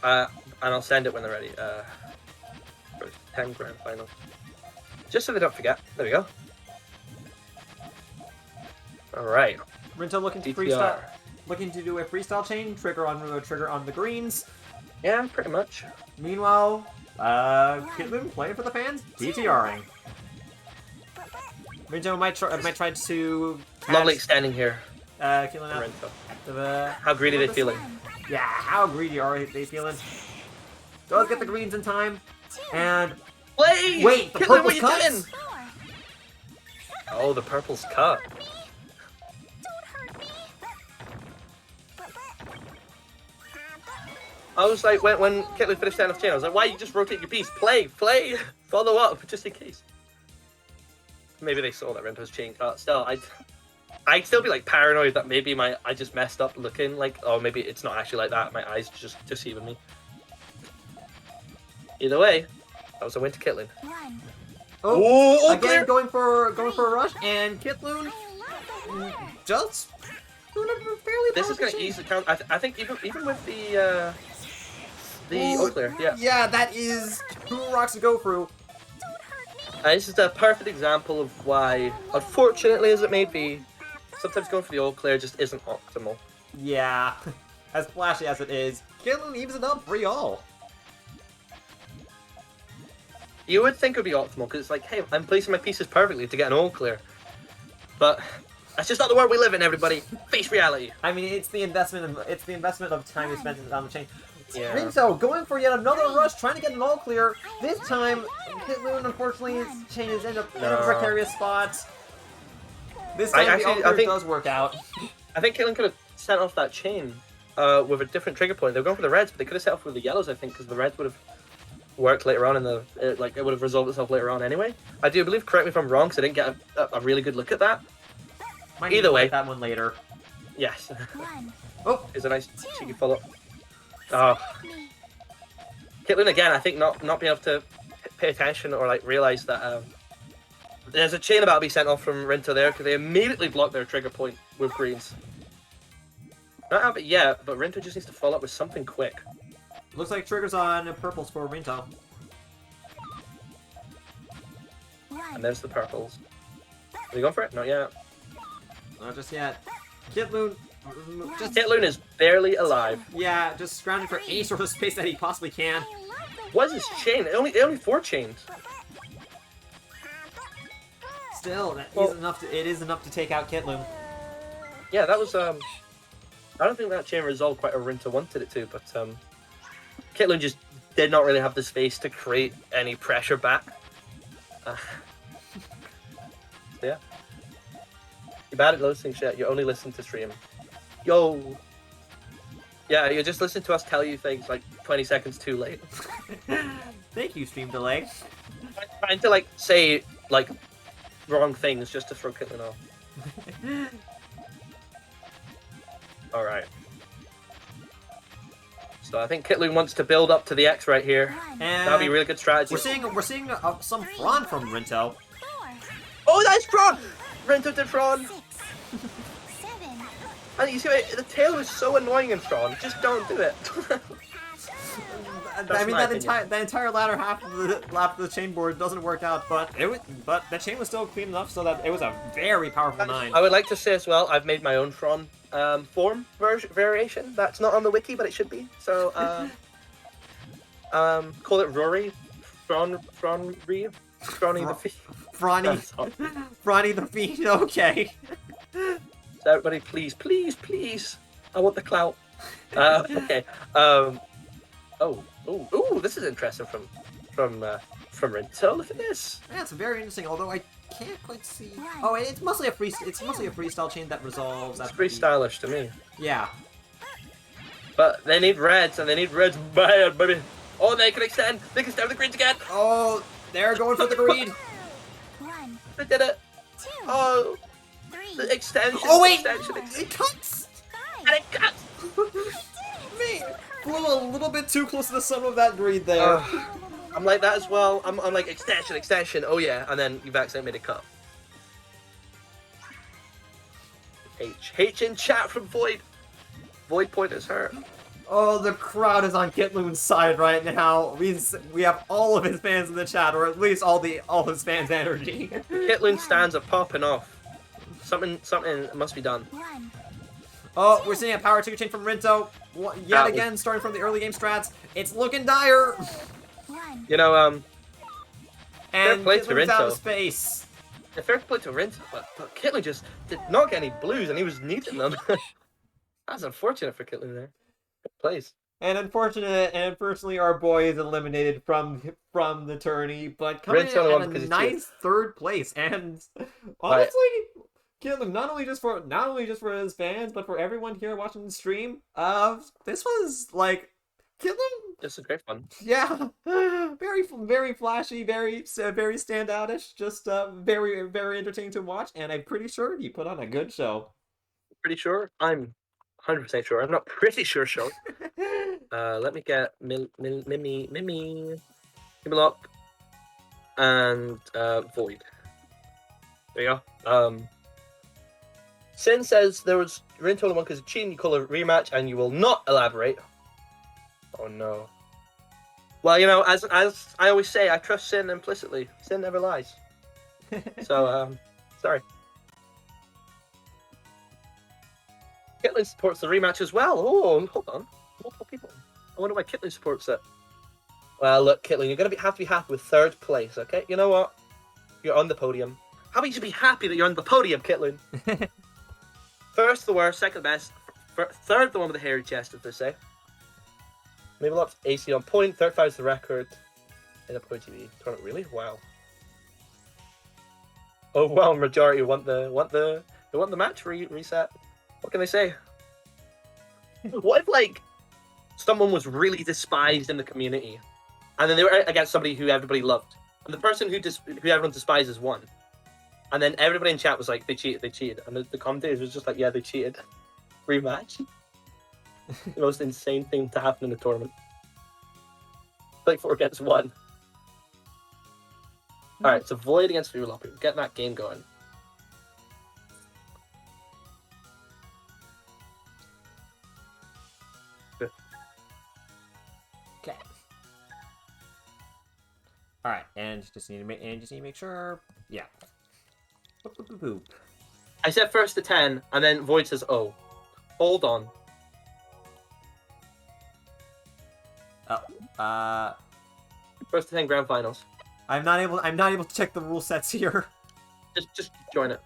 And I'll send it when they're ready. For 10 grand finals. Just so they don't forget. There we go. Alright. Rinto looking to freestyle. Looking to do a freestyle chain, trigger on the greens. Yeah, pretty much. Meanwhile, Kitloon playing for the fans, DTRing. Rinto might try to catch, lovely extending here. Kitloon out. Rinto. How greedy are they feeling? Yeah, how greedy are they feeling? Does get the greens in time, and wait, the Kitloon, purple's cut. Oh, the purple's cut. I was like, when Kitloon finished down off chain, I was like, why you just rotate your piece? Play, follow up, just in case. Maybe they saw that Rinto's chain cut. Still, I'd still be like paranoid that maybe I just messed up looking like, oh, maybe it's not actually like that. My eyes just deceiving me. Either way, that was a win to Kitloon. Oh, again going for a rush, and Kitloon just doing a fairly. This is going to ease the count. I think even with the all clear, yeah. Yeah, that is 2 rocks to go through. This is a perfect example of why, unfortunately as it may be, sometimes going for the all clear just isn't optimal. Yeah. as flashy as it is, Kitlun evens it up for y'all. You would think it would be optimal, because it's like, hey, I'm placing my pieces perfectly to get an all clear. But that's just not the world we live in, everybody. Face reality. I mean, it's the investment of time you spent on the chain. Yeah. Rinto going for yet another rush, trying to get an all clear. This time, Kitlun, unfortunately, his chain is in a precarious spot. This time, the all clear does work out. I think Kitlun could have sent off that chain with a different trigger point. They were going for the reds, but they could have set off with the yellows, I think, because the reds would have worked later on in the it would have resolved itself later on anyway. I do believe, correct me if I'm wrong, because I didn't get a really good look at that. Might Either way, that one later. Yes. Oh, is a nice cheeky follow. Oh, Kitlun again. I think not being able to pay attention or like realize that there's a chain about to be sent off from Rinto there, because they immediately blocked their trigger point with greens. Not have it yet, but Rinto just needs to follow up with something quick. Looks like triggers on purples for Rinto. And there's the purples. Are you going for it? Not yet. Not just yet. Kitlun. Kitlun is barely alive. Yeah, just scrounging for any sort of space that he possibly can. What is this chain? Only 4 chains. Still, it is enough to take out Kitlun. Yeah, that was I don't think that chain resolved quite as Rinto wanted it to, but Kitlun just did not really have the space to create any pressure back. So yeah. You're bad at listening shit. You only listen to stream. Yo. Yeah, you just listen to us tell you things like 20 seconds too late. Thank you, stream delay. I'm trying to like say like wrong things just to throw Kitlun off. All right. So I think Kitlun wants to build up to the X right here. And that'd be a really good strategy. We're seeing some Fron from Rinto. Oh, that's Fron! Rinto did Fron. And you see, the tail is so annoying in Fron. Just don't do it. I mean, that entire latter half of the chain board doesn't work out, but the chain was still clean enough so that it was a very powerful 9. I would like to say as well, I've made my own Fron form variation. That's not on the wiki, but it should be. So, call it Rory, Fronry, Fronny the Fiend. Fronny the Fiend. Okay. So everybody, please, I want the clout. Okay. Oh, this is interesting from Rinto. Look at this. Yeah, it's very interesting. Although I can't quite see. Oh, it's mostly a freestyle chain that resolves. It's pretty stylish to me. Yeah. But they need reds, and they need reds bad, baby. Oh, they can extend. They can extend the greens again. Oh, they're going for the green. They did it. Oh, the extension. Oh wait, extension. It cuts. And it cuts. Me flew a little bit too close to the sun of that green there. I'm like that as well. I'm like extension. Oh yeah, and then you've accidentally made a cut. H in chat from Void. Void pointers hurt. Oh, the crowd is on Kitlun's side right now. We have all of his fans in the chat, or at least all his fans' energy. Kitlun stands are popping off. Something must be done. Oh, we're seeing a power trigger chain from Rinto. Yet again, starting from the early game strats. It's looking dire. You know, and fair play to Kitlun's out of Rinto. space. Yeah, fair play to Rinto, but Kitlun just did not get any blues, and he was needing them. That's unfortunate for Kitlun there. Good plays. And unfortunately, our boy is eliminated from the tourney, but coming in at a nice 3rd place. And honestly, Kitlun, not only just for his fans, but for everyone here watching the stream, this was like Kitlun. This is great fun. Yeah, very flashy, very standoutish. Just very entertaining to watch, and I'm pretty sure he put on a good show. Pretty sure? I'm 100% sure. I'm not pretty sure. Show. Let me get Mimi, Himlock, and Void. There you go. Sin says there was Rinto one because cheating. You call a rematch, and you will not elaborate. Oh no. Well, you know, as I always say, I trust Sin implicitly. Sin never lies. So, sorry. Kitlin supports the rematch as well. Oh, hold on. Multiple people. I wonder why Kitlin supports it. Well, look, Kitlin, you're going to have to be happy with 3rd place, okay? You know what? You're on the podium. How about you be happy that you're on the podium, Kitlin? First the worst, second best, third the one with the hairy chest, as they say. Maybe lots AC on point, 35 is the record in a PuyoGB tournament. Really? Wow. Oh wow, majority want the match reset. What can they say? What if like someone was really despised in the community, and then they were against somebody who everybody loved, and the person who everyone despises won, and then everybody in chat was like, they cheated, and the commentators was just like, yeah, they cheated. Rematch. The most insane thing to happen in a tournament. Like 4 against 1. Alright, so Void against Puyo. Get that game going. Okay. Alright, and just need to make sure. Yeah. Boop, boop, boop, boop. I said first to 10, and then Void says, oh. Hold on. Oh, First to 10 grand finals. I'm not able to check the rule sets here. Just join it.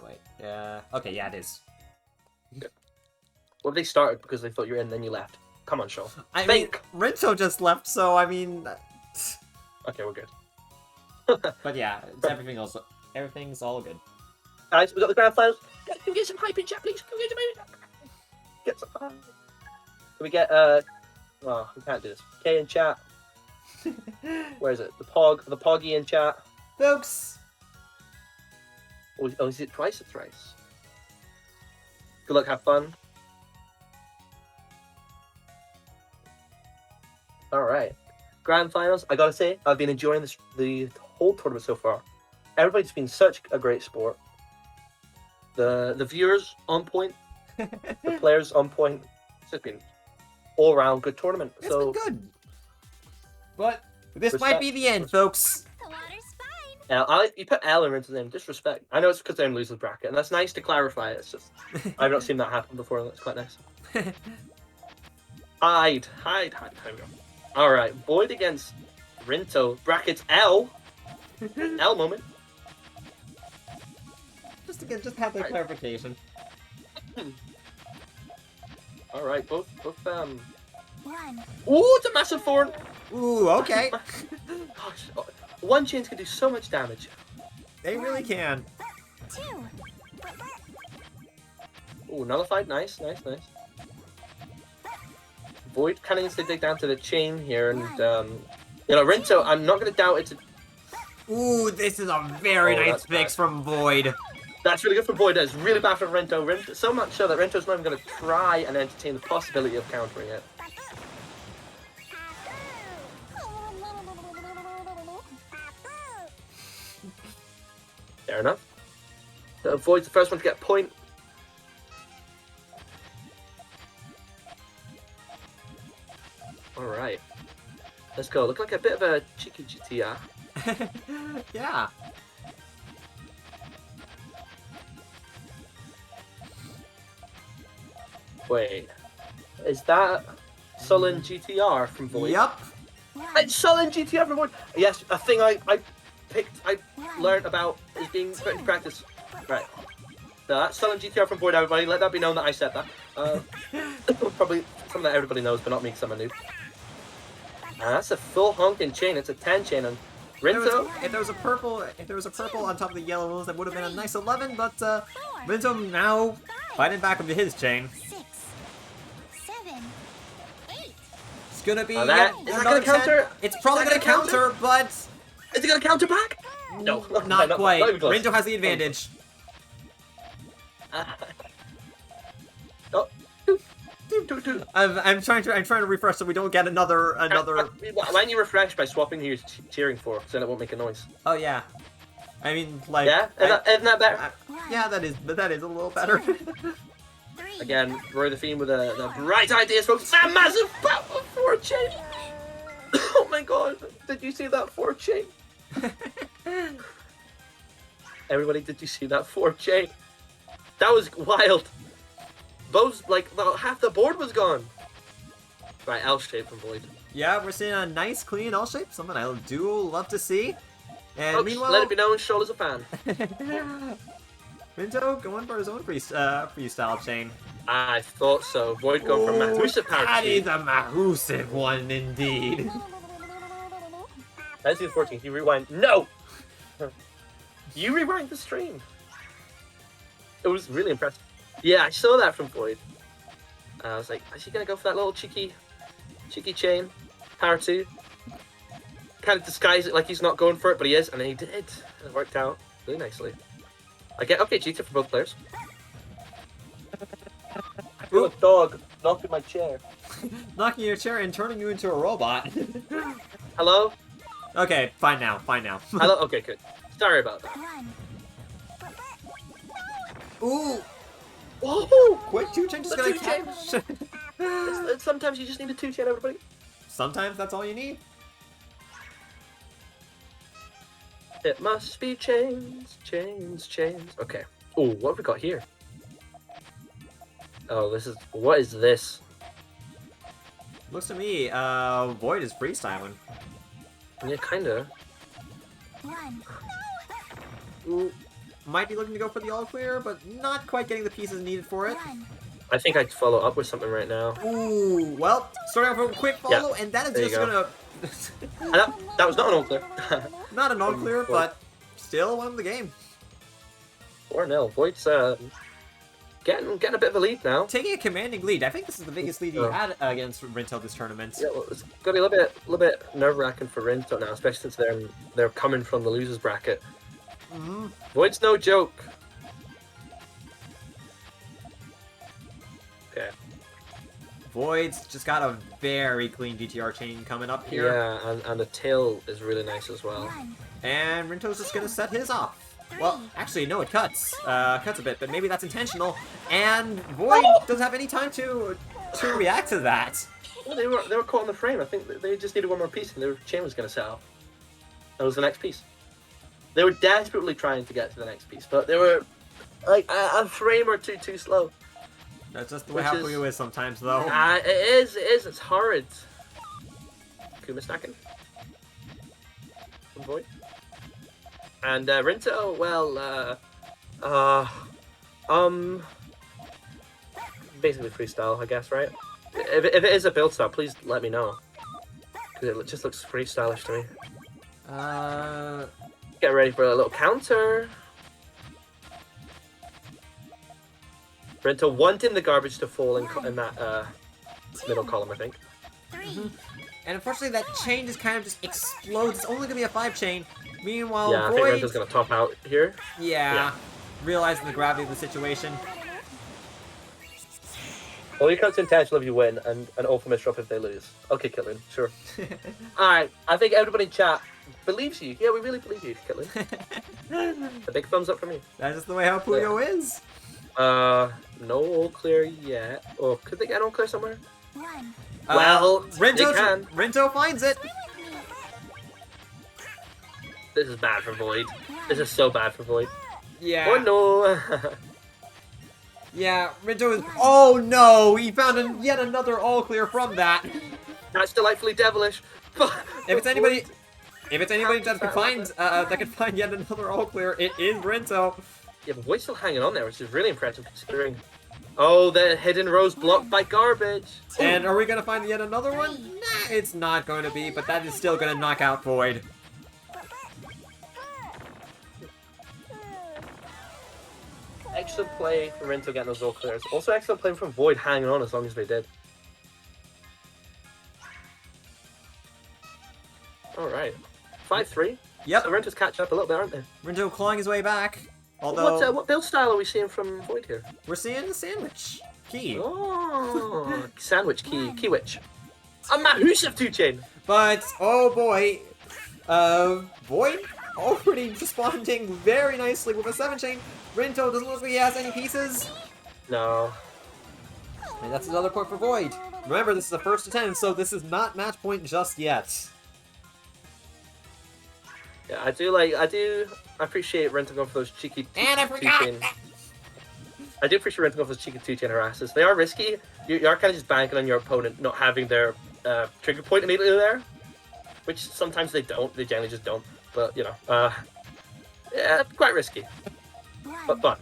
Wait. Yeah. Okay, yeah, it is. Okay. What if they started because they thought you were in, then you left? Come on, Shoal. I mean, Rinto just left, so I mean. Okay, we're good. But yeah, everything's all good. Guys, we got the grand finals. Can we get some hype in chat, please? Can we get some hype in chat? Get some hype. Can we get oh, we can't do this. K in chat. Where is it? The Poggy in chat. Folks. Oh, is it twice or thrice? Good luck, have fun. Alright. Grand finals, I gotta say, I've been enjoying the whole tournament so far. Everybody's been such a great sport. The viewers on point, the players on point. It's just been all around good tournament. It's been good. But this might be the end, folks. The water's fine. You put L into the name. Disrespect. I know it's because they're in losers bracket, and that's nice to clarify. It's just I've not seen that happen before, and that's quite nice. Hide. There we go. All right, Void against Rinto. Brackets L. L moment. Just have that clarification. All right, both. One. Ooh, it's a massive thorn. Ooh, okay. Gosh, one chains can do so much damage. They really can. 2. Ooh, nullified. Nice. Void kind of needs to dig down to the chain here, and you know, Rinto. I'm not gonna doubt it's. Ooh, this is a very nice fix from Void. That's really good for Void. It's really bad for Rinto. So much so that Rinto's not even going to try and entertain the possibility of countering it. Fair enough. So Void's the first one to get a point. Alright. Let's go. Look like a bit of a cheeky GTR. Yeah. Wait, is that Sullen GTR from Void? Yep. It's Sullen GTR from Void. Yes, a thing I learned about is being put into practice. Right. So that's Sullen GTR from Void, everybody. Let that be known that I said that. Probably something that everybody knows, but not me because I'm a noob. And that's a full honking chain. It's a 10 chain. And Rinto. If there was a purple on top of the yellows, that would have been a nice 11. But Rinto now fighting back into his chain. 6, 7, 8. It's gonna be. Is that gonna counter? It's probably gonna counter, but is it gonna counter back? No, not quite. Rinto has the advantage. Oh. I'm trying to refresh so we don't get another. When you refresh by swapping who you're cheering for, so then it won't make a noise. Oh yeah. I mean, like. Yeah, isn't that better? Yeah, that is a little better. Again, Roy the Fiend with the bright ideas, folks. That massive 4 chain. Oh my god! Did you see that 4 chain? Everybody, did you see that 4 chain? That was wild. those, like, half the board was gone. Right, L shape from Void. Yeah, we're seeing a nice, clean L shape, something I do love to see. And meanwhile... let it be known, Shoal is a fan. Rinto going for his own freestyle chain. I thought so. Void going for Mahusive power That chain. is a Mahusive one, indeed. As he was 14, he rewind. No! You rewind the stream. It was really impressive. Yeah, I saw that from Void. I was like, is he going to go for that little cheeky chain? Power 2. Kind of disguise it like he's not going for it, but he is, and he did. It worked out really nicely. I get okay GT for both players. I feel a dog knocking my chair. Knocking your chair and turning you into a robot. Hello? Okay, fine now, fine now. Hello? Okay, good. Sorry about that. Ooh! Whoa! Quick 2-chain just gonna catch. Sometimes you just need a 2-chain, everybody. Sometimes that's all you need. It must be chains, chains, chains. Okay. Oh, what have we got here? Oh, what is this? Looks to me, Void is freestyling. Yeah, kinda. Ooh, might be looking to go for the all clear, but not quite getting the pieces needed for it. I think I'd follow up with something right now. Ooh, well, starting off with a quick follow, and that is just gonna... that was not an all clear. Not an all clear, but still one of the game. 4-0. Void's getting a bit of a lead now. Taking a commanding lead. I think this is the biggest lead he had against Rinto this tournament. Yeah, well, it's gonna be a little bit nerve-wracking for Rinto now, especially since they're coming from the losers bracket. Void's no joke. Okay. Void's just got a very clean DTR chain coming up here. Yeah, and the tail is really nice as well. And Rinto's just gonna set his off. Well, actually, no, it cuts. Cuts a bit, but maybe that's intentional. And Void doesn't have any time to react to that. Well, they were caught in the frame. I think they just needed one more piece, and their chain was going to set off. That was the next piece. They were desperately trying to get to the next piece, but they were like a frame or two too slow. That's just the way how Puyo is sometimes, though. It is. It's horrid. Kuma stacking. From Void. And Rinto, well, basically freestyle, I guess, right? If it is a build style, please let me know. Because it just looks freestylish to me. Get ready for a little counter. Rinto wanting the garbage to fall in that middle column, I think. And unfortunately, that chain just kind of just explodes. It's only going to be a 5-chain. Meanwhile, yeah, Void... I think Rinto's going to top out here. Yeah, realizing the gravity of the situation. Well, you counts intentional if you win, and an ultimate drop if they lose. Okay, Kitlin, sure. Alright, I think everybody in chat believes you. Yeah, we really believe you, Kitlin. A big thumbs up from me. That's just the way how Puyo is. No all clear yet. Oh, could they get all clear somewhere? Well, Rinto finds it. This is bad for Void. This is so bad for Void. Yeah. Oh no! Yeah, Rinto is... Oh no! He found yet another all clear from that. That's delightfully devilish. If it's anybody that can find yet another all clear, it is Rinto. Yeah, but Void's still hanging on there, which is really impressive considering... Oh, the hidden rose blocked by garbage. And are we going to find yet another one? Nah, it's not going to be, but that is still going to knock out Void. Excellent play from Rinto getting those all clears. Also excellent play from Void hanging on as long as they did. Alright. 5-3. Yep. So Rinto's catching up a little bit, aren't they? Rinto clawing his way back. Although... What build style are we seeing from Void here? We're seeing the sandwich key. Oh, sandwich key. Keywitch. A Mahusive 2-chain. But, oh boy. Void already responding very nicely with a 7-chain. Rinto doesn't look like he has any pieces. No. And that's another point for Void. Remember, this is the first to 10, so this is not match point just yet. Yeah, I do appreciate Rinto going for those cheeky. And I forgot! I do appreciate Rento goes cheeky 2-chain harasses. They are risky. You are kind of just banking on your opponent not having their trigger point immediately there, which sometimes they don't. They generally just don't. But you know, yeah, quite risky. But fun.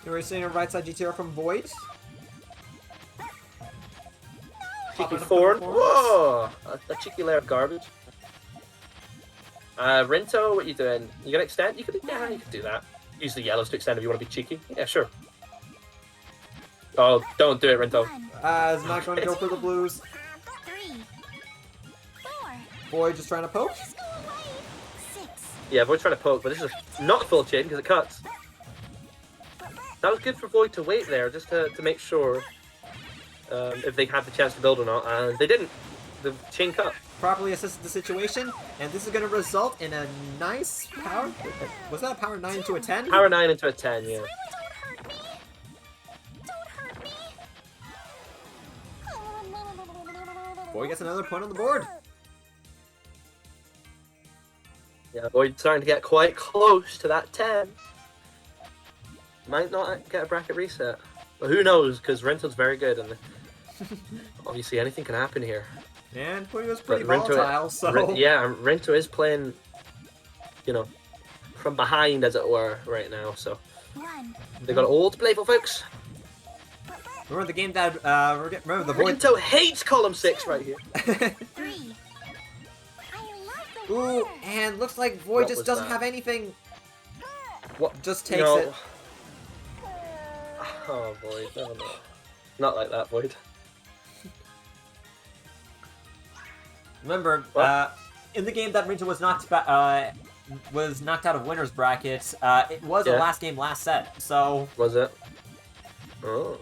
You were seeing a right side GTR from Void. Cheeky Thorn. Whoa! A cheeky layer of garbage. Rento, what are you doing? You gonna extend? You could do that. Use the yellows to extend if you want to be cheeky. Yeah, sure. Oh, don't do it, Rento. It's not going to go for the blues. 3, 4. Void just trying to poke. Just go away. 6. Yeah, Void's trying to poke, but this is not full chain because it cuts. That was good for Void to wait there, just to make sure if they had the chance to build or not, and they didn't. The chain cut. Properly assessed the situation, and this is going to result in a nice power. Was that a power 9 into a 10? Power 9 into a 10, yeah. Don't hurt me. Don't hurt me. Void gets another point on the board. Yeah, Void's starting to get quite close to that 10. Might not get a bracket reset. But who knows, because Rento's very good, and obviously anything can happen here. And Puyo's pretty But volatile, so... yeah, Rento is playing, you know, from behind, as it were, right now, so... They got all to play for, folks. Remember the game that, remember the Void... Rento hates column 6 right here. 3. Ooh, and looks like Void What just was doesn't that? have anything. What? Just takes No. it. Oh, Void, no. Not like that, Void. Remember, What? in the game that Rinto was knocked out of winner's bracket, it was a Yeah. last game, last set. So, Was it? Oh.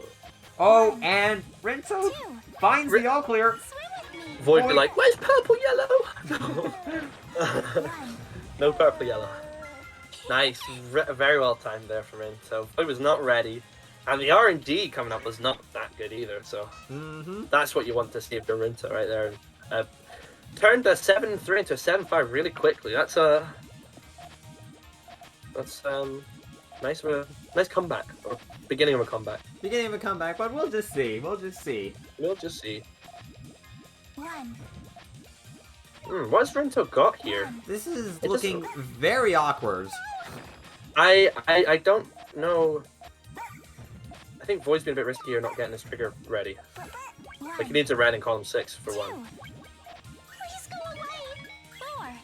oh, and Rinto finds the all clear. Void be Void- like, where's purple yellow? No purple yellow. Nice, very well timed there for him. So Void was not ready, and the RNG coming up was not that good either. So that's what you want to see of Rinto right there. Turned a 7-3 into a 7-5 really quickly. That's nice comeback, or beginning of a comeback. Beginning of a comeback, but we'll just see. We'll just see. We'll just see. 1. What's Rinto got here? This is It looking very awkward. I don't know. I think Void's been a bit risky here not getting his trigger ready. Like he needs a red in column 6 for 1. Please go away.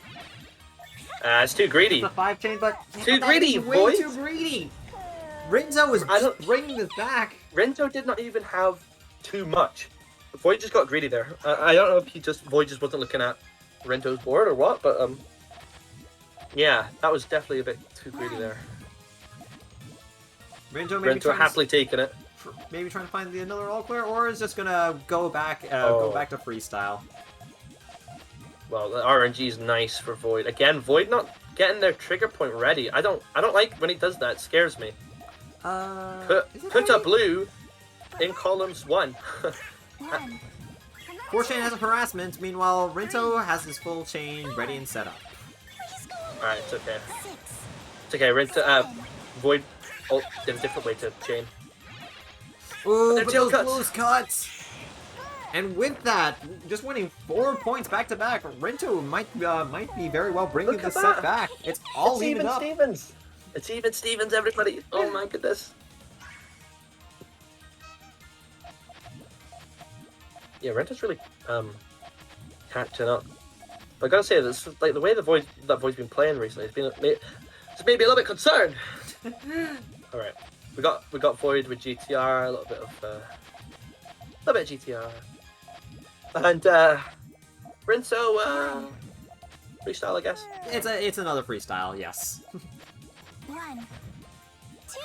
4. It's too greedy. It's a 5-chain, but Too that greedy, is way Void. too greedy. Rinto is I don't- just bringing this back. Rinto did not even have too much. Void just got greedy there. I don't know if Void just wasn't looking at Rinto's board or what, but yeah, that was definitely a bit too greedy there. Rinto maybe Rinto happily taking it. maybe trying to find another all clear, or is just gonna go back to freestyle. Well, the RNG is nice for Void. Again, Void not getting their trigger point ready. I don't like when he does that. It scares me. Put a blue in columns 1. 1. 4-chain has a harassment, meanwhile Rinto has his full chain ready and set up. Please go away. Alright, it's okay. 6. It's okay, Rinto, Void did a different way to chain. Ooh, They're but jail those cuts. blues cuts! And with that, just winning 4 points back to back, Rinto might be very well bringing Look this at set that. back. It's all It's even even up. Stevens. It's even Stevens, everybody. Oh my goodness. Yeah, Rinto's really catching up. But I gotta say, this like the way that Void's been playing recently. It's made me a little bit concerned. All right, we got Void with GTR, a little bit of GTR, and Rinto freestyle, I guess. It's another freestyle, yes. 1. 2.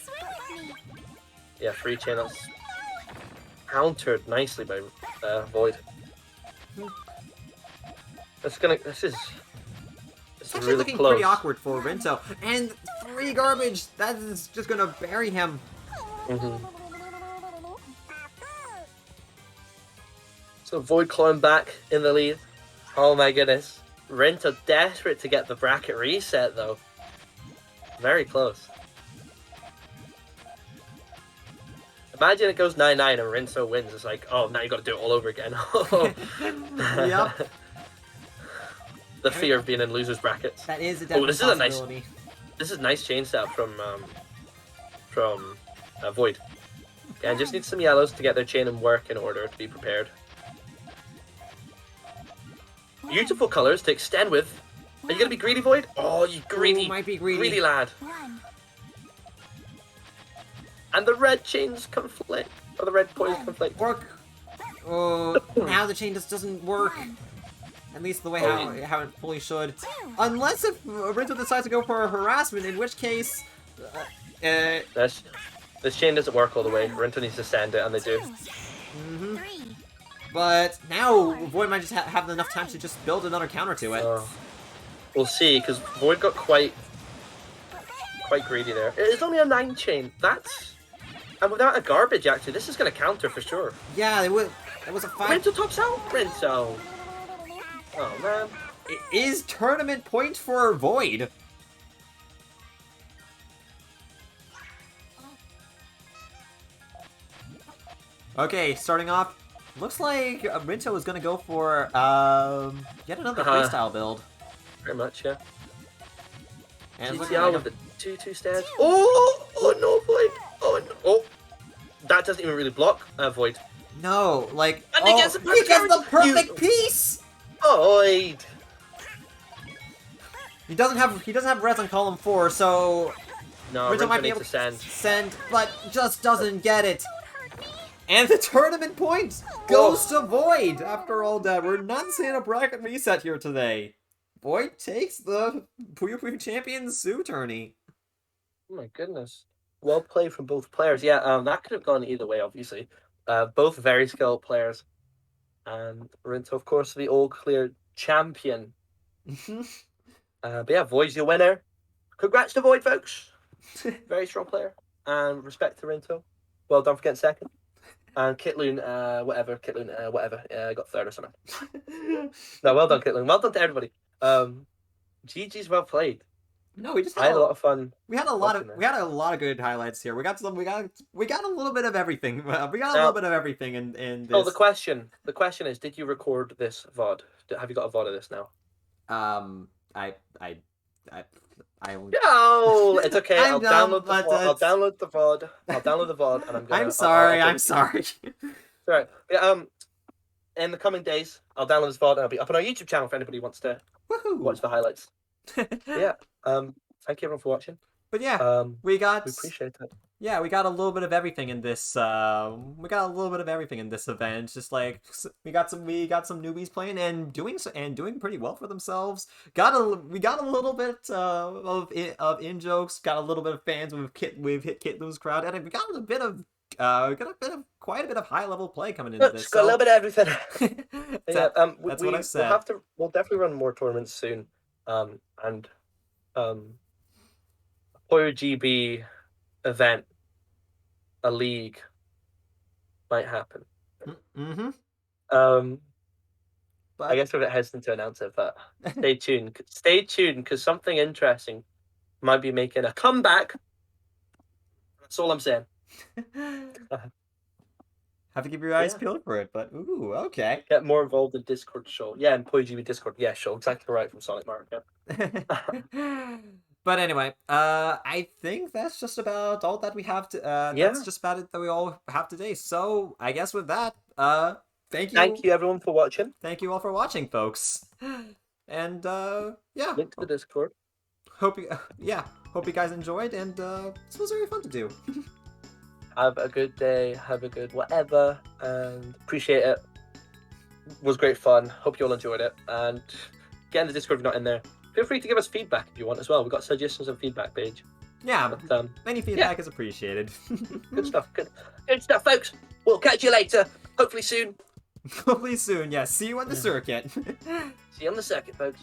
Swim with me. Yeah, free chain. That's countered nicely by Void. This is It's actually really looking close. pretty awkward for Rinto. And 3 garbage! That is just gonna bury him. So Void clawing back in the lead. Oh my goodness. Rinto desperate to get the bracket reset though. Very close. Imagine it goes 9-9 and Rinso wins. It's like, oh, now you got to do it all over again. Yep. The fear of being in losers brackets. That is a definite possibility. This is a nice chain setup from Void. And just need some yellows to get their chain and work in order to be prepared. Beautiful colors to extend with. Are you gonna be greedy, Void? Oh, you greedy! Ooh, might be greedy lad. And the red chains conflict, or the red points conflict. Work. Oh, now the chain just doesn't work. At least the way how it fully should. Unless if Rinto decides to go for a harassment, in which case... This chain doesn't work all the way. Rinto needs to send it, and they do. But now, Void might just have enough time to just build another counter to it. We'll see, because Void got quite greedy there. It's only a 9 chain. And without a garbage, actually, this is going to counter for sure. Yeah, it was a 5... Rinto tops out? Rinto! Oh, man. It is tournament point for Void. Okay, starting off, looks like Rinto is going to go for yet another freestyle build. Pretty much, yeah. And GTR with the 2-2 stairs. Oh no, Void! Oh, no. Oh, that doesn't even really block Void. No, like... And he gets the perfect piece! Void! He doesn't have res on column 4, so no, Rinto might be able to send, but just doesn't get it. And the tournament point goes to Void. After all that, we're not seeing a bracket reset here today. Void takes the Puyo Puyo Champions Zoo tourney. Oh my goodness. Well played from both players. Yeah, that could have gone either way, obviously. Both very skilled players. And Rinto, of course, the all-clear champion. But yeah, Void's your winner. Congrats to Void, folks. Very strong player. And respect to Rinto. Well done for getting second. And Kitloon, whatever, got third or something. No, well done, Kitloon. Well done to everybody. GG's well played. No, we just had a lot of fun. We had a lot of good highlights here. We got a little bit of everything. We got a little bit of everything in this. Oh, the question is, did you record this VOD? Have you got a VOD of this now? I No, it's okay. I'll download the VOD. I'll download the VOD. I'll download the VOD, and I'm gonna. I'm sorry. I'm sorry. Sorry. Yeah. In the coming days, I'll download this VOD and I'll be up on our YouTube channel if anybody wants to watch the highlights. Yeah. Thank you everyone for watching. But yeah, we appreciate it. Yeah, we got a little bit of everything in this. We got a little bit of everything in this event. Just like we got some newbies playing and doing pretty well for themselves. We got a little bit of in jokes. Got a little bit of fans. We've hit Kitloon's crowd, and we got quite a bit of high level play coming into this. Got a little bit of everything. Yeah, that's what I said. We'll definitely run more tournaments soon. And PuyoGB event, a league might happen. But I guess we're a bit hesitant to announce it, but stay tuned. Stay tuned, because something interesting might be making a comeback. That's all I'm saying. Have to keep your eyes peeled for it, but ooh, okay. Get more involved in Discord show. Yeah, in PuyoGB Discord. Yeah, sure, exactly right from Sonic Mark. Yeah. But anyway, I think that's just about all that we have to. That's just about it that we all have today. So I guess with that, thank you. Thank you everyone for watching. Thank you all for watching, folks. And yeah. Link to the Discord. Hope you guys enjoyed, and this was very fun to do. Have a good day. Have a good whatever, and appreciate it. It was great fun. Hope you all enjoyed it, and get in the Discord if you're not in there. Feel free to give us feedback if you want as well. We've got suggestions and feedback page. Yeah, but, any feedback is appreciated. Good stuff. Good stuff, folks. We'll catch you later. Hopefully soon. Hopefully soon, yeah. See you on the circuit. See you on the circuit, folks.